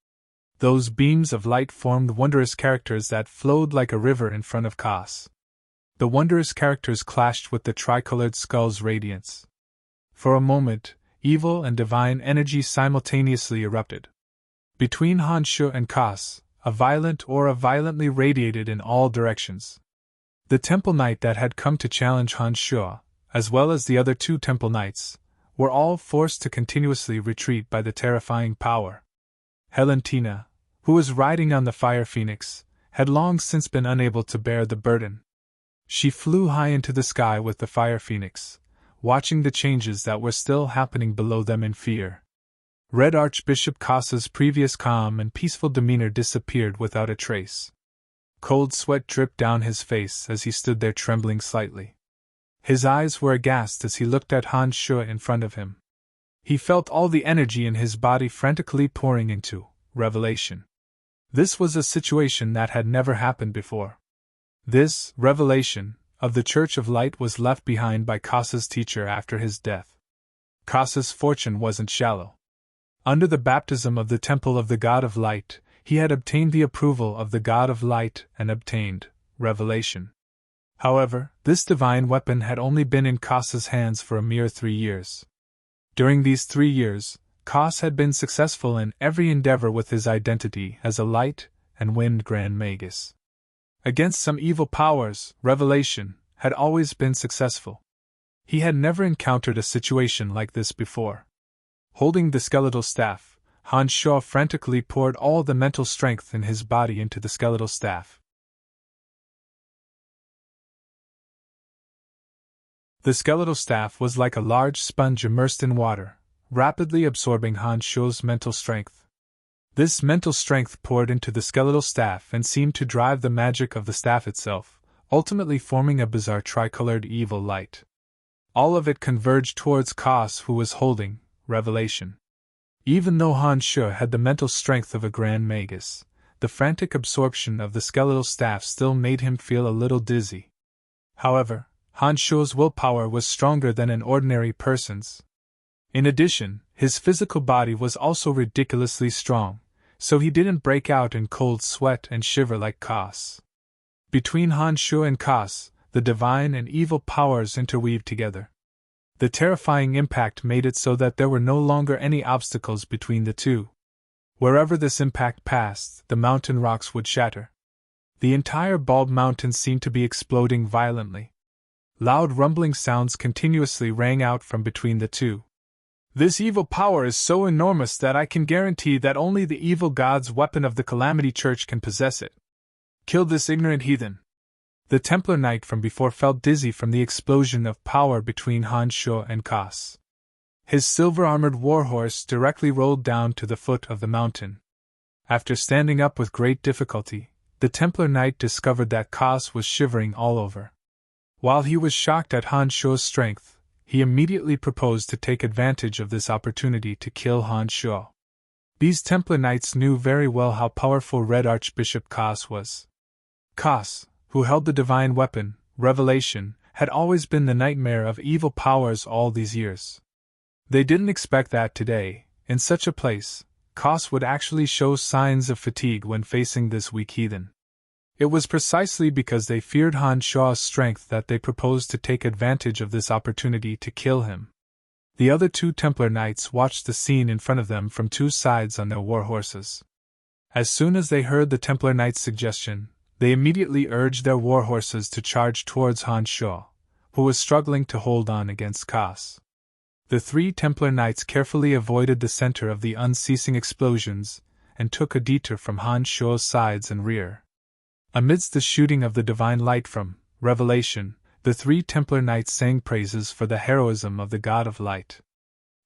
Those beams of light formed wondrous characters that flowed like a river in front of Koss. The wondrous characters clashed with the tricolored skull's radiance. For a moment, evil and divine energy simultaneously erupted. Between Han Shuo and Koss, a violent aura violently radiated in all directions. The Temple Knight that had come to challenge Han Shuo, as well as the other 2 Temple Knights, were all forced to continuously retreat by the terrifying power. Valentina, who was riding on the fire phoenix, had long since been unable to bear the burden. She flew high into the sky with the fire phoenix, watching the changes that were still happening below them in fear. Red Archbishop Cassa's previous calm and peaceful demeanor disappeared without a trace. Cold sweat dripped down his face as he stood there trembling slightly. His eyes were aghast as he looked at Han Shu in front of him. He felt all the energy in his body frantically pouring into revelation. This was a situation that had never happened before. This revelation of the Church of Light was left behind by Cassa's teacher after his death. Cassa's fortune wasn't shallow. Under the baptism of the Temple of the God of Light, he had obtained the approval of the God of Light and obtained revelation. However, this divine weapon had only been in Cassa's hands for a mere 3 years. During these 3 years, Cas had been successful in every endeavor with his identity as a light and wind Grand Magus. Against some evil powers, revelation had always been successful. He had never encountered a situation like this before. Holding the skeletal staff, Han Shu frantically poured all the mental strength in his body into the skeletal staff. The skeletal staff was like a large sponge immersed in water, rapidly absorbing Han Shu's mental strength. This mental strength poured into the skeletal staff and seemed to drive the magic of the staff itself, ultimately forming a bizarre tricolored evil light. All of it converged towards Cas, who was holding revelation. Even though Han Shu had the mental strength of a Grand Magus, the frantic absorption of the skeletal staff still made him feel a little dizzy. However, Han Shu's willpower was stronger than an ordinary person's. In addition, his physical body was also ridiculously strong, so he didn't break out in cold sweat and shiver like Cas. Between Han Shu and Cas, the divine and evil powers interweaved together. The terrifying impact made it so that there were no longer any obstacles between the two. Wherever this impact passed, the mountain rocks would shatter. The entire bald mountain seemed to be exploding violently. Loud rumbling sounds continuously rang out from between the two. This evil power is so enormous that I can guarantee that only the evil god's weapon of the Calamity Church can possess it. Kill this ignorant heathen. The Templar Knight from before felt dizzy from the explosion of power between Han Shu and Cas. His silver-armored warhorse directly rolled down to the foot of the mountain. After standing up with great difficulty, the Templar Knight discovered that Cas was shivering all over. While he was shocked at Han Shu's strength, he immediately proposed to take advantage of this opportunity to kill Han Shu. These Templar Knights knew very well how powerful Red Archbishop Cas was. Cas, who held the divine weapon, revelation, had always been the nightmare of evil powers all these years. They didn't expect that today, in such a place, Cas would actually show signs of fatigue when facing this weak heathen. It was precisely because they feared Han Shu's strength that they proposed to take advantage of this opportunity to kill him. The other 2 Templar Knights watched the scene in front of them from 2 sides on their war horses. As soon as they heard the Templar Knight's suggestion, they immediately urged their war horses to charge towards Han Shu, who was struggling to hold on against Cas. The 3 Templar Knights carefully avoided the center of the unceasing explosions and took a detour from Han Shu's sides and rear. Amidst the shooting of the divine light from revelation, the 3 Templar Knights sang praises for the heroism of the God of Light.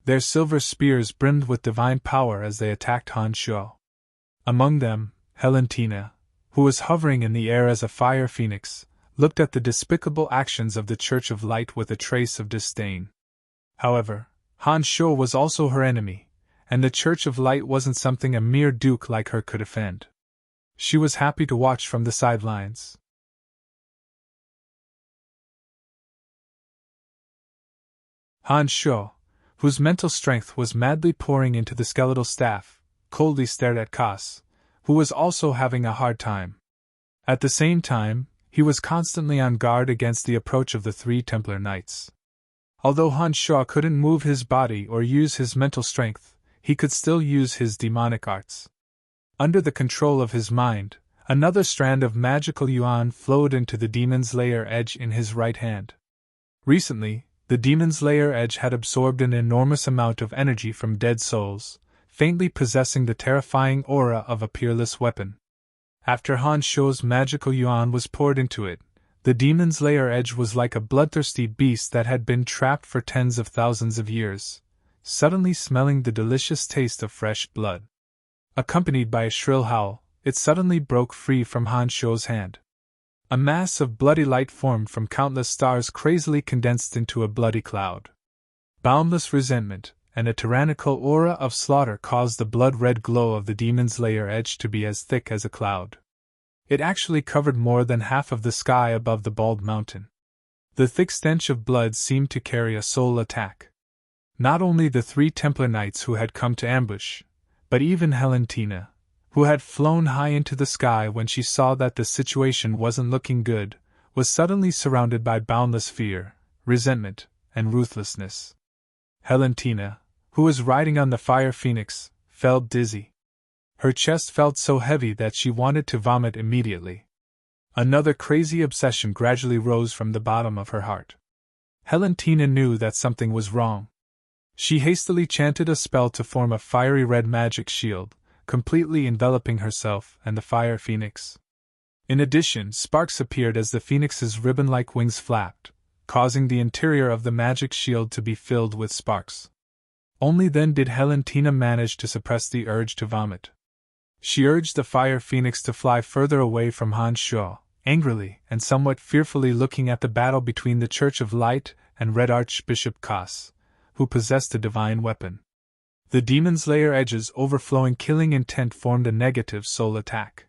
Their silver spears brimmed with divine power as they attacked Han Shu. Among them, Valentina, who was hovering in the air as a fire phoenix, looked at the despicable actions of the Church of Light with a trace of disdain. However, Han Shu was also her enemy, and the Church of Light wasn't something a mere duke like her could offend. She was happy to watch from the sidelines. Han Shu, whose mental strength was madly pouring into the skeletal staff, coldly stared at Cas, who was also having a hard time. At the same time, he was constantly on guard against the approach of the 3 Templar Knights. Although Han Shu couldn't move his body or use his mental strength, he could still use his demonic arts. Under the control of his mind, another strand of magical yuan flowed into the demon's lair edge in his right hand. Recently, The demon's lair edge had absorbed an enormous amount of energy from dead souls, faintly possessing the terrifying aura of a peerless weapon. After Han Shuo's magical yuan was poured into it, the demon's lair edge was like a bloodthirsty beast that had been trapped for tens of thousands of years, suddenly smelling the delicious taste of fresh blood. Accompanied by a shrill howl, it suddenly broke free from Han Shuo's hand. A mass of bloody light formed from countless stars crazily condensed into a bloody cloud. Boundless resentment and a tyrannical aura of slaughter caused the blood-red glow of the demon's lair edge to be as thick as a cloud. It actually covered more than half of the sky above the bald mountain. The thick stench of blood seemed to carry a soul attack. Not only the 3 Templar Knights who had come to ambush, but even Helentina, who had flown high into the sky when she saw that the situation wasn't looking good, was suddenly surrounded by boundless fear, resentment, and ruthlessness. Helentina, who was riding on the fire phoenix, felt dizzy. Her chest felt so heavy that she wanted to vomit immediately. Another crazy obsession gradually rose from the bottom of her heart. Helentina knew that something was wrong. She hastily chanted a spell to form a fiery red magic shield, completely enveloping herself and the fire phoenix. In addition, sparks appeared as the phoenix's ribbon-like wings flapped, causing the interior of the magic shield to be filled with sparks. Only then did Helentina manage to suppress the urge to vomit. She urged the fire phoenix to fly further away from Han Shuo, angrily and somewhat fearfully looking at the battle between the Church of Light and Red Archbishop Kas, who possessed a divine weapon. The demon's lair edge's overflowing killing intent formed a negative soul attack.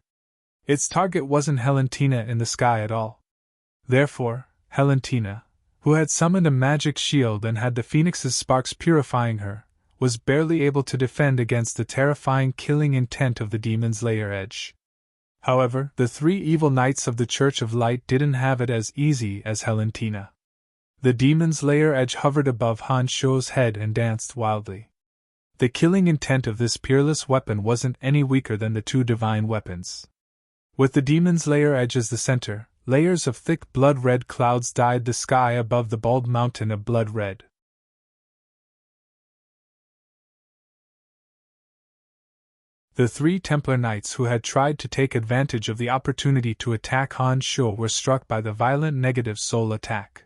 Its target wasn't Helentina in the sky at all. Therefore, Helentina, who had summoned a magic shield and had the phoenix's sparks purifying her, was barely able to defend against the terrifying killing intent of the demon's lair edge. However, the 3 evil knights of the Church of Light didn't have it as easy as Helentina. The demon's lair edge hovered above Han Shuo's head and danced wildly. The killing intent of this peerless weapon wasn't any weaker than the 2 divine weapons. With the demon's lair edge as the center, layers of thick blood-red clouds dyed the sky above the bald mountain a blood red. The 3 Templar Knights who had tried to take advantage of the opportunity to attack Han Shuo were struck by the violent negative soul attack.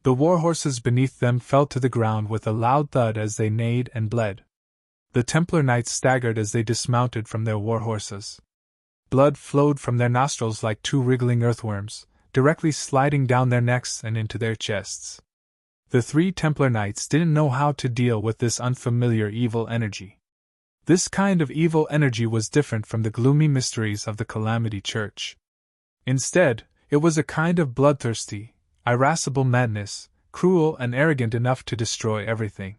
The warhorses beneath them fell to the ground with a loud thud as they neighed and bled. The Templar Knights staggered as they dismounted from their warhorses. Blood flowed from their nostrils like 2 wriggling earthworms, directly sliding down their necks and into their chests. The 3 Templar Knights didn't know how to deal with this unfamiliar evil energy. This kind of evil energy was different from the gloomy mysteries of the Calamity Church. Instead, it was a kind of bloodthirsty, irascible madness, cruel and arrogant enough to destroy everything.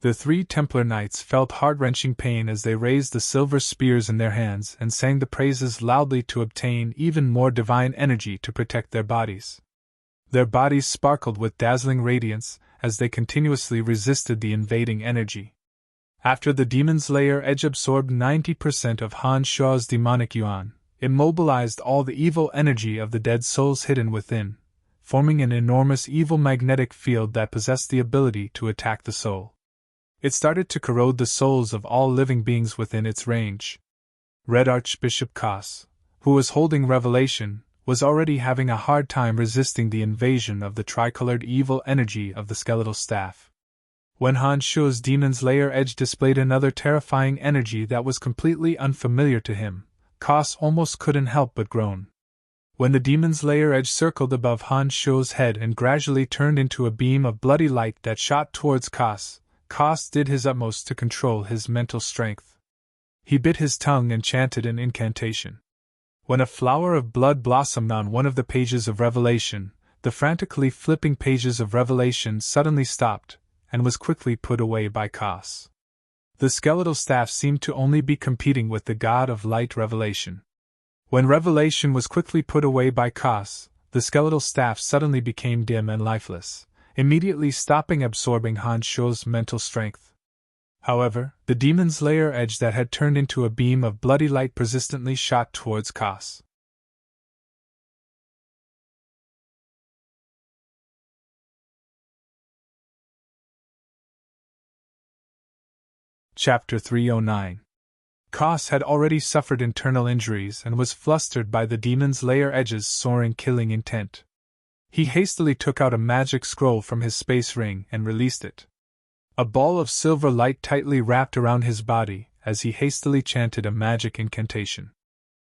The 3 Templar Knights felt heart-wrenching pain as they raised the silver spears in their hands and sang the praises loudly to obtain even more divine energy to protect their bodies. Their bodies sparkled with dazzling radiance as they continuously resisted the invading energy. After the demon's lair edge absorbed 90% of Han Shuo's demonic yuan, it mobilized all the evil energy of the dead souls hidden within, forming an enormous evil magnetic field that possessed the ability to attack the soul. It started to corrode the souls of all living beings within its range. Red Archbishop Kas, who was holding Revelation, was already having a hard time resisting the invasion of the tricolored evil energy of the skeletal staff. When Han Shuo's demon's lair edge displayed another terrifying energy that was completely unfamiliar to him, Kas almost couldn't help but groan. When the demon's lair edge circled above Han Shuo's head and gradually turned into a beam of bloody light that shot towards Kas, Kas did his utmost to control his mental strength. He bit his tongue and chanted an incantation. When a flower of blood blossomed on one of the pages of Revelation, the frantically flipping pages of Revelation suddenly stopped, and was quickly put away by Kas. The skeletal staff seemed to only be competing with the god of light Revelation. When Revelation was quickly put away by Kas, the skeletal staff suddenly became dim and lifeless, immediately stopping absorbing Han Shuo's mental strength. However, the demon's lair edge that had turned into a beam of bloody light persistently shot towards Kas. Chapter 309. Kos had already suffered internal injuries and was flustered by the demon's lair edge's soaring killing intent. He hastily took out a magic scroll from his space ring and released it. A ball of silver light tightly wrapped around his body as he hastily chanted a magic incantation.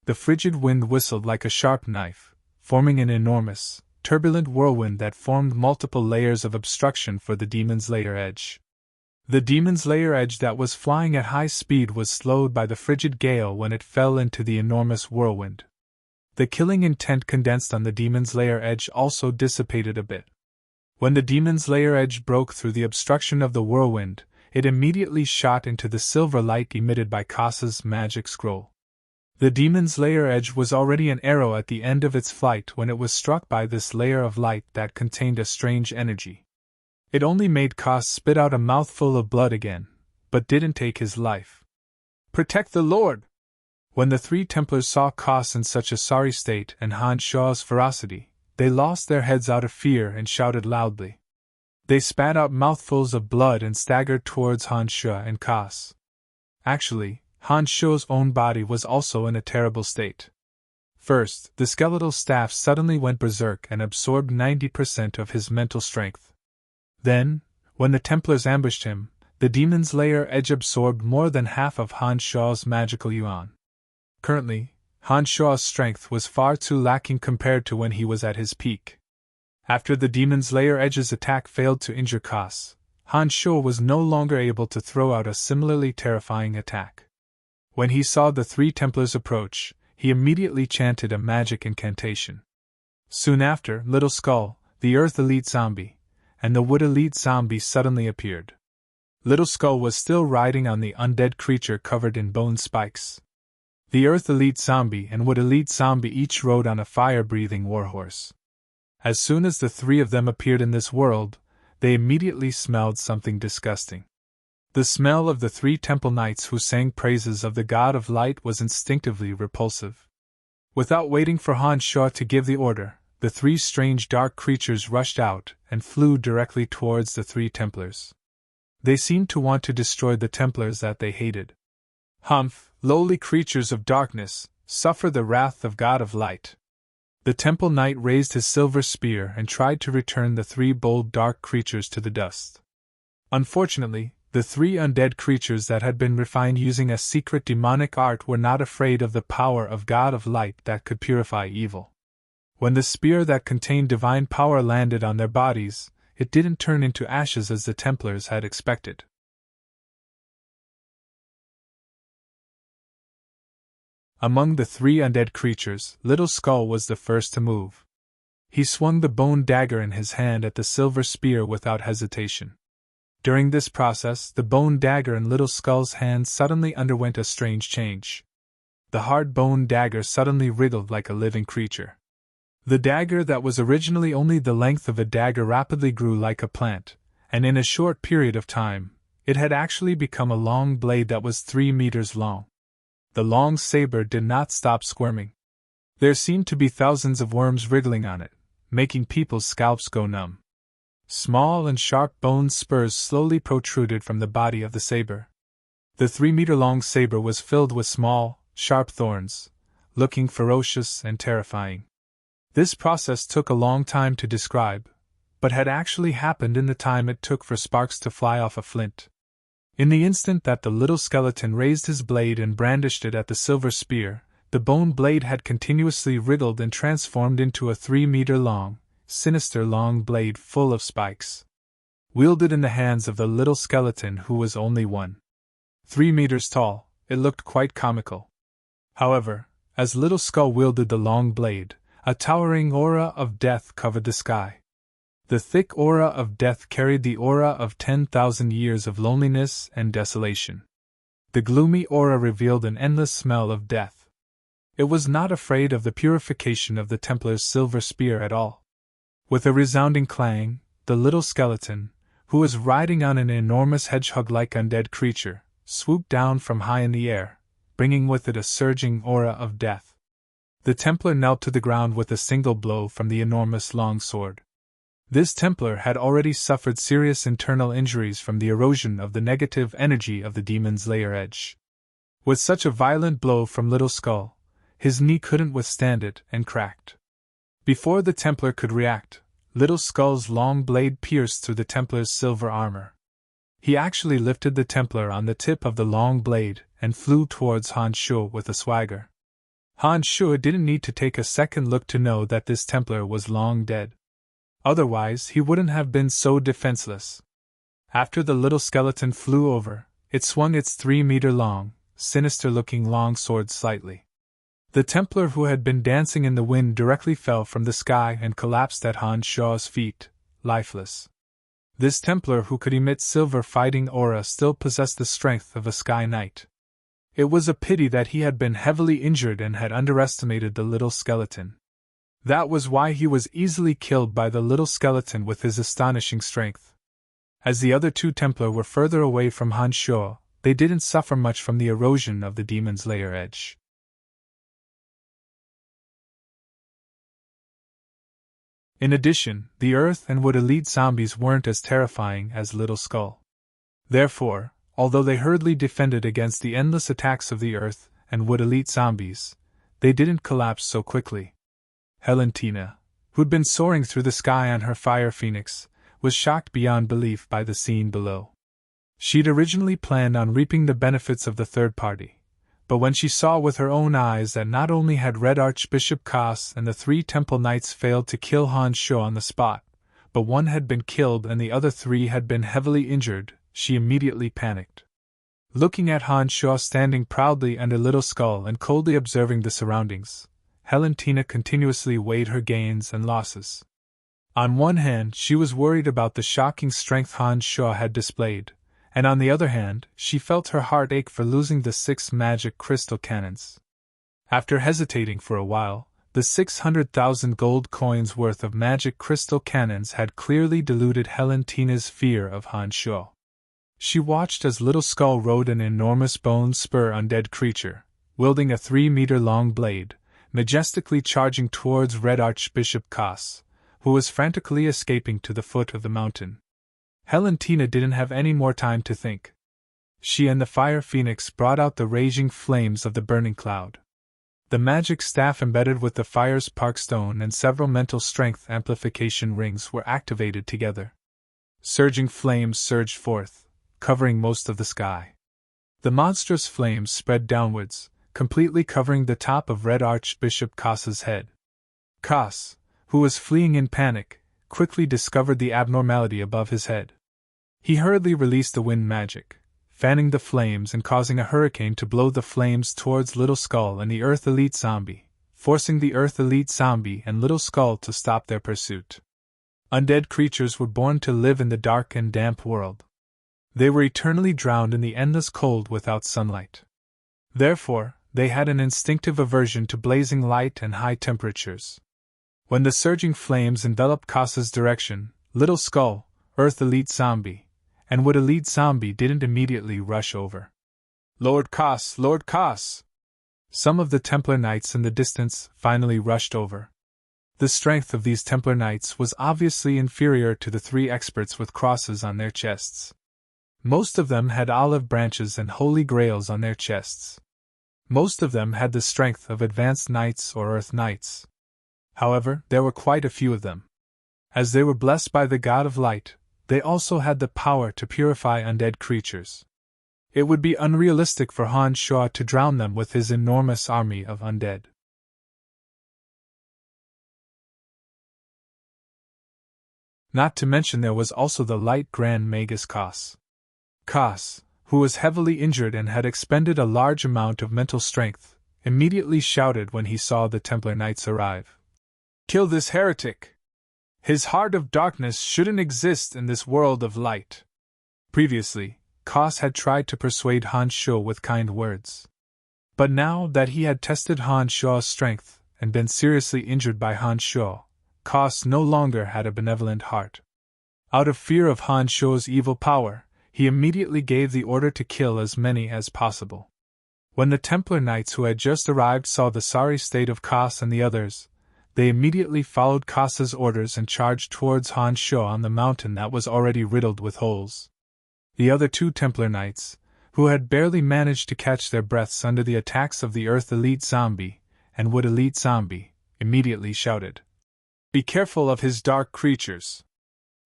The frigid wind whistled like a sharp knife, forming an enormous, turbulent whirlwind that formed multiple layers of obstruction for the demon's lair edge. The demon's lair edge that was flying at high speed was slowed by the frigid gale when it fell into the enormous whirlwind. The killing intent condensed on the demon's lair edge also dissipated a bit. When the demon's lair edge broke through the obstruction of the whirlwind, it immediately shot into the silver light emitted by Kos's magic scroll. The demon's lair edge was already an arrow at the end of its flight when it was struck by this layer of light that contained a strange energy. It only made Kos spit out a mouthful of blood again, but didn't take his life. "Protect the Lord!" When the three Templars saw Kos in such a sorry state and Han Shuo's ferocity, they lost their heads out of fear and shouted loudly. They spat out mouthfuls of blood and staggered towards Han Shuo and Kos. Actually, Han Shuo's own body was also in a terrible state. First, the skeletal staff suddenly went berserk and absorbed 90% of his mental strength. Then, when the Templars ambushed him, the demon's lair edge absorbed more than half of Han Shuo's magical yuan. Currently, Han Shuo's strength was far too lacking compared to when he was at his peak. After the demon's lair edge's attack failed to injure Kos, Han Shuo was no longer able to throw out a similarly terrifying attack. When he saw the three Templars approach, he immediately chanted a magic incantation. Soon after, Little Skull, the Earth Elite Zombie, and the Wood Elite Zombie suddenly appeared. Little Skull was still riding on the undead creature covered in bone spikes. The Earth Elite Zombie and Wood Elite Zombie each rode on a fire-breathing warhorse. As soon as the three of them appeared in this world, they immediately smelled something disgusting. The smell of the three temple knights who sang praises of the god of light was instinctively repulsive. Without waiting for Han Shuo to give the order, the three strange dark creatures rushed out and flew directly towards the three Templars. They seemed to want to destroy the Templars that they hated. "Humph, lowly creatures of darkness, suffer the wrath of God of light." The temple knight raised his silver spear and tried to return the three bold dark creatures to the dust. Unfortunately, the three undead creatures that had been refined using a secret demonic art were not afraid of the power of God of light that could purify evil. When the spear that contained divine power landed on their bodies, it didn't turn into ashes as the Templars had expected. Among the three undead creatures, Little Skull was the first to move. He swung the bone dagger in his hand at the silver spear without hesitation. During this process, the bone dagger in Little Skull's hand suddenly underwent a strange change. The hard bone dagger suddenly wriggled like a living creature. The dagger that was originally only the length of a dagger rapidly grew like a plant, and in a short period of time, it had actually become a long blade that was 3 meters long. The long saber did not stop squirming. There seemed to be thousands of worms wriggling on it, making people's scalps go numb. Small and sharp bone spurs slowly protruded from the body of the saber. The 3-meter-long saber was filled with small, sharp thorns, looking ferocious and terrifying. This process took a long time to describe, but had actually happened in the time it took for sparks to fly off a flint. In the instant that the little skeleton raised his blade and brandished it at the silver spear, the bone blade had continuously wriggled and transformed into a 3-meter-long, sinister long blade full of spikes. Wielded in the hands of the little skeleton who was only 1.3 meters tall, it looked quite comical. However, as Little Skull wielded the long blade, a towering aura of death covered the sky. The thick aura of death carried the aura of 10,000 years of loneliness and desolation. The gloomy aura revealed an endless smell of death. It was not afraid of the purification of the Templar's silver spear at all. With a resounding clang, the little skeleton, who was riding on an enormous hedgehog-like undead creature, swooped down from high in the air, bringing with it a surging aura of death. The Templar knelt to the ground with a single blow from the enormous long sword. This Templar had already suffered serious internal injuries from the erosion of the negative energy of the demon's layer edge. With such a violent blow from Little Skull, his knee couldn't withstand it and cracked. Before the Templar could react, Little Skull's long blade pierced through the Templar's silver armor. He actually lifted the Templar on the tip of the long blade and flew towards Han Shuo with a swagger. Han Shuo didn't need to take a second look to know that this Templar was long dead. Otherwise, he wouldn't have been so defenseless. After the little skeleton flew over, it swung its 3-meter-long, sinister-looking long sword slightly. The Templar who had been dancing in the wind directly fell from the sky and collapsed at Han Shuo's feet, lifeless. This Templar who could emit silver fighting aura still possessed the strength of a Sky Knight. It was a pity that he had been heavily injured and had underestimated the little skeleton. That was why he was easily killed by the little skeleton with his astonishing strength. As the other two Templar were further away from Han Shuo, they didn't suffer much from the erosion of the demon's layer edge. In addition, the Earth and Wood elite zombies weren't as terrifying as Little Skull. Therefore, although they hurriedly defended against the endless attacks of the Earth and Wood elite zombies, they didn't collapse so quickly. Valentina, who'd been soaring through the sky on her fire phoenix, was shocked beyond belief by the scene below. She'd originally planned on reaping the benefits of the third party, but when she saw with her own eyes that not only had Red Archbishop Kas and the 3 Temple Knights failed to kill Han Shuo on the spot, but one had been killed and the other 3 had been heavily injured, she immediately panicked. Looking at Han Shuo standing proudly under Little Skull and coldly observing the surroundings, Valentina continuously weighed her gains and losses. On one hand, she was worried about the shocking strength Han Shuo had displayed, and on the other hand, she felt her heart ache for losing the 6 magic crystal cannons. After hesitating for a while, the 600,000 gold coins worth of magic crystal cannons had clearly diluted Valentina's fear of Han Shuo. She watched as Little Skull rode an enormous bone spur undead creature, wielding a 3-meter-long blade, majestically charging towards Red Archbishop Kas, who was frantically escaping to the foot of the mountain. Valentina didn't have any more time to think. She and the Fire Phoenix brought out the raging flames of the burning cloud. The magic staff embedded with the fire's Park Stone and several mental strength amplification rings were activated together. Surging flames surged forth, covering most of the sky. The monstrous flames spread downwards, completely covering the top of Red Archbishop Kas's head. Kas, who was fleeing in panic, quickly discovered the abnormality above his head. He hurriedly released the wind magic, fanning the flames and causing a hurricane to blow the flames towards Little Skull and the Earth Elite Zombie, forcing the Earth Elite Zombie and Little Skull to stop their pursuit. Undead creatures were born to live in the dark and damp world. They were eternally drowned in the endless cold without sunlight. Therefore, they had an instinctive aversion to blazing light and high temperatures. When the surging flames enveloped Kas's direction, Little Skull, Earth Elite Zombie, and Wood Elite Zombie didn't immediately rush over. Lord Kas! Lord Kas! Some of the Templar Knights in the distance finally rushed over. The strength of these Templar Knights was obviously inferior to the 3 experts with crosses on their chests. Most of them had olive branches and holy grails on their chests. Most of them had the strength of advanced knights or earth knights. However, there were quite a few of them. As they were blessed by the god of light, they also had the power to purify undead creatures. It would be unrealistic for Han Shuo to drown them with his enormous army of undead. Not to mention there was also the light Grand Magus Kas. Kas, who was heavily injured and had expended a large amount of mental strength, immediately shouted when he saw the Templar Knights arrive. "Kill this heretic! His heart of darkness shouldn't exist in this world of light." Previously, Kas had tried to persuade Han Shuo with kind words. But now that he had tested Han Shuo's strength and been seriously injured by Han Shuo, Kas no longer had a benevolent heart. Out of fear of Han Shuo's evil power, he immediately gave the order to kill as many as possible. When the Templar Knights who had just arrived saw the sorry state of Kas and the others, They immediately followed Kasa's orders and charged towards Han Sho on the mountain that was already riddled with holes. The other two Templar Knights, who had barely managed to catch their breaths under the attacks of the Earth Elite Zombie and Wood Elite Zombie, immediately shouted, "Be careful of his dark creatures!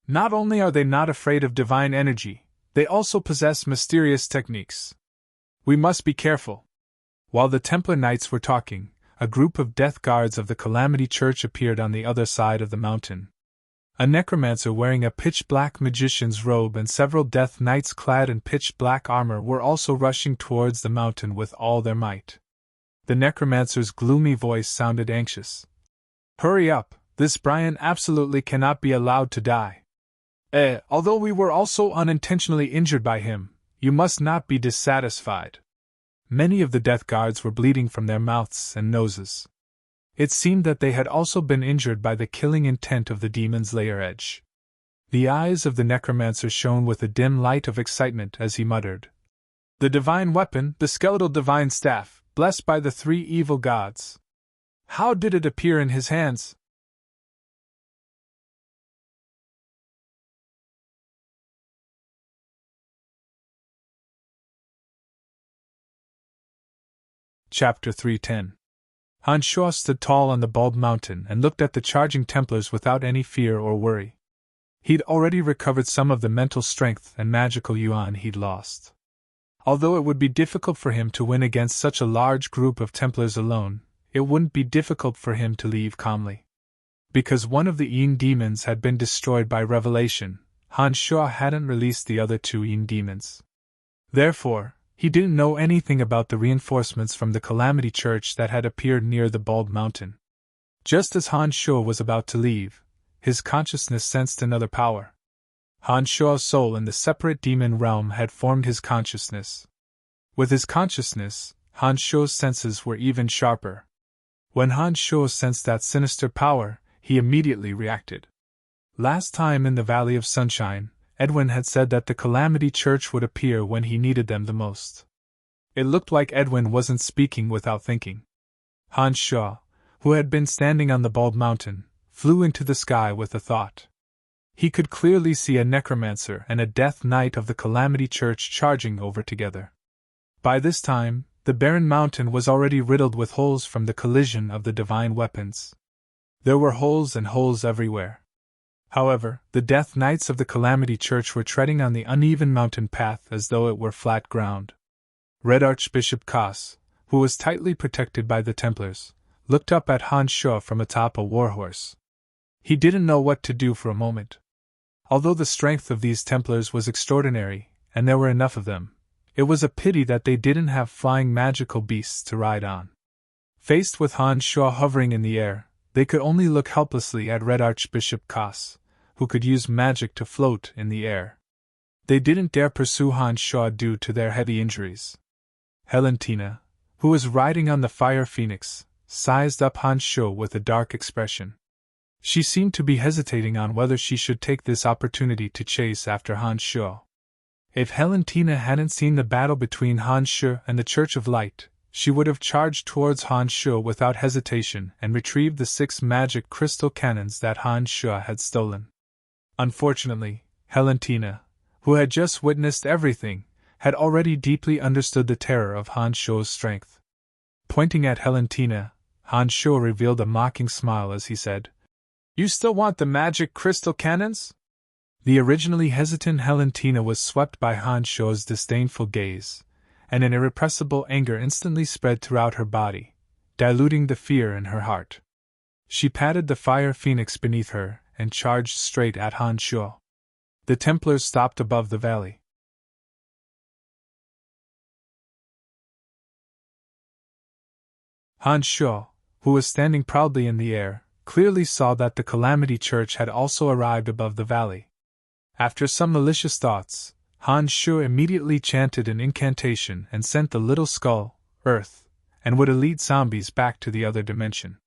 Not only are they not afraid of divine energy, they also possess mysterious techniques. We must be careful." While the Templar Knights were talking, a group of death guards of the Calamity Church appeared on the other side of the mountain. A necromancer wearing a pitch-black magician's robe and several death knights clad in pitch-black armor were also rushing towards the mountain with all their might. The necromancer's gloomy voice sounded anxious. "Hurry up, this Brian absolutely cannot be allowed to die. Although we were also unintentionally injured by him, you must not be dissatisfied." Many of the death guards were bleeding from their mouths and noses. It seemed that they had also been injured by the killing intent of the demon's lair edge. The eyes of the necromancer shone with a dim light of excitement as he muttered, "The divine weapon, the skeletal divine staff, blessed by the three evil gods. How did it appear in his hands?" Chapter 310. Han Sho stood tall on the bald mountain and looked at the charging Templars without any fear or worry. He'd already recovered some of the mental strength and magical yuan he'd lost. Although it would be difficult for him to win against such a large group of Templars alone, it wouldn't be difficult for him to leave calmly. Because one of the Yin demons had been destroyed by revelation, Han Sho hadn't released the other two Yin demons. Therefore, he didn't know anything about the reinforcements from the Calamity Church that had appeared near the bald mountain. Just as Han Sho was about to leave, his consciousness sensed another power. Han Sho's soul in the separate demon realm had formed his consciousness. With his consciousness, Han Sho's senses were even sharper. When Han Sho sensed that sinister power, he immediately reacted. Last time in the Valley of Sunshine, Edwin had said that the Calamity Church would appear when he needed them the most. It looked like Edwin wasn't speaking without thinking. Han Sho, who had been standing on the bald mountain, flew into the sky with a thought. He could clearly see a necromancer and a death knight of the Calamity Church charging over together. By this time, the barren mountain was already riddled with holes from the collision of the divine weapons. There were holes and holes everywhere. However, the Death Knights of the Calamity Church were treading on the uneven mountain path as though it were flat ground. Red Archbishop Kas, who was tightly protected by the Templars, looked up at Han Sho from atop a warhorse. He didn't know what to do for a moment. Although the strength of these Templars was extraordinary, and there were enough of them, it was a pity that they didn't have flying magical beasts to ride on. Faced with Han Sho hovering in the air, they could only look helplessly at Red Archbishop Kas, who could use magic to float in the air. They didn't dare pursue Han Sho due to their heavy injuries. Helentina, who was riding on the Fire Phoenix, sized up Han Sho with a dark expression. She seemed to be hesitating on whether she should take this opportunity to chase after Han Sho. If Helentina hadn't seen the battle between Han Sho and the Church of Light, she would have charged towards Han Sho without hesitation and retrieved the 6 magic crystal cannons that Han Sho had stolen. Unfortunately, Helentina, who had just witnessed everything, had already deeply understood the terror of Han Sho's strength. Pointing at Helentina, Han Sho revealed a mocking smile as he said, "You still want the magic crystal cannons?" The originally hesitant Helentina was swept by Han Sho's disdainful gaze, and an irrepressible anger instantly spread throughout her body, diluting the fear in her heart. She patted the Fire Phoenix beneath her and charged straight at Han Sho. The Templars stopped above the valley. Han Sho, who was standing proudly in the air, clearly saw that the Calamity Church had also arrived above the valley. After some malicious thoughts, Han Sho immediately chanted an incantation and sent the little skull, Earth, and Wood Elite zombies back to the other dimension.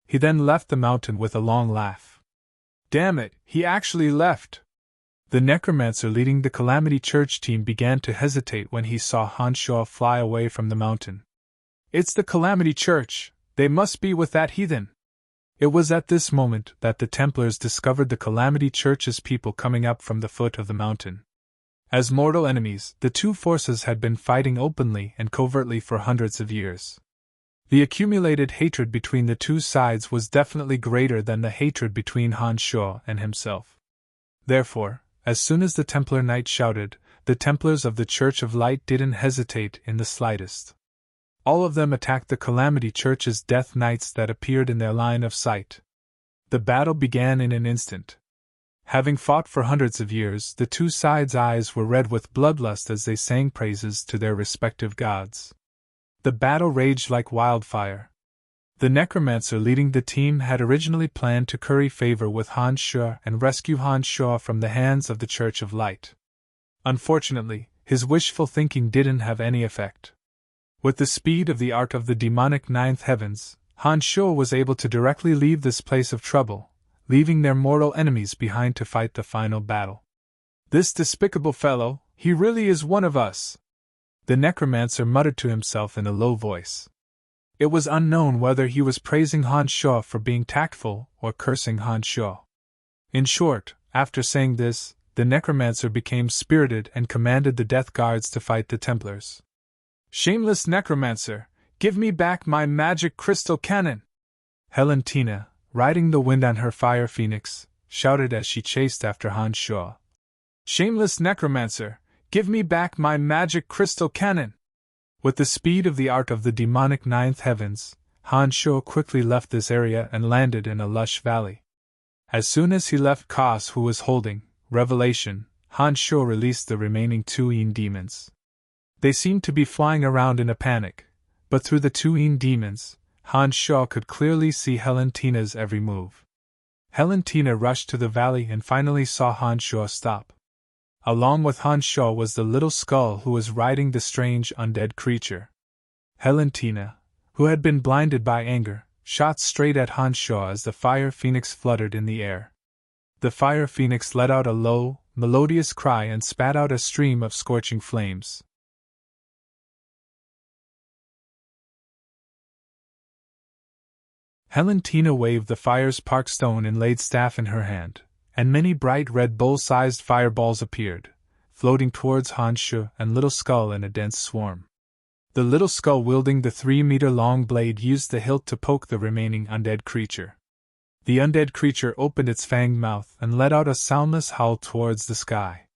He then left the mountain with a long laugh. Damn it, he actually left! The necromancer leading the Calamity Church team began to hesitate when he saw Han Sho fly away from the mountain. It's the Calamity Church, they must be with that heathen! It was at this moment that the Templars discovered the Calamity Church's people coming up from the foot of the mountain. As mortal enemies, the two forces had been fighting openly and covertly for hundreds of years. The accumulated hatred between the two sides was definitely greater than the hatred between Han Shuo and himself. Therefore, as soon as the Templar Knight shouted, the Templars of the Church of Light didn't hesitate in the slightest. All of them attacked the Calamity Church's Death Knights that appeared in their line of sight. The battle began in an instant. Having fought for hundreds of years, the two sides' eyes were red with bloodlust as they sang praises to their respective gods. The battle raged like wildfire. The necromancer leading the team had originally planned to curry favor with Han Shuo and rescue Han Shuo from the hands of the Church of Light. Unfortunately, his wishful thinking didn't have any effect. With the speed of the art of the demonic ninth heavens, Han Shuo was able to directly leave this place of trouble, leaving their mortal enemies behind to fight the final battle. This despicable fellow, he really is one of us, the necromancer muttered to himself in a low voice. It was unknown whether he was praising Han Shuo for being tactful or cursing Han Shuo. In short, after saying this, the necromancer became spirited and commanded the Death Guards to fight the Templars. "Shameless necromancer, give me back my magic crystal cannon!" Helentina, riding the wind on her fire phoenix, shouted as she chased after Han Shuo. "Shameless necromancer, give me back my magic crystal cannon!" With the speed of the art of the demonic ninth heavens, Han Shuo quickly left this area and landed in a lush valley. As soon as he left Kos, who was holding Revelation, Han Shuo released the remaining two Yin demons. They seemed to be flying around in a panic, but through the two Yin demons, Han Shuo could clearly see Helentina's every move. Helentina rushed to the valley and finally saw Han Shuo stop. Along with Han Shuo was the little skull who was riding the strange undead creature. Helentina, who had been blinded by anger, shot straight at Han Shuo as the fire phoenix fluttered in the air. The fire phoenix let out a low, melodious cry and spat out a stream of scorching flames. Helentina waved the fire's parkstone inlaid staff in her hand, and many bright red bowl-sized fireballs appeared, floating towards Han Shuo and Little Skull in a dense swarm. The Little Skull, wielding the 3-meter-long blade, used the hilt to poke the remaining undead creature. The undead creature opened its fanged mouth and let out a soundless howl towards the sky.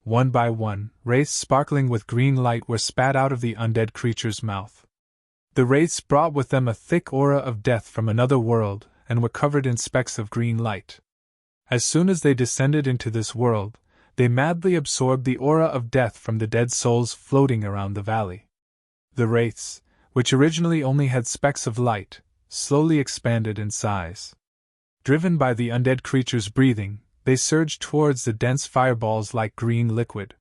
One by one, wraiths sparkling with green light were spat out of the undead creature's mouth. The wraiths brought with them a thick aura of death from another world and were covered in specks of green light. As soon as they descended into this world, they madly absorbed the aura of death from the dead souls floating around the valley. The wraiths, which originally only had specks of light, slowly expanded in size. Driven by the undead creature's breathing, they surged towards the dense fireballs like green liquid.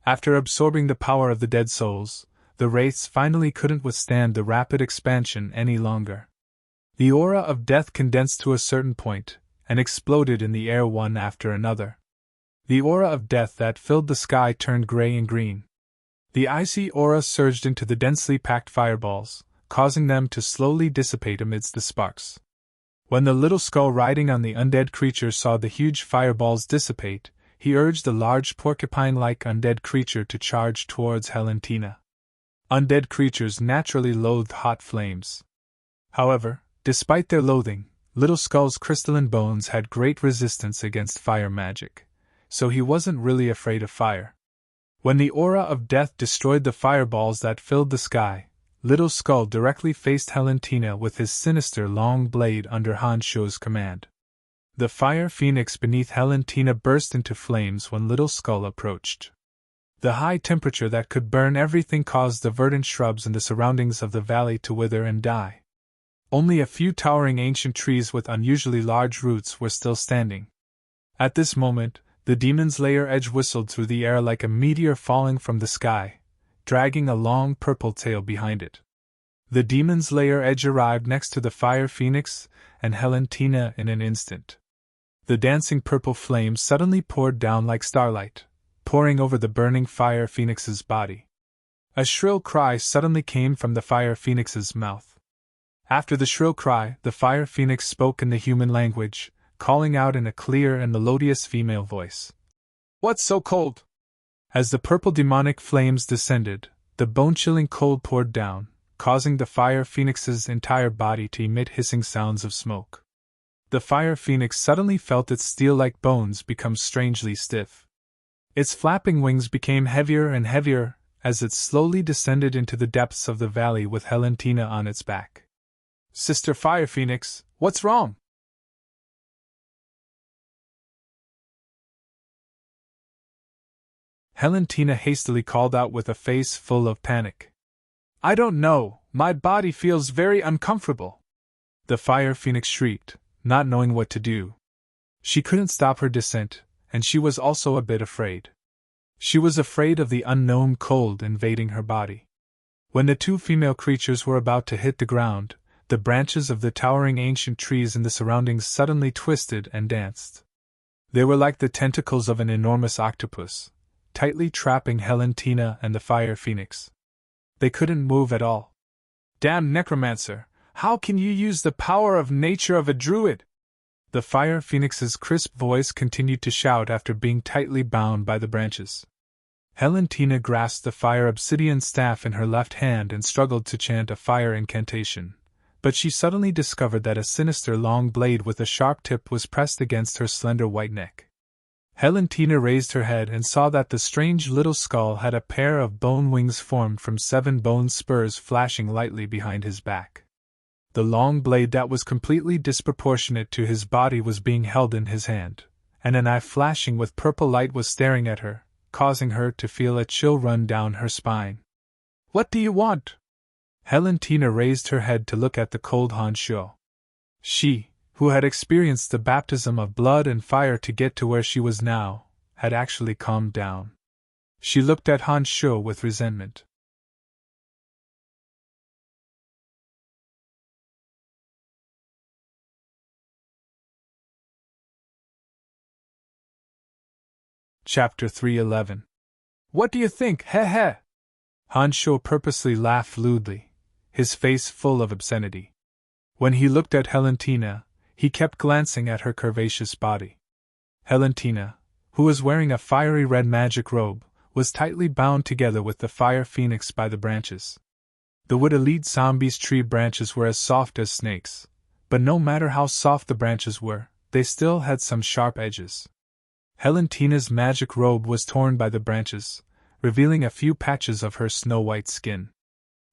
After absorbing the power of the dead souls, the wraiths finally couldn't withstand the rapid expansion any longer. The aura of death condensed to a certain point, and exploded in the air one after another. The aura of death that filled the sky turned gray and green. The icy aura surged into the densely packed fireballs, causing them to slowly dissipate amidst the sparks. When the Little Skull riding on the undead creature saw the huge fireballs dissipate, he urged the large porcupine-like undead creature to charge towards Helentina. Undead creatures naturally loathed hot flames. However, despite their loathing, Little Skull's crystalline bones had great resistance against fire magic, so he wasn't really afraid of fire. When the aura of death destroyed the fireballs that filled the sky, Little Skull directly faced Helentina with his sinister long blade under Han Shuo's command. The fire phoenix beneath Helentina burst into flames when Little Skull approached. The high temperature that could burn everything caused the verdant shrubs in the surroundings of the valley to wither and die. Only a few towering ancient trees with unusually large roots were still standing. At this moment, the demon's lair edge whistled through the air like a meteor falling from the sky, dragging a long purple tail behind it. The demon's lair edge arrived next to the fire phoenix and Helentina in an instant. The dancing purple flames suddenly poured down like starlight, pouring over the burning fire phoenix's body. A shrill cry suddenly came from the fire phoenix's mouth. After the shrill cry, the fire phoenix spoke in the human language, calling out in a clear and melodious female voice. What's so cold? As the purple demonic flames descended, the bone-chilling cold poured down, causing the fire phoenix's entire body to emit hissing sounds of smoke. The fire phoenix suddenly felt its steel-like bones become strangely stiff. Its flapping wings became heavier and heavier as it slowly descended into the depths of the valley with Helentina on its back. Sister Fire Phoenix, what's wrong? Helentina hastily called out with a face full of panic. I don't know, my body feels very uncomfortable. The fire phoenix shrieked, not knowing what to do. She couldn't stop her descent, and she was also a bit afraid. She was afraid of the unknown cold invading her body. When the two female creatures were about to hit the ground, the branches of the towering ancient trees in the surroundings suddenly twisted and danced. They were like the tentacles of an enormous octopus, tightly trapping Helentina and the fire phoenix. They couldn't move at all. Damn necromancer, how can you use the power of nature of a druid? The fire phoenix's crisp voice continued to shout after being tightly bound by the branches. Helentina grasped the fire obsidian staff in her left hand and struggled to chant a fire incantation, but she suddenly discovered that a sinister long blade with a sharp tip was pressed against her slender white neck. Helentina raised her head and saw that the strange little skull had a pair of bone wings formed from 7 bone spurs flashing lightly behind his back. The long blade that was completely disproportionate to his body was being held in his hand, and an eye flashing with purple light was staring at her, causing her to feel a chill run down her spine. What do you want? Helentina raised her head to look at the cold Han Shuo. She, who had experienced the baptism of blood and fire to get to where she was now, had actually calmed down. She looked at Han Shuo with resentment. Chapter 311. What do you think, heh heh? Han Shuo purposely laughed lewdly, his face full of obscenity. When he looked at Helentina, he kept glancing at her curvaceous body. Helentina, who was wearing a fiery red magic robe, was tightly bound together with the fire phoenix by the branches. The wood elite zombie's tree branches were as soft as snakes, but no matter how soft the branches were, they still had some sharp edges. Helentina's magic robe was torn by the branches, revealing a few patches of her snow-white skin.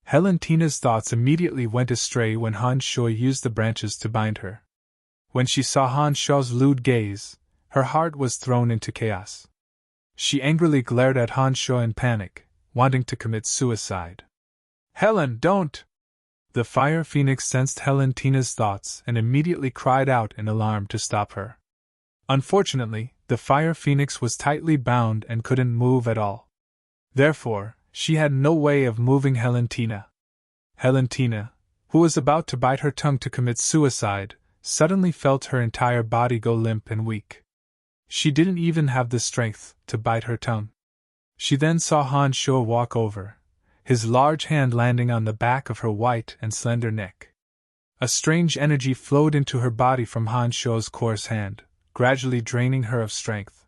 Helentina's thoughts immediately went astray when Han Shuo used the branches to bind her. When she saw Han Shuo's lewd gaze, her heart was thrown into chaos. She angrily glared at Han Shuo in panic, wanting to commit suicide. Helen, don't! The fire phoenix sensed Helentina's thoughts and immediately cried out in alarm to stop her. Unfortunately, the fire phoenix was tightly bound and couldn't move at all. Therefore, she had no way of moving Helentina. Helentina, who was about to bite her tongue to commit suicide, suddenly felt her entire body go limp and weak. She didn't even have the strength to bite her tongue. She then saw Han Shuo walk over, his large hand landing on the back of her white and slender neck. A strange energy flowed into her body from Han Shuo's coarse hand, gradually draining her of strength.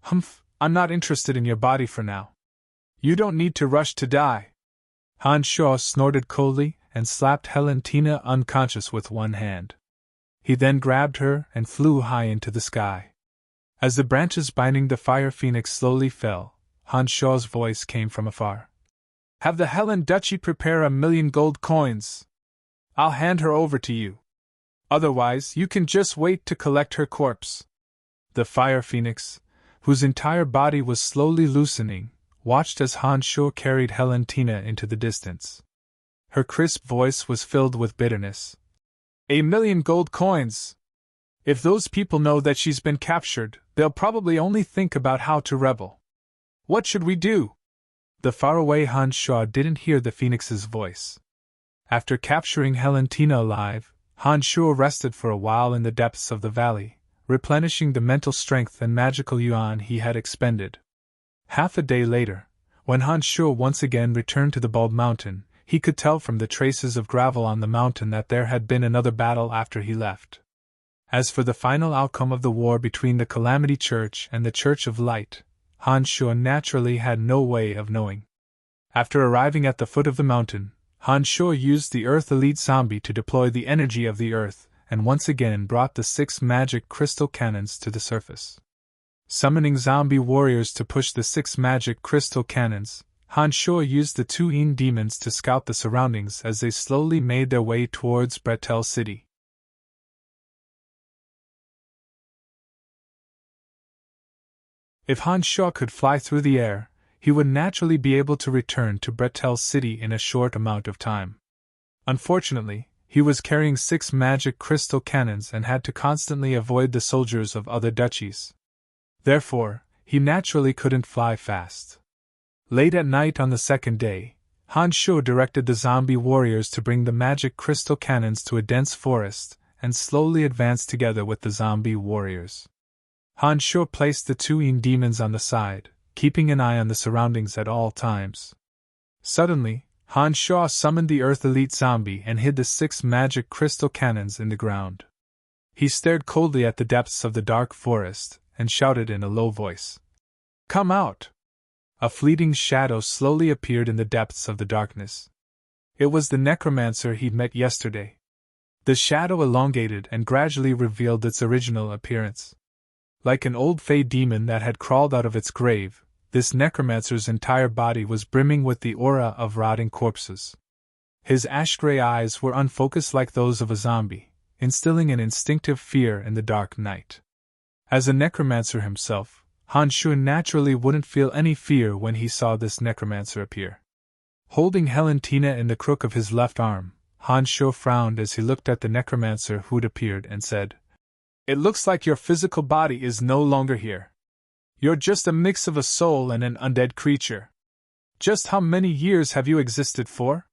Humph, I'm not interested in your body for now. You don't need to rush to die. Han Shuo snorted coldly and slapped Helentina unconscious with one hand. He then grabbed her and flew high into the sky. As the branches binding the fire phoenix slowly fell, Han Shuo's voice came from afar. Have the Helen Duchy prepare 1,000,000 gold coins. I'll hand her over to you. Otherwise, you can just wait to collect her corpse. The fire phoenix, whose entire body was slowly loosening, watched as Han Shuo carried Helentina into the distance. Her crisp voice was filled with bitterness. 1,000,000 gold coins! If those people know that she's been captured, they'll probably only think about how to rebel. What should we do? The faraway Han Shuo didn't hear the phoenix's voice. After capturing Helentina alive, Han Shuo rested for a while in the depths of the valley, replenishing the mental strength and magical yuan he had expended. Half a day later, when Han Shuo once again returned to the Bald Mountain, he could tell from the traces of gravel on the mountain that there had been another battle after he left. As for the final outcome of the war between the Calamity Church and the Church of Light, Han Shuo naturally had no way of knowing. After arriving at the foot of the mountain, Han Shuo used the Earth Elite Zombie to deploy the energy of the Earth, and once again brought the 6 magic crystal cannons to the surface. Summoning zombie warriors to push the 6 magic crystal cannons, Han Shuo used the 2 Yin demons to scout the surroundings as they slowly made their way towards Bretel City. If Han Shuo could fly through the air, he would naturally be able to return to Bretel City in a short amount of time. Unfortunately, he was carrying 6 magic crystal cannons and had to constantly avoid the soldiers of other duchies. Therefore, he naturally couldn't fly fast. Late at night on the second day, Han Shuo directed the zombie warriors to bring the magic crystal cannons to a dense forest and slowly advance together with the zombie warriors. Han Shuo placed the 2 Yin demons on the side, keeping an eye on the surroundings at all times. Suddenly, Han Shuo summoned the Earth Elite Zombie and hid the 6 magic crystal cannons in the ground. He stared coldly at the depths of the dark forest and shouted in a low voice, "Come out!" A fleeting shadow slowly appeared in the depths of the darkness. It was the necromancer he'd met yesterday. The shadow elongated and gradually revealed its original appearance. Like an old fey demon that had crawled out of its grave, this necromancer's entire body was brimming with the aura of rotting corpses. His ash-gray eyes were unfocused like those of a zombie, instilling an instinctive fear in the dark night. As a necromancer himself, Han Shuo naturally wouldn't feel any fear when he saw this necromancer appear. Holding Helentina in the crook of his left arm, Han Shuo frowned as he looked at the necromancer who'd appeared and said, "It looks like your physical body is no longer here. You're just a mix of a soul and an undead creature. Just how many years have you existed for?"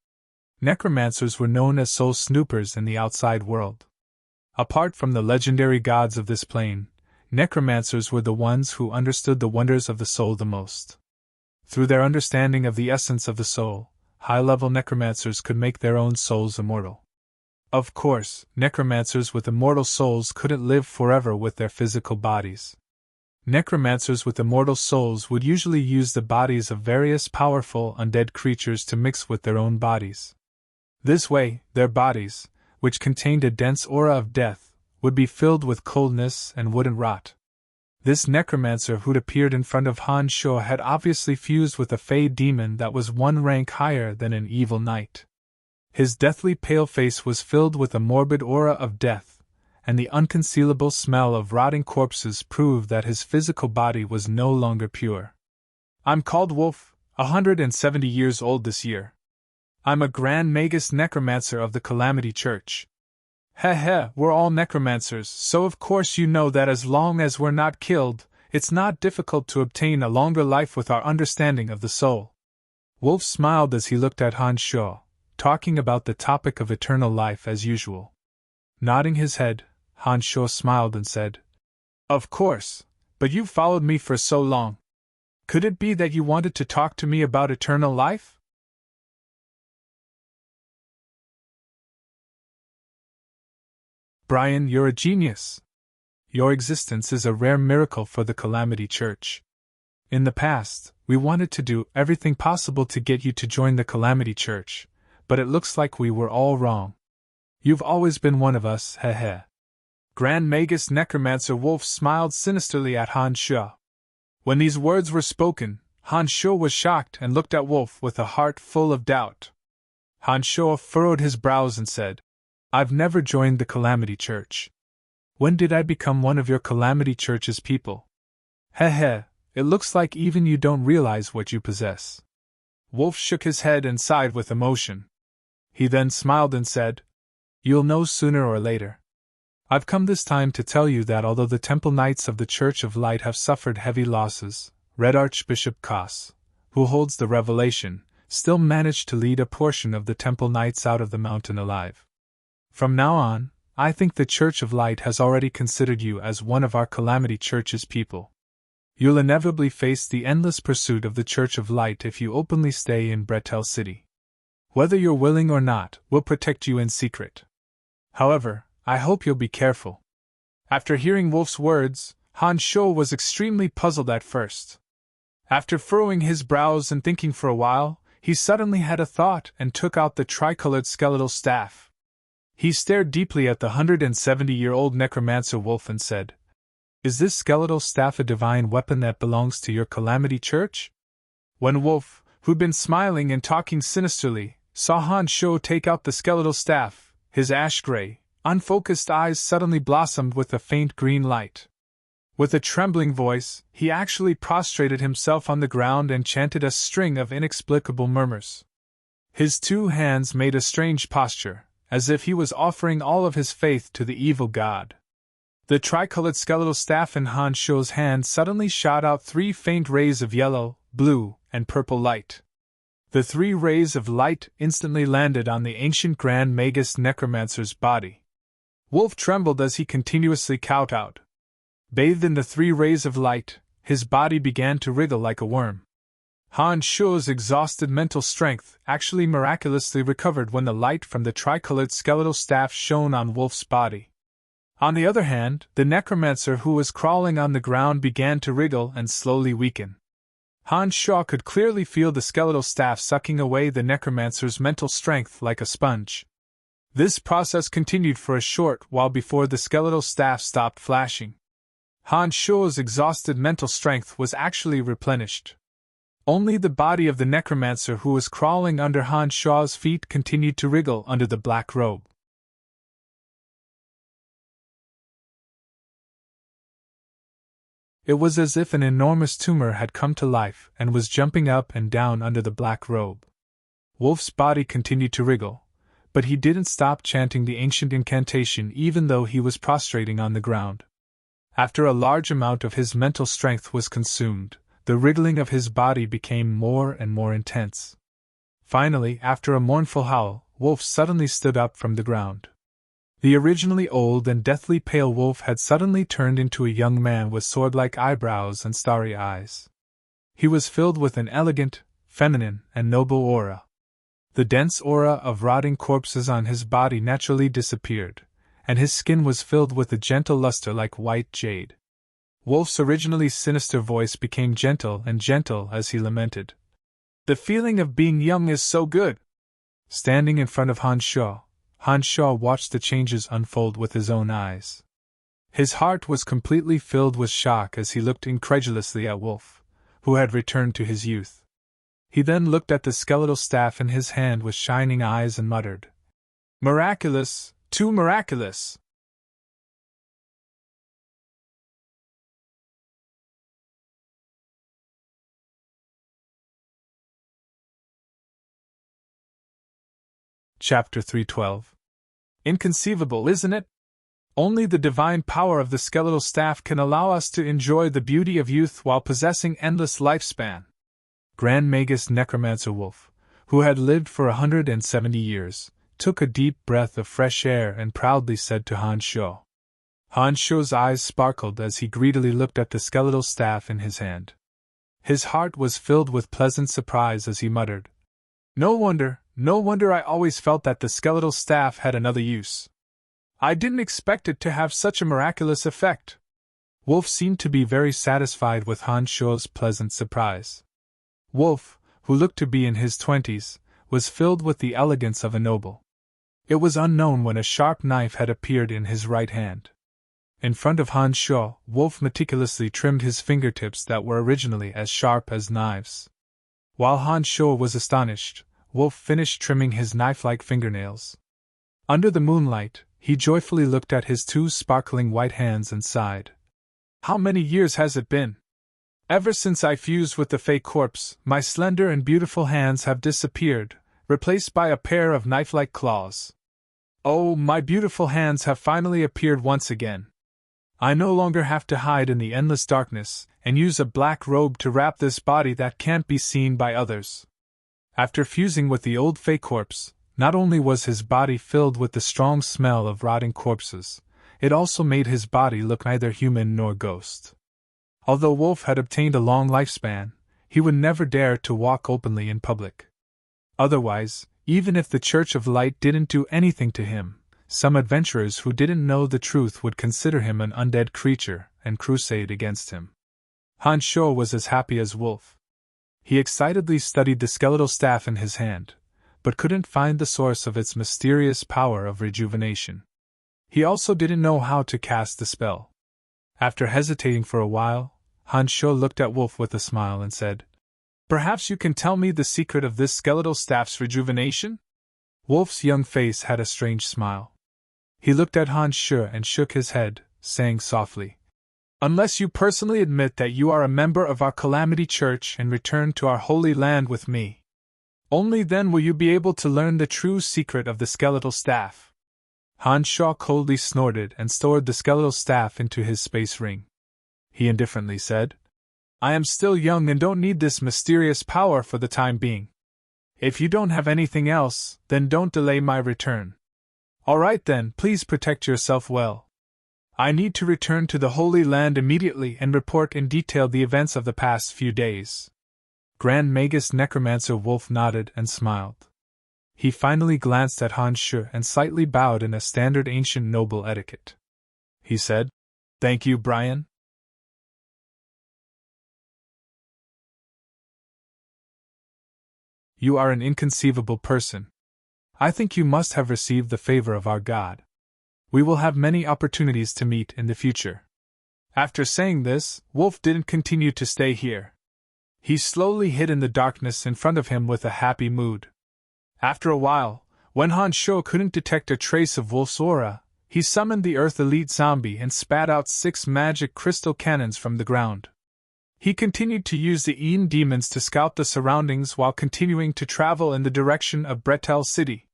Necromancers were known as soul snoopers in the outside world. Apart from the legendary gods of this plane, necromancers were the ones who understood the wonders of the soul the most. Through their understanding of the essence of the soul, high-level necromancers could make their own souls immortal. Of course, necromancers with immortal souls couldn't live forever with their physical bodies. Necromancers with immortal souls would usually use the bodies of various powerful undead creatures to mix with their own bodies. This way, their bodies, which contained a dense aura of death, would be filled with coldness and wouldn't rot. This necromancer who'd appeared in front of Han Shuo had obviously fused with a fey demon that was 1 rank higher than an evil knight. His deathly pale face was filled with a morbid aura of death, and the unconcealable smell of rotting corpses proved that his physical body was no longer pure. "I'm called Wolf, 170 years old this year. I'm a Grand Magus Necromancer of the Calamity Church. Heh, we're all necromancers, so of course you know that as long as we're not killed, it's not difficult to obtain a longer life with our understanding of the soul." Wolf smiled as he looked at Han Shuo, talking about the topic of eternal life as usual. Nodding his head, Han Shuo smiled and said, "Of course, but you've followed me for so long. Could it be that you wanted to talk to me about eternal life?" "Brian, you're a genius. Your existence is a rare miracle for the Calamity Church. In the past, we wanted to do everything possible to get you to join the Calamity Church, but it looks like we were all wrong. You've always been one of us, heh." Grand Magus Necromancer Wolf smiled sinisterly at Han Shuo. When these words were spoken, Han Shuo was shocked and looked at Wolf with a heart full of doubt. Han Shuo furrowed his brows and said, "I've never joined the Calamity Church. When did I become one of your Calamity Church's people?" Heh, it looks like even you don't realize what you possess." Wolf shook his head and sighed with emotion. He then smiled and said, "You'll know sooner or later. I've come this time to tell you that although the Temple Knights of the Church of Light have suffered heavy losses, Red Archbishop Kos, who holds the revelation, still managed to lead a portion of the Temple Knights out of the mountain alive. From now on, I think the Church of Light has already considered you as one of our Calamity Church's people. You'll inevitably face the endless pursuit of the Church of Light if you openly stay in Bretel City. Whether you're willing or not, we'll protect you in secret. However, I hope you'll be careful." After hearing Wolf's words, Han Sho was extremely puzzled at first. After furrowing his brows and thinking for a while, he suddenly had a thought and took out the tricolored skeletal staff. He stared deeply at the 170-year-old necromancer Wolf and said, "Is this skeletal staff a divine weapon that belongs to your Calamity Church?" When Wolf, who'd been smiling and talking sinisterly, saw Han Sho take out the skeletal staff, his ash-gray, unfocused eyes suddenly blossomed with a faint green light. With a trembling voice, he actually prostrated himself on the ground and chanted a string of inexplicable murmurs. His two hands made a strange posture, as if he was offering all of his faith to the evil god. The tricolored skeletal staff in Han Sho's hand suddenly shot out 3 faint rays of yellow, blue, and purple light. The 3 rays of light instantly landed on the ancient Grand Magus necromancer's body. Wolf trembled as he continuously kowtowed. Bathed in the 3 rays of light, his body began to wriggle like a worm. Han Sho's exhausted mental strength actually miraculously recovered when the light from the tricolored skeletal staff shone on Wolf's body. On the other hand, the necromancer who was crawling on the ground began to wriggle and slowly weaken. Han Sho could clearly feel the skeletal staff sucking away the necromancer's mental strength like a sponge. This process continued for a short while before the skeletal staff stopped flashing. Han Sho's exhausted mental strength was actually replenished. Only the body of the necromancer who was crawling under Han Sho's feet continued to wriggle under the black robe. It was as if an enormous tumor had come to life and was jumping up and down under the black robe. Wolf's body continued to wriggle, but he didn't stop chanting the ancient incantation even though he was prostrating on the ground. After a large amount of his mental strength was consumed, the wriggling of his body became more and more intense. Finally, after a mournful howl, Wolf suddenly stood up from the ground. The originally old and deathly pale Wolf had suddenly turned into a young man with sword-like eyebrows and starry eyes. He was filled with an elegant, feminine, and noble aura. The dense aura of rotting corpses on his body naturally disappeared, and his skin was filled with a gentle luster like white jade. Wolf's originally sinister voice became gentle and gentle as he lamented, "The feeling of being young is so good!" Standing in front of Han Sho watched the changes unfold with his own eyes. His heart was completely filled with shock as he looked incredulously at Wolf, who had returned to his youth. He then looked at the skeletal staff in his hand with shining eyes and muttered, "Miraculous! Too miraculous!" Chapter 312. Inconceivable, isn't it? Only the divine power of the skeletal staff can allow us to enjoy the beauty of youth while possessing endless lifespan. Grand Magus Necromancer Wolf, who had lived for 170 years, took a deep breath of fresh air and proudly said to Han Sho. Han Sho's eyes sparkled as he greedily looked at the skeletal staff in his hand. His heart was filled with pleasant surprise as he muttered, No wonder I always felt that the skeletal staff had another use. I didn't expect it to have such a miraculous effect." Wolf seemed to be very satisfied with Han Sho's pleasant surprise. Wolf, who looked to be in his 20s, was filled with the elegance of a noble. It was unknown when a sharp knife had appeared in his right hand. In front of Han Sho, Wolf meticulously trimmed his fingertips that were originally as sharp as knives. While Han Sho was astonished, Wolf finished trimming his knife-like fingernails. Under the moonlight, he joyfully looked at his 2 sparkling white hands and sighed. "How many years has it been? Ever since I fused with the Fey corpse, my slender and beautiful hands have disappeared, replaced by a pair of knife-like claws. Oh, my beautiful hands have finally appeared once again. I no longer have to hide in the endless darkness and use a black robe to wrap this body that can't be seen by others." After fusing with the old Fey corpse, not only was his body filled with the strong smell of rotting corpses, it also made his body look neither human nor ghost. Although Wolf had obtained a long lifespan, he would never dare to walk openly in public. Otherwise, Even if the Church of Light didn't do anything to him, some adventurers who didn't know the truth would consider him an undead creature and crusade against him. Han Sho was as happy as Wolf. He excitedly studied the skeletal staff in his hand, but couldn't find the source of its mysterious power of rejuvenation. He also didn't know how to cast the spell. After hesitating for a while, Han Sho looked at Wolf with a smile and said, "Perhaps you can tell me the secret of this skeletal staff's rejuvenation?" Wolf's young face had a strange smile. He looked at Han Sho and shook his head, saying softly, "Unless you personally admit that you are a member of our Calamity Church and return to our Holy Land with me, only then will you be able to learn the true secret of the skeletal staff." Han Sho coldly snorted and stored the skeletal staff into his space ring. He indifferently said, "I am still young and don't need this mysterious power for the time being. If you don't have anything else, then don't delay my return. Alright then, please protect yourself well. I need to return to the Holy Land immediately and report in detail the events of the past few days." Grand Magus Necromancer Wolf nodded and smiled. He finally glanced at Han Sho and slightly bowed in a standard ancient noble etiquette. He said, "Thank you, Brian." "You are an inconceivable person. I think you must have received the favor of our God. We will have many opportunities to meet in the future." After saying this, Wolf didn't continue to stay here. He slowly hid in the darkness in front of him with a happy mood. After a while, when Han Sho couldn't detect a trace of Wolf's aura, he summoned the Earth Elite Zombie and spat out 6 magic crystal cannons from the ground. He continued to use the Eon demons to scout the surroundings while continuing to travel in the direction of Bretel City.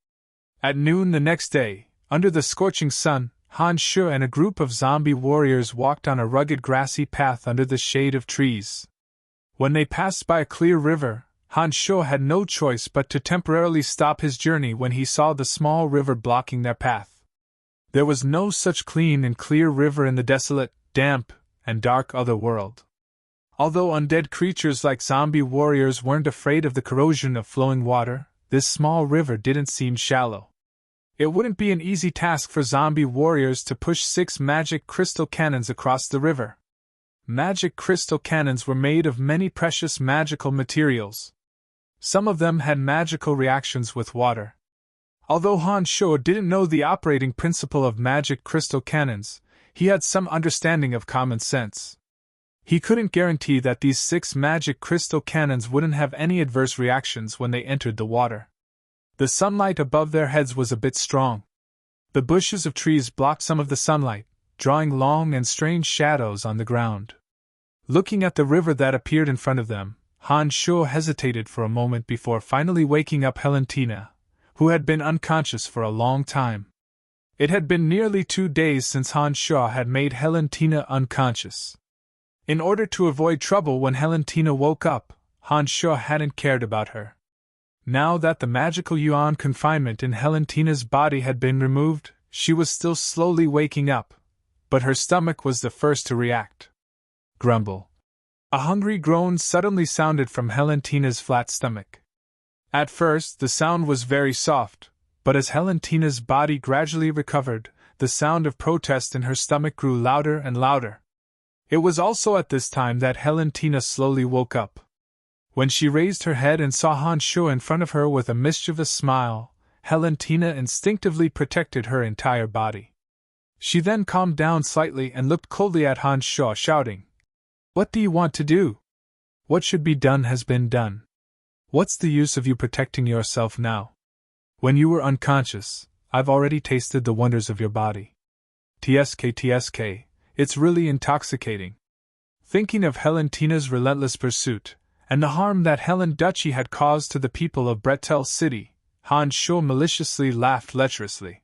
At noon the next day, under the scorching sun, Han Sho and a group of zombie warriors walked on a rugged grassy path under the shade of trees. When they passed by a clear river, Han Sho had no choice but to temporarily stop his journey when he saw the small river blocking their path. There was no such clean and clear river in the desolate, damp, and dark other world. Although undead creatures like zombie warriors weren't afraid of the corrosion of flowing water, this small river didn't seem shallow. It wouldn't be an easy task for zombie warriors to push 6 magic crystal cannons across the river. Magic crystal cannons were made of many precious magical materials. Some of them had magical reactions with water. Although Han Sho didn't know the operating principle of magic crystal cannons, he had some understanding of common sense. He couldn't guarantee that these 6 magic crystal cannons wouldn't have any adverse reactions when they entered the water. The sunlight above their heads was a bit strong. The bushes of trees blocked some of the sunlight, drawing long and strange shadows on the ground. Looking at the river that appeared in front of them, Han Sho hesitated for a moment before finally waking up Helentina, who had been unconscious for a long time. It had been nearly 2 days since Han Sho had made Helentina unconscious. In order to avoid trouble when Helentina woke up, Han Sho hadn't cared about her. Now that the magical yuan confinement in Helentina's body had been removed, she was still slowly waking up, but her stomach was the first to react. Grumble. A hungry groan suddenly sounded from Helentina's flat stomach. At first, the sound was very soft, but as Helentina's body gradually recovered, the sound of protest in her stomach grew louder and louder. It was also at this time that Helentina slowly woke up. When she raised her head and saw Han Sho in front of her with a mischievous smile, Helentina instinctively protected her entire body. She then calmed down slightly and looked coldly at Han Sho, shouting, "What do you want to do? What should be done has been done. What's the use of you protecting yourself now? When you were unconscious, I've already tasted the wonders of your body. TSK, it's really intoxicating." Thinking of Helentina's relentless pursuit, and the harm that Helen Duchy had caused to the people of Bretel City, Han Sho maliciously laughed lecherously.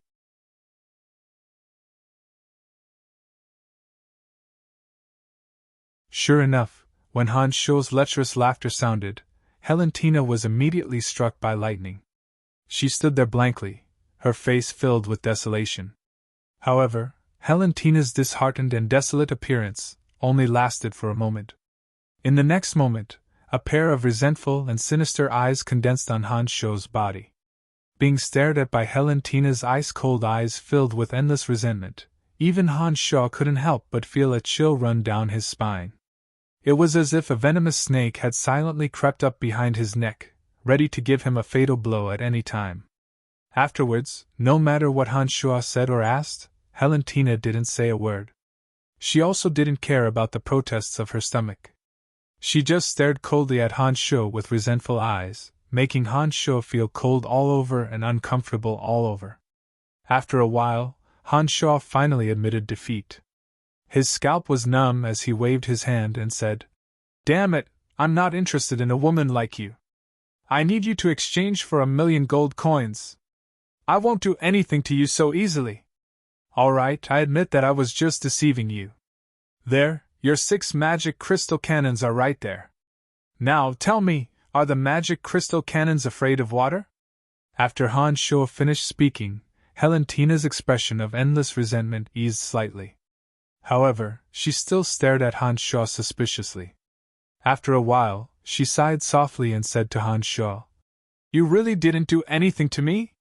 Sure enough, when Han Sho's lecherous laughter sounded, Helentina was immediately struck by lightning. She stood there blankly, her face filled with desolation. However, Helentina's disheartened and desolate appearance only lasted for a moment. In the next moment, a pair of resentful and sinister eyes condensed on Han Sho's body. being stared at by Helentina's ice-cold eyes filled with endless resentment, even Han Sho couldn't help but feel a chill run down his spine. It was as if a venomous snake had silently crept up behind his neck, ready to give him a fatal blow at any time. Afterwards, no matter what Han Sho said or asked, Helentina didn't say a word. She also didn't care about the protests of her stomach. She just stared coldly at Han Sho with resentful eyes, making Han Sho feel cold all over and uncomfortable all over. After a while, Han Sho finally admitted defeat. His scalp was numb as he waved his hand and said, "Damn it, I'm not interested in a woman like you. I need you to exchange for 1,000,000 gold coins. I won't do anything to you so easily. Alright, I admit that I was just deceiving you. There, your 6 magic crystal cannons are right there. Now tell me, are the magic crystal cannons afraid of water?" After Han Sho finished speaking, Helentina's expression of endless resentment eased slightly. However, she still stared at Han Sho suspiciously. After a while, she sighed softly and said to Han Sho, "You really didn't do anything to me?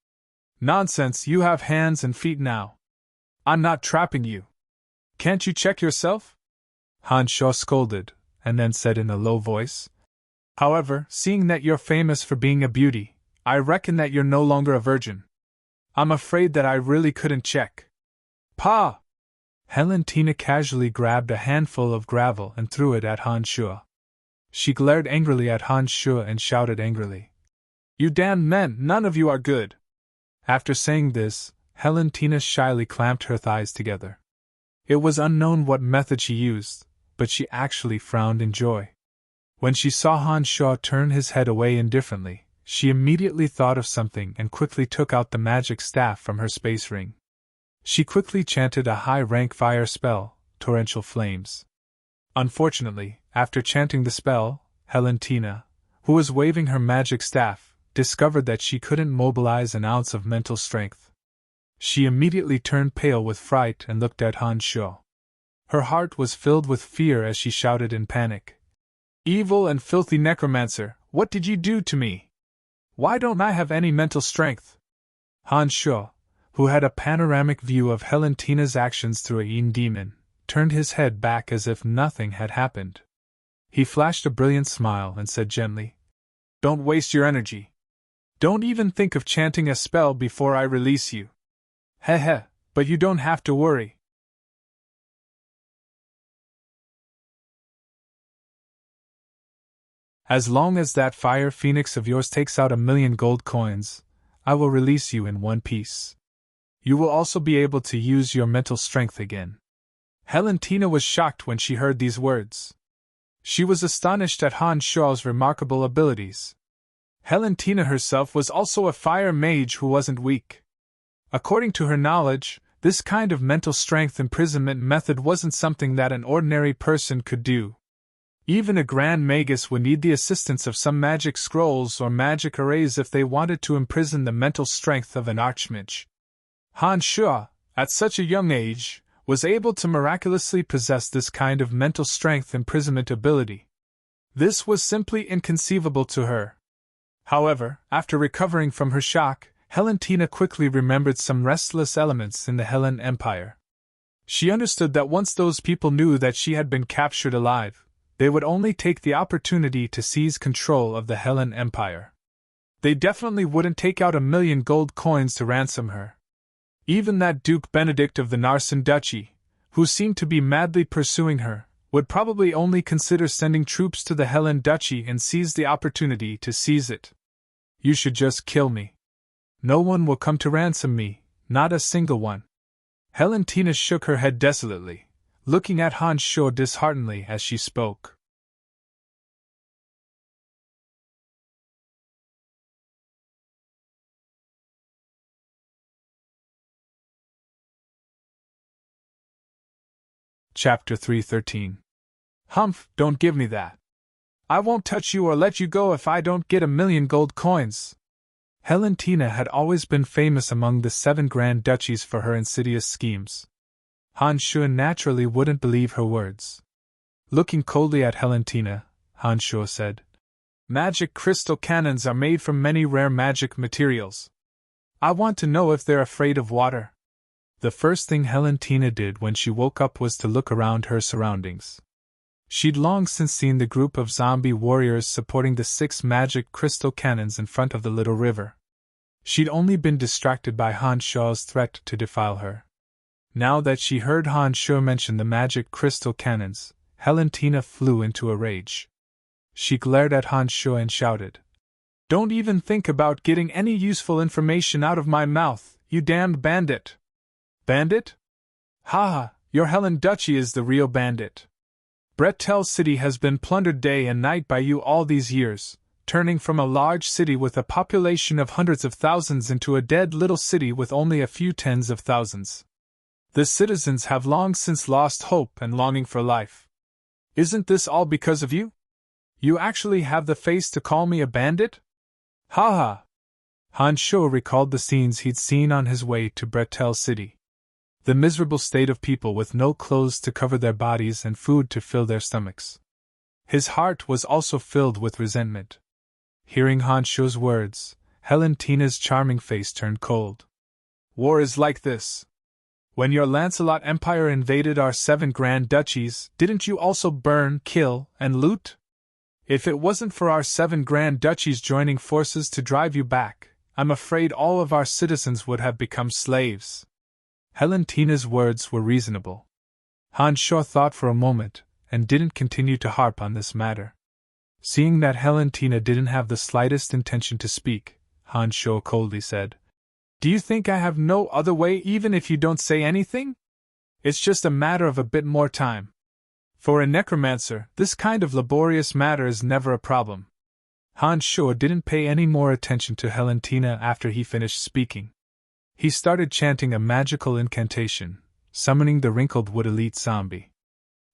Nonsense, you have hands and feet now. I'm not trapping you. Can't you check yourself?" Han Sho scolded, and then said in a low voice, "However, seeing that you're famous for being a beauty, I reckon that you're no longer a virgin. I'm afraid that I really couldn't check." "Pa!" Helentina casually grabbed a handful of gravel and threw it at Han Sho. She glared angrily at Han Sho and shouted angrily, "You damned men, none of you are good!" After saying this, Helentina shyly clamped her thighs together. It was unknown what method she used, but she actually frowned in joy. When she saw Han Sho turn his head away indifferently, she immediately thought of something and quickly took out the magic staff from her space ring. She quickly chanted a high-rank fire spell, Torrential Flames. Unfortunately, after chanting the spell, Helentina, who was waving her magic staff, discovered that she couldn't mobilize an ounce of mental strength. She immediately turned pale with fright and looked at Han Sho. Her heart was filled with fear as she shouted in panic, "Evil and filthy necromancer, what did you do to me? Why don't I have any mental strength?" Han Sho, who had a panoramic view of Helentina's actions through a yin demon, turned his head back as if nothing had happened. He flashed a brilliant smile and said gently, "Don't waste your energy. Don't even think of chanting a spell before I release you. Heh, but you don't have to worry. As long as that fire phoenix of yours takes out 1,000,000 gold coins, I will release you in one piece. You will also be able to use your mental strength again." Helentina was shocked when she heard these words. She was astonished at Han Sho's remarkable abilities. Helentina herself was also a fire mage who wasn't weak. According to her knowledge, this kind of mental strength imprisonment method wasn't something that an ordinary person could do. Even a Grand Magus would need the assistance of some magic scrolls or magic arrays if they wanted to imprison the mental strength of an archmage. Han Sho, at such a young age, was able to miraculously possess this kind of mental strength imprisonment ability. This was simply inconceivable to her. However, after recovering from her shock, Helentina quickly remembered some restless elements in the Hellen Empire. She understood that once those people knew that she had been captured alive, they would only take the opportunity to seize control of the Hellen Empire. They definitely wouldn't take out 1,000,000 gold coins to ransom her. Even that Duke Benedict of the Narsen Duchy, who seemed to be madly pursuing her, would probably only consider sending troops to the Hellen Duchy and seize the opportunity to seize it. "You should just kill me. No one will come to ransom me, not a single one." Helentina shook her head desolately, looking at Han Sho disheartenedly as she spoke. Chapter 313. "Humph, don't give me that. I won't touch you or let you go if I don't get 1,000,000 gold coins." Helentina had always been famous among the 7 grand duchies for her insidious schemes. Han Sho naturally wouldn't believe her words. Looking coldly at Helentina, Han Sho said, "Magic crystal cannons are made from many rare magic materials. I want to know if they're afraid of water. The first thing Valentina did when she woke up was to look around her surroundings. She'd long since seen the group of zombie warriors supporting the 6 magic crystal cannons in front of the little river. She'd only been distracted by Han Shuo's threat to defile her. Now that she heard Han Shuo mention the magic crystal cannons, Valentina flew into a rage. She glared at Han Shuo and shouted, "Don't even think about getting any useful information out of my mouth, you damned bandit!" Bandit? Haha, your Helen Duchy is the real bandit. Bretel City has been plundered day and night by you all these years, turning from a large city with a population of hundreds of thousands into a dead little city with only a few tens of thousands. The citizens have long since lost hope and longing for life. Isn't this all because of you? You actually have the face to call me a bandit? Haha! Han Shuo recalled the scenes he'd seen on his way to Bretel City. The miserable state of people with no clothes to cover their bodies and food to fill their stomachs. His heart was also filled with resentment. Hearing Han Shuo's words, Valentina's charming face turned cold. War is like this. When your Lancelot Empire invaded our 7 grand duchies, didn't you also burn, kill, and loot? If it wasn't for our 7 grand duchies joining forces to drive you back, I'm afraid all of our citizens would have become slaves. Valentina's words were reasonable. Han Shuo thought for a moment, and didn't continue to harp on this matter. Seeing that Valentina didn't have the slightest intention to speak, Han Shuo coldly said, "Do you think I have no other way even if you don't say anything? It's just a matter of a bit more time. For a necromancer, this kind of laborious matter is never a problem." Han Shuo didn't pay any more attention to Valentina after he finished speaking. He started chanting a magical incantation, summoning the wrinkled wood elite zombie.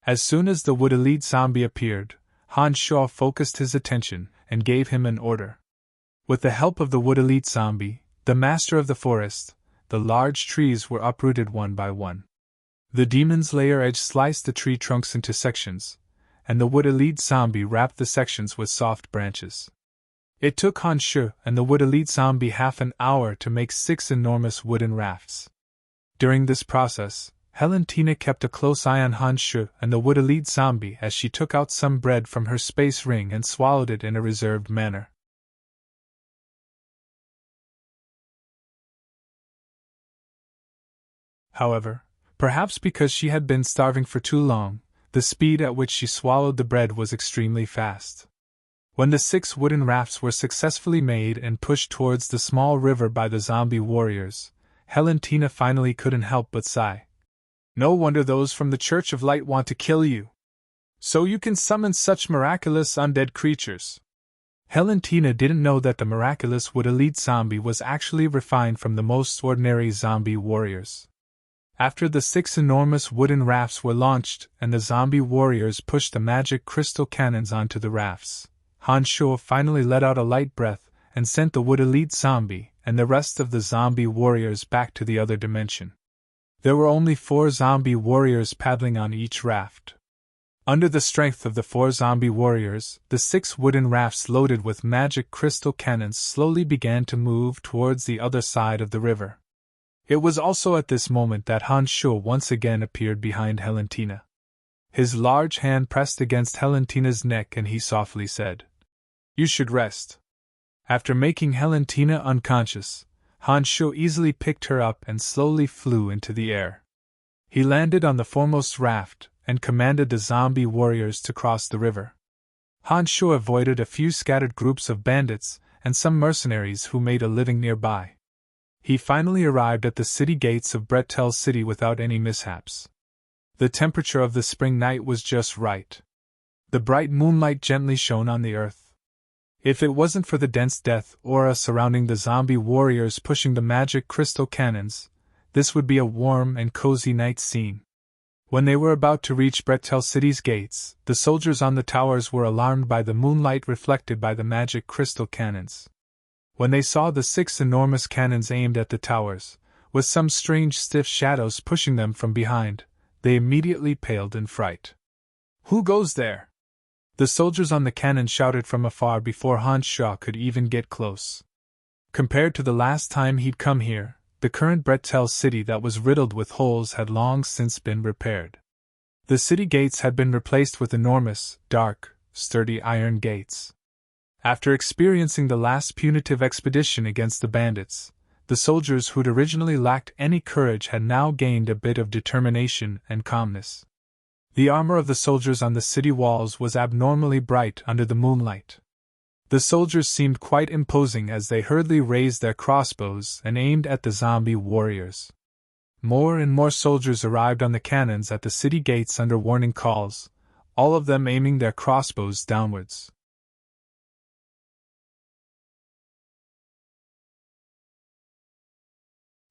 As soon as the wood elite zombie appeared, Han Shuo focused his attention and gave him an order. With the help of the wood elite zombie, the master of the forest, the large trees were uprooted one by one. The demon's lair edge sliced the tree trunks into sections, and the wood elite zombie wrapped the sections with soft branches. It took Han Shuo and the wood elite zombie half an hour to make 6 enormous wooden rafts. During this process, Valentina kept a close eye on Han Shuo and the wood elite zombie as she took out some bread from her space ring and swallowed it in a reserved manner. However, perhaps because she had been starving for too long, the speed at which she swallowed the bread was extremely fast. When the 6 wooden rafts were successfully made and pushed towards the small river by the zombie warriors, Valentina finally couldn't help but sigh. No wonder those from the Church of Light want to kill you. So you can summon such miraculous undead creatures. Valentina didn't know that the miraculous wood elite zombie was actually refined from the most ordinary zombie warriors. After the 6 enormous wooden rafts were launched and the zombie warriors pushed the magic crystal cannons onto the rafts, Han Shuo finally let out a light breath and sent the wood elite zombie and the rest of the zombie warriors back to the other dimension. There were only 4 zombie warriors paddling on each raft. Under the strength of the 4 zombie warriors, the 6 wooden rafts loaded with magic crystal cannons slowly began to move towards the other side of the river. It was also at this moment that Han Shuo once again appeared behind Valentina. His large hand pressed against Valentina's neck and he softly said, "You should rest." After making Valentina unconscious, Han Shuo easily picked her up and slowly flew into the air. He landed on the foremost raft and commanded the zombie warriors to cross the river. Han Shuo avoided a few scattered groups of bandits and some mercenaries who made a living nearby. He finally arrived at the city gates of Bretel City without any mishaps. The temperature of the spring night was just right. The bright moonlight gently shone on the earth. If it wasn't for the dense death aura surrounding the zombie warriors pushing the magic crystal cannons, this would be a warm and cozy night scene. When they were about to reach Bretel City's gates, the soldiers on the towers were alarmed by the moonlight reflected by the magic crystal cannons. When they saw the 6 enormous cannons aimed at the towers, with some strange stiff shadows pushing them from behind, they immediately paled in fright. "Who goes there?" The soldiers on the cannon shouted from afar before Han Shuo could even get close. Compared to the last time he'd come here, the current Bretel city that was riddled with holes had long since been repaired. The city gates had been replaced with enormous, dark, sturdy iron gates. After experiencing the last punitive expedition against the bandits, the soldiers who'd originally lacked any courage had now gained a bit of determination and calmness. The armor of the soldiers on the city walls was abnormally bright under the moonlight. The soldiers seemed quite imposing as they hurriedly raised their crossbows and aimed at the zombie warriors. More and more soldiers arrived on the cannons at the city gates under warning calls, all of them aiming their crossbows downwards.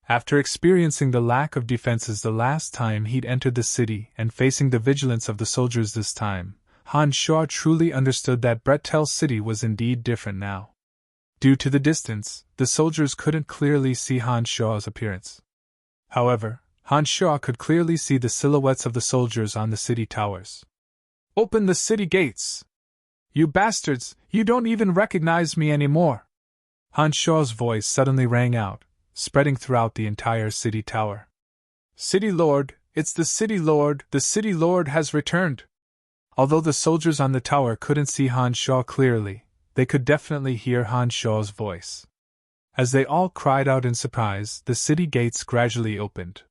After experiencing the lack of defenses the last time he'd entered the city and facing the vigilance of the soldiers this time, Han Shaw truly understood that Bretel City was indeed different now. Due to the distance, the soldiers couldn't clearly see Han Shaw's appearance. However, Han Shaw could clearly see the silhouettes of the soldiers on the city towers. "Open the city gates! You bastards, you don't even recognize me anymore!" Han Shaw's voice suddenly rang out, spreading throughout the entire city tower. "City Lord, it's the City Lord, the City Lord has returned!" Although the soldiers on the tower couldn't see Han Shaw clearly, they could definitely hear Han Shaw's voice. As they all cried out in surprise, the city gates gradually opened.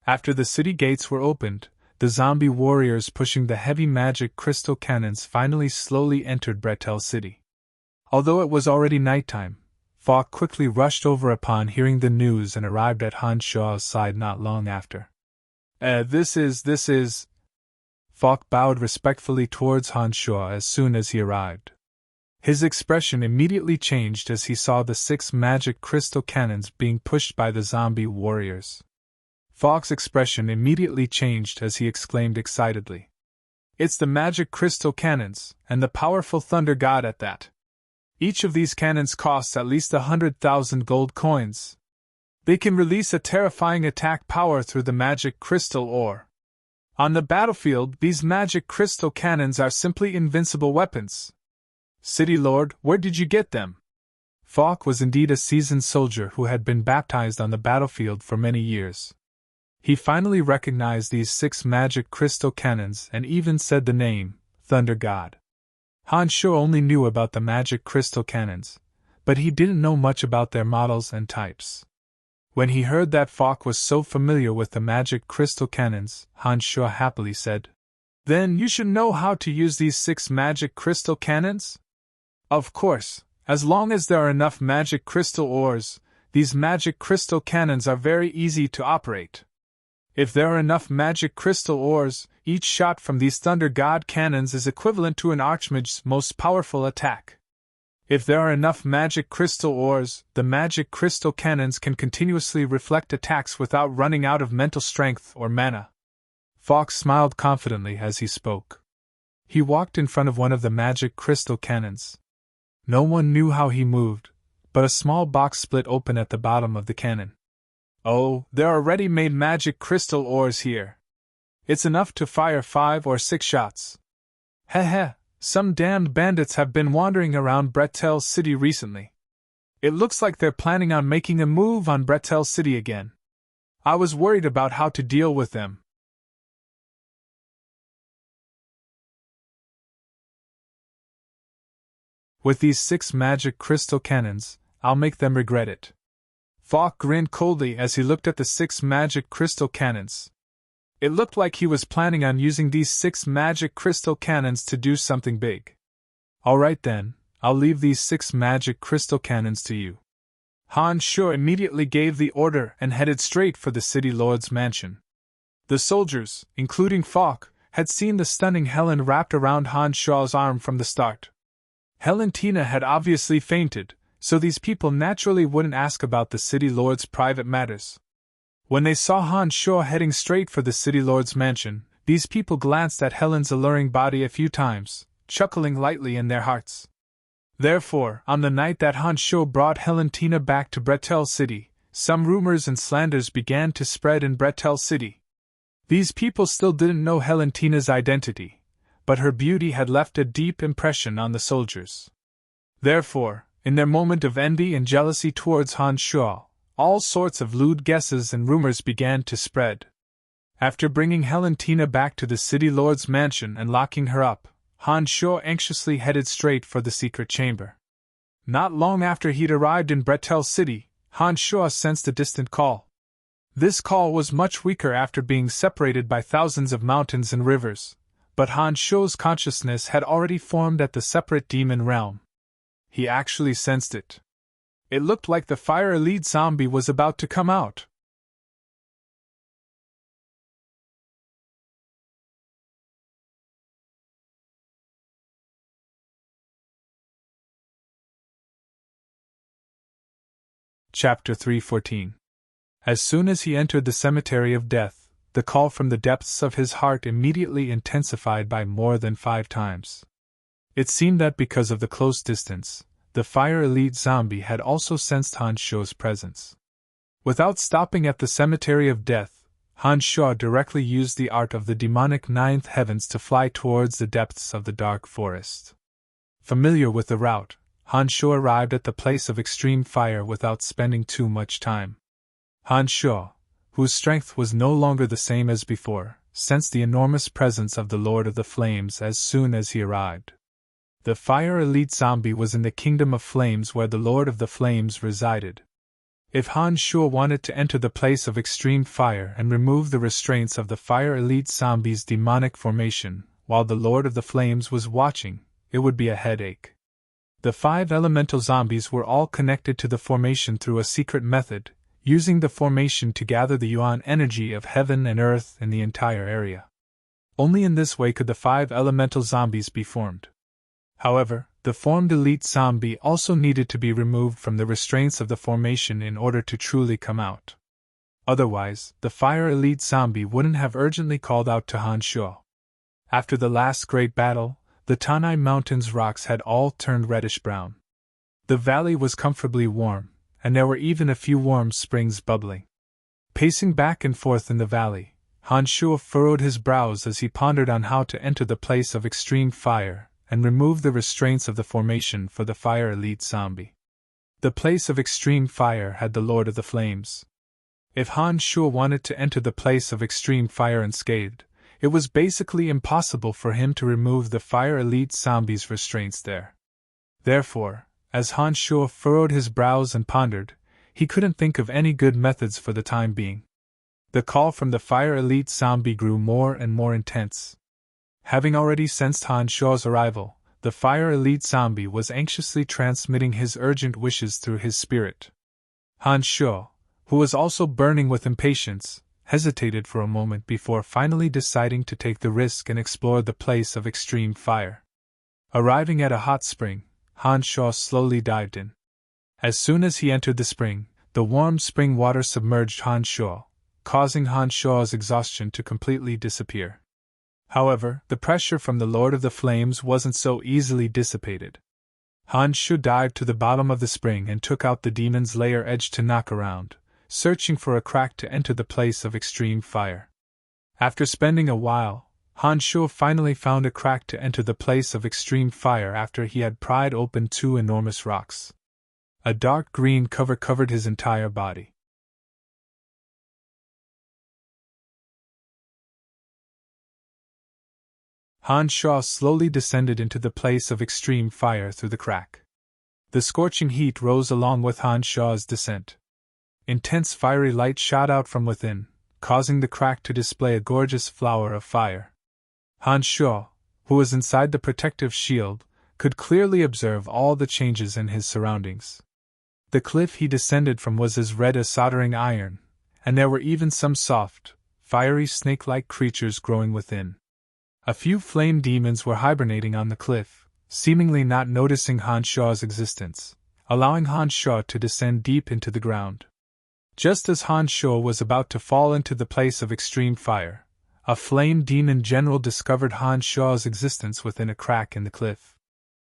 After the city gates were opened, the zombie warriors pushing the heavy magic crystal cannons finally slowly entered Bretel City. Although it was already nighttime, Falk quickly rushed over upon hearing the news and arrived at Han Shaw's side not long after. This is... Falk bowed respectfully towards Han Shaw as soon as he arrived. His expression immediately changed as he saw the 6 magic crystal cannons being pushed by the zombie warriors. Falk's expression immediately changed as he exclaimed excitedly, "It's the magic crystal cannons, and the powerful thunder god at that! Each of these cannons costs at least 100,000 gold coins. They can release a terrifying attack power through the magic crystal ore. On the battlefield, these magic crystal cannons are simply invincible weapons. City Lord, where did you get them?" Falk was indeed a seasoned soldier who had been baptized on the battlefield for many years. He finally recognized these 6 magic crystal cannons and even said the name, Thunder God. Han Shaw only knew about the magic crystal cannons, but he didn't know much about their models and types. When he heard that Falk was so familiar with the magic crystal cannons, Han Shaw happily said, "Then you should know how to use these 6 magic crystal cannons? Of course, as long as there are enough magic crystal ores, these magic crystal cannons are very easy to operate. If there are enough magic crystal ores, each shot from these Thunder God cannons is equivalent to an Archmage's most powerful attack. If there are enough magic crystal ores, the magic crystal cannons can continuously reflect attacks without running out of mental strength or mana." Falk smiled confidently as he spoke. He walked in front of one of the magic crystal cannons. No one knew how he moved, but a small box split open at the bottom of the cannon. "Oh, there are ready-made magic crystal ores here. It's enough to fire 5 or 6 shots. Heh, some damned bandits have been wandering around Bretel City recently. It looks like they're planning on making a move on Bretel City again. I was worried about how to deal with them." "With these 6 magic crystal cannons, I'll make them regret it." Falk grinned coldly as he looked at the 6 magic crystal cannons. It looked like he was planning on using these 6 magic crystal cannons to do something big. "Alright then, I'll leave these 6 magic crystal cannons to you." Han Shaw immediately gave the order and headed straight for the City Lord's mansion. The soldiers, including Falk, had seen the stunning Helen wrapped around Han Shaw's arm from the start. Helentina had obviously fainted, so these people naturally wouldn't ask about the City Lord's private matters. When they saw Han Shaw heading straight for the City Lord's mansion, these people glanced at Helen's alluring body a few times, chuckling lightly in their hearts. Therefore, on the night that Han Shaw brought Helentina back to Bretel City, some rumors and slanders began to spread in Bretel City. These people still didn't know Helentina's identity, but her beauty had left a deep impression on the soldiers. Therefore, In their moment of envy and jealousy towards Han Shuo, all sorts of lewd guesses and rumors began to spread. After bringing Helentina back to the city lord's mansion and locking her up, Han Shuo anxiously headed straight for the secret chamber. Not long after he'd arrived in Bretel City, Han Shuo sensed a distant call. This call was much weaker after being separated by thousands of mountains and rivers, but Han Shuo's consciousness had already formed at the separate demon realm. He actually sensed it. It looked like the fire elite zombie was about to come out. Chapter 314. As soon as he entered the cemetery of death, the call from the depths of his heart immediately intensified by more than 5 times. It seemed that because of the close distance, the fire elite zombie had also sensed Han Shuo's presence. Without stopping at the cemetery of death, Han Shuo directly used the art of the demonic ninth heavens to fly towards the depths of the dark forest. Familiar with the route, Han Shuo arrived at the place of extreme fire without spending too much time. Han Shuo, whose strength was no longer the same as before, sensed the enormous presence of the Lord of the Flames as soon as he arrived. The fire elite zombie was in the kingdom of flames where the Lord of the Flames resided. If Han Shuo wanted to enter the place of extreme fire and remove the restraints of the fire elite zombie's demonic formation, while the Lord of the Flames was watching, it would be a headache. The 5 elemental zombies were all connected to the formation through a secret method, using the formation to gather the yuan energy of heaven and earth in the entire area. Only in this way could the 5 elemental zombies be formed. However, the formed elite zombie also needed to be removed from the restraints of the formation in order to truly come out. Otherwise, the fire elite zombie wouldn't have urgently called out to Han Shuo. After the last great battle, the Tanai Mountains rocks had all turned reddish-brown. The valley was comfortably warm, and there were even a few warm springs bubbling. Pacing back and forth in the valley, Han Shuo furrowed his brows as he pondered on how to enter the place of extreme fire and remove the restraints of the formation for the fire elite zombie. The place of extreme fire had the Lord of the Flames. If Han Shuo wanted to enter the place of extreme fire unscathed, it was basically impossible for him to remove the fire elite zombie's restraints there. Therefore, as Han Shuo furrowed his brows and pondered, he couldn't think of any good methods for the time being. The call from the fire elite zombie grew more and more intense. Having already sensed Han Shuo's arrival, the fire elite zombie was anxiously transmitting his urgent wishes through his spirit. Han Shuo, who was also burning with impatience, hesitated for a moment before finally deciding to take the risk and explore the place of extreme fire. Arriving at a hot spring, Han Shuo slowly dived in. As soon as he entered the spring, the warm spring water submerged Han Shuo, causing Han Shuo's exhaustion to completely disappear. However, the pressure from the Lord of the Flames wasn't so easily dissipated. Han Shuo dived to the bottom of the spring and took out the demon's lair edge to knock around, searching for a crack to enter the place of extreme fire. After spending a while, Han Shuo finally found a crack to enter the place of extreme fire after he had pried open 2 enormous rocks. A dark green cover covered his entire body. Han Shuo slowly descended into the place of extreme fire through the crack. The scorching heat rose along with Han Shuo's descent. Intense fiery light shot out from within, causing the crack to display a gorgeous flower of fire. Han Shuo, who was inside the protective shield, could clearly observe all the changes in his surroundings. The cliff he descended from was as red as soldering iron, and there were even some soft, fiery snake-like creatures growing within. A few flame demons were hibernating on the cliff, seemingly not noticing Han Shuo's existence, allowing Han Shuo to descend deep into the ground. Just as Han Shuo was about to fall into the place of extreme fire, a flame demon general discovered Han Shuo's existence within a crack in the cliff.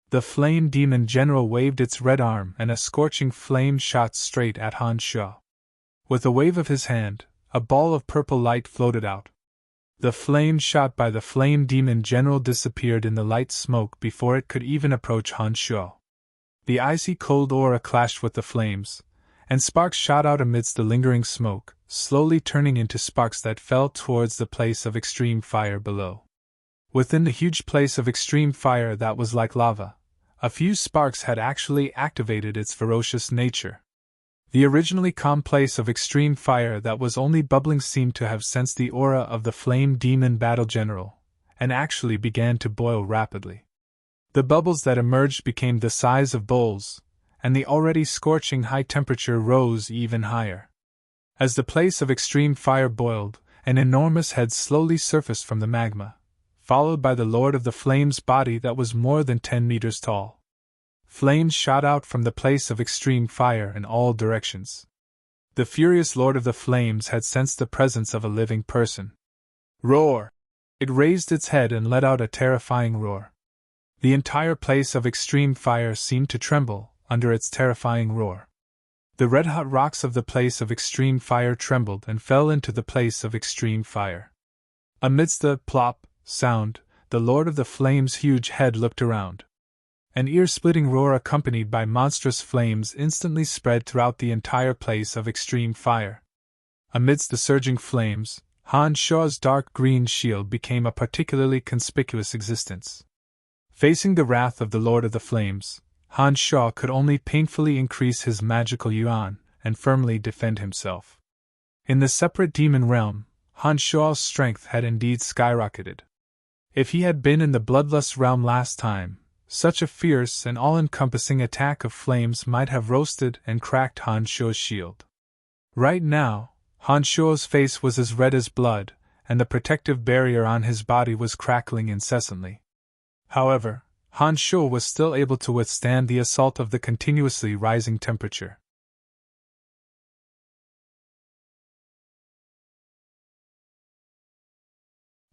The flame demon general waved its red arm and a scorching flame shot straight at Han Shuo. With a wave of his hand, a ball of purple light floated out. The flame shot by the flame demon general disappeared in the light smoke before it could even approach Han Shuo. The icy cold aura clashed with the flames, and sparks shot out amidst the lingering smoke, slowly turning into sparks that fell towards the place of extreme fire below. Within the huge place of extreme fire that was like lava, a few sparks had actually activated its ferocious nature. The originally calm place of extreme fire that was only bubbling seemed to have sensed the aura of the flame demon battle general, and actually began to boil rapidly. The bubbles that emerged became the size of bowls, and the already scorching high temperature rose even higher. As the place of extreme fire boiled, an enormous head slowly surfaced from the magma, followed by the Lord of the Flames' body that was more than 10 meters tall. Flames shot out from the place of extreme fire in all directions. The furious Lord of the Flames had sensed the presence of a living person. Roar! It raised its head and let out a terrifying roar. The entire place of extreme fire seemed to tremble under its terrifying roar. The red-hot rocks of the place of extreme fire trembled and fell into the place of extreme fire. Amidst the plop sound, the Lord of the Flames' huge head looked around. An ear-splitting roar accompanied by monstrous flames instantly spread throughout the entire place of extreme fire. Amidst the surging flames, Han Shuo's dark green shield became a particularly conspicuous existence. Facing the wrath of the Lord of the Flames, Han Shuo could only painfully increase his magical yuan and firmly defend himself. In the separate demon realm, Han Shuo's strength had indeed skyrocketed. If he had been in the bloodlust realm last time, such a fierce and all-encompassing attack of flames might have roasted and cracked Han Shuo's shield. Right now, Han Shuo's face was as red as blood, and the protective barrier on his body was crackling incessantly. However, Han Shuo was still able to withstand the assault of the continuously rising temperature.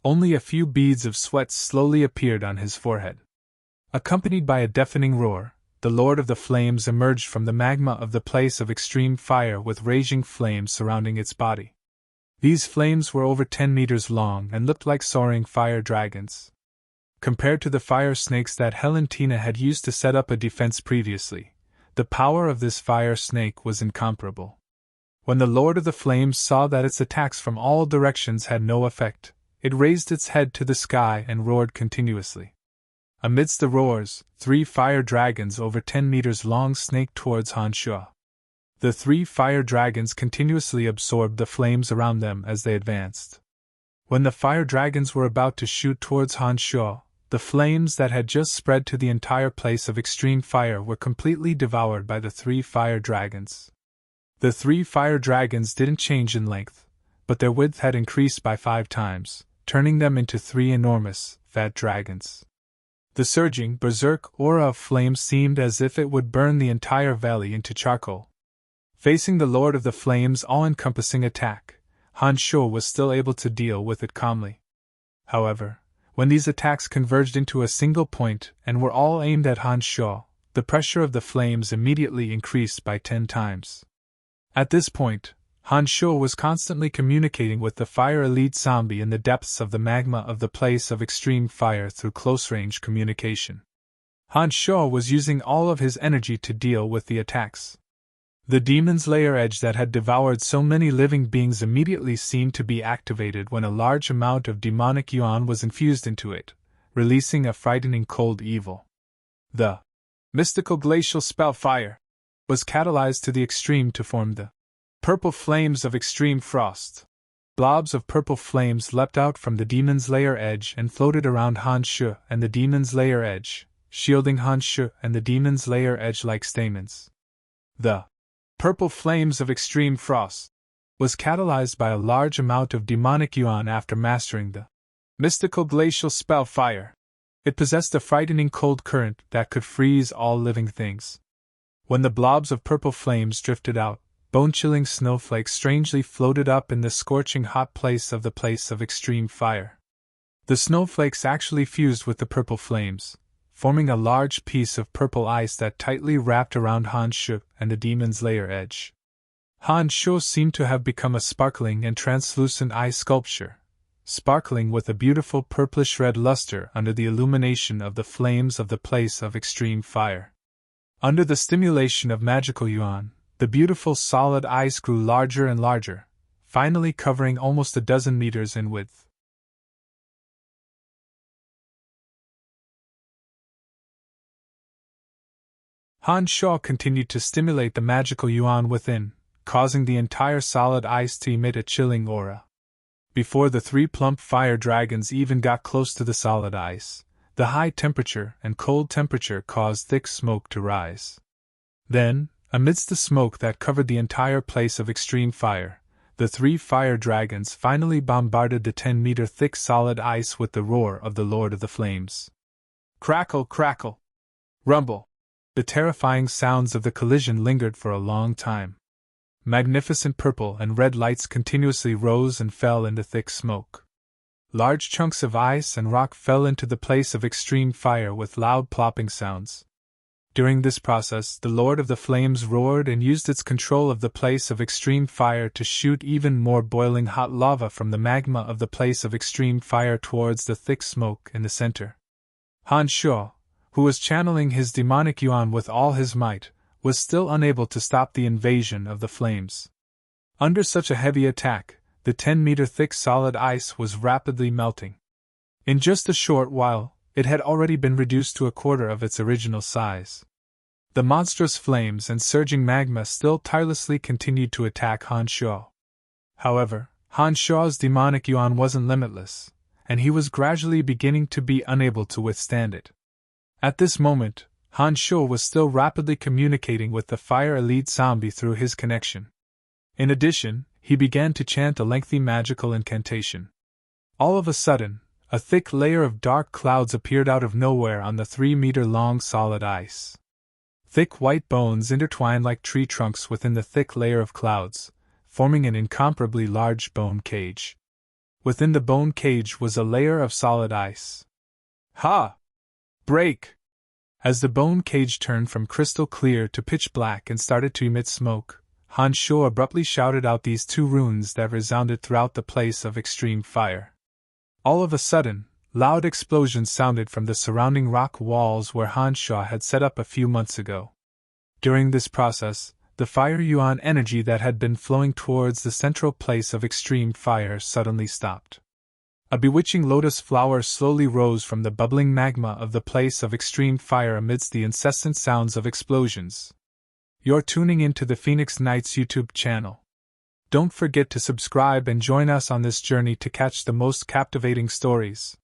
Only a few beads of sweat slowly appeared on his forehead. Accompanied by a deafening roar, the Lord of the Flames emerged from the magma of the place of extreme fire with raging flames surrounding its body. These flames were over 10 meters long and looked like soaring fire dragons. Compared to the fire snakes that Helentina had used to set up a defense previously, the power of this fire snake was incomparable. When the Lord of the Flames saw that its attacks from all directions had no effect, it raised its head to the sky and roared continuously. Amidst the roars, 3 fire dragons over 10 meters long snaked towards Han Shuo. The 3 fire dragons continuously absorbed the flames around them as they advanced. When the fire dragons were about to shoot towards Han Shuo, the flames that had just spread to the entire place of extreme fire were completely devoured by the 3 fire dragons. The 3 fire dragons didn't change in length, but their width had increased by 5 times, turning them into 3 enormous, fat dragons. The surging, berserk aura of flames seemed as if it would burn the entire valley into charcoal. Facing the Lord of the Flames' all-encompassing attack, Han Shuo was still able to deal with it calmly. However, when these attacks converged into a single point and were all aimed at Han Shuo, the pressure of the flames immediately increased by 10 times. At this point, Han Shuo was constantly communicating with the fire elite zombie in the depths of the magma of the place of extreme fire through close-range communication. Han Shuo was using all of his energy to deal with the attacks. The demon's lair edge that had devoured so many living beings immediately seemed to be activated when a large amount of demonic yuan was infused into it, releasing a frightening cold evil. The mystical glacial spell fire was catalyzed to the extreme to form the purple flames of extreme frost. Blobs of purple flames leapt out from the demon's lair edge and floated around Han Shuo and the demon's lair edge, shielding Han Shuo and the demon's lair edge like stamens. The purple flames of extreme frost was catalyzed by a large amount of demonic yuan after mastering the mystical glacial spell fire. It possessed a frightening cold current that could freeze all living things. When the blobs of purple flames drifted out, bone-chilling snowflakes strangely floated up in the scorching hot place of extreme fire. The snowflakes actually fused with the purple flames, forming a large piece of purple ice that tightly wrapped around Han Shuo and the demon's lair edge. Han Shuo seemed to have become a sparkling and translucent ice sculpture, sparkling with a beautiful purplish-red luster under the illumination of the flames of the place of extreme fire. Under the stimulation of magical yuan, the beautiful solid ice grew larger and larger, finally covering almost a dozen meters in width. Han Shuo continued to stimulate the magical yuan within, causing the entire solid ice to emit a chilling aura. Before the three plump fire dragons even got close to the solid ice, the high temperature and cold temperature caused thick smoke to rise. Then, amidst the smoke that covered the entire place of extreme fire, the three fire dragons finally bombarded the 10-meter thick solid ice with the roar of the Lord of the Flames. Crackle, crackle! Rumble! The terrifying sounds of the collision lingered for a long time. Magnificent purple and red lights continuously rose and fell into thick smoke. Large chunks of ice and rock fell into the place of extreme fire with loud plopping sounds. During this process, the Lord of the Flames roared and used its control of the place of extreme fire to shoot even more boiling hot lava from the magma of the place of extreme fire towards the thick smoke in the center. Han Shuo, who was channeling his demonic yuan with all his might, was still unable to stop the invasion of the flames. Under such a heavy attack, the 10-meter thick solid ice was rapidly melting. In just a short while, it had already been reduced to a quarter of its original size. The monstrous flames and surging magma still tirelessly continued to attack Han Shuo. However, Han Shuo's demonic yuan wasn't limitless, and he was gradually beginning to be unable to withstand it. At this moment, Han Shuo was still rapidly communicating with the Fire Elite Zombie through his connection. In addition, he began to chant a lengthy magical incantation. All of a sudden, a thick layer of dark clouds appeared out of nowhere on the 3-meter-long solid ice. Thick white bones intertwined like tree trunks within the thick layer of clouds, forming an incomparably large bone cage. Within the bone cage was a layer of solid ice. Ha! Break! As the bone cage turned from crystal clear to pitch black and started to emit smoke, Han Shuo abruptly shouted out these two runes that resounded throughout the place of extreme fire. All of a sudden, loud explosions sounded from the surrounding rock walls where Han Shuo had set up a few months ago. During this process, the fire yuan energy that had been flowing towards the central place of extreme fire suddenly stopped. A bewitching lotus flower slowly rose from the bubbling magma of the place of extreme fire amidst the incessant sounds of explosions. You're tuning into the Phoenix Knights YouTube channel. Don't forget to subscribe and join us on this journey to catch the most captivating stories.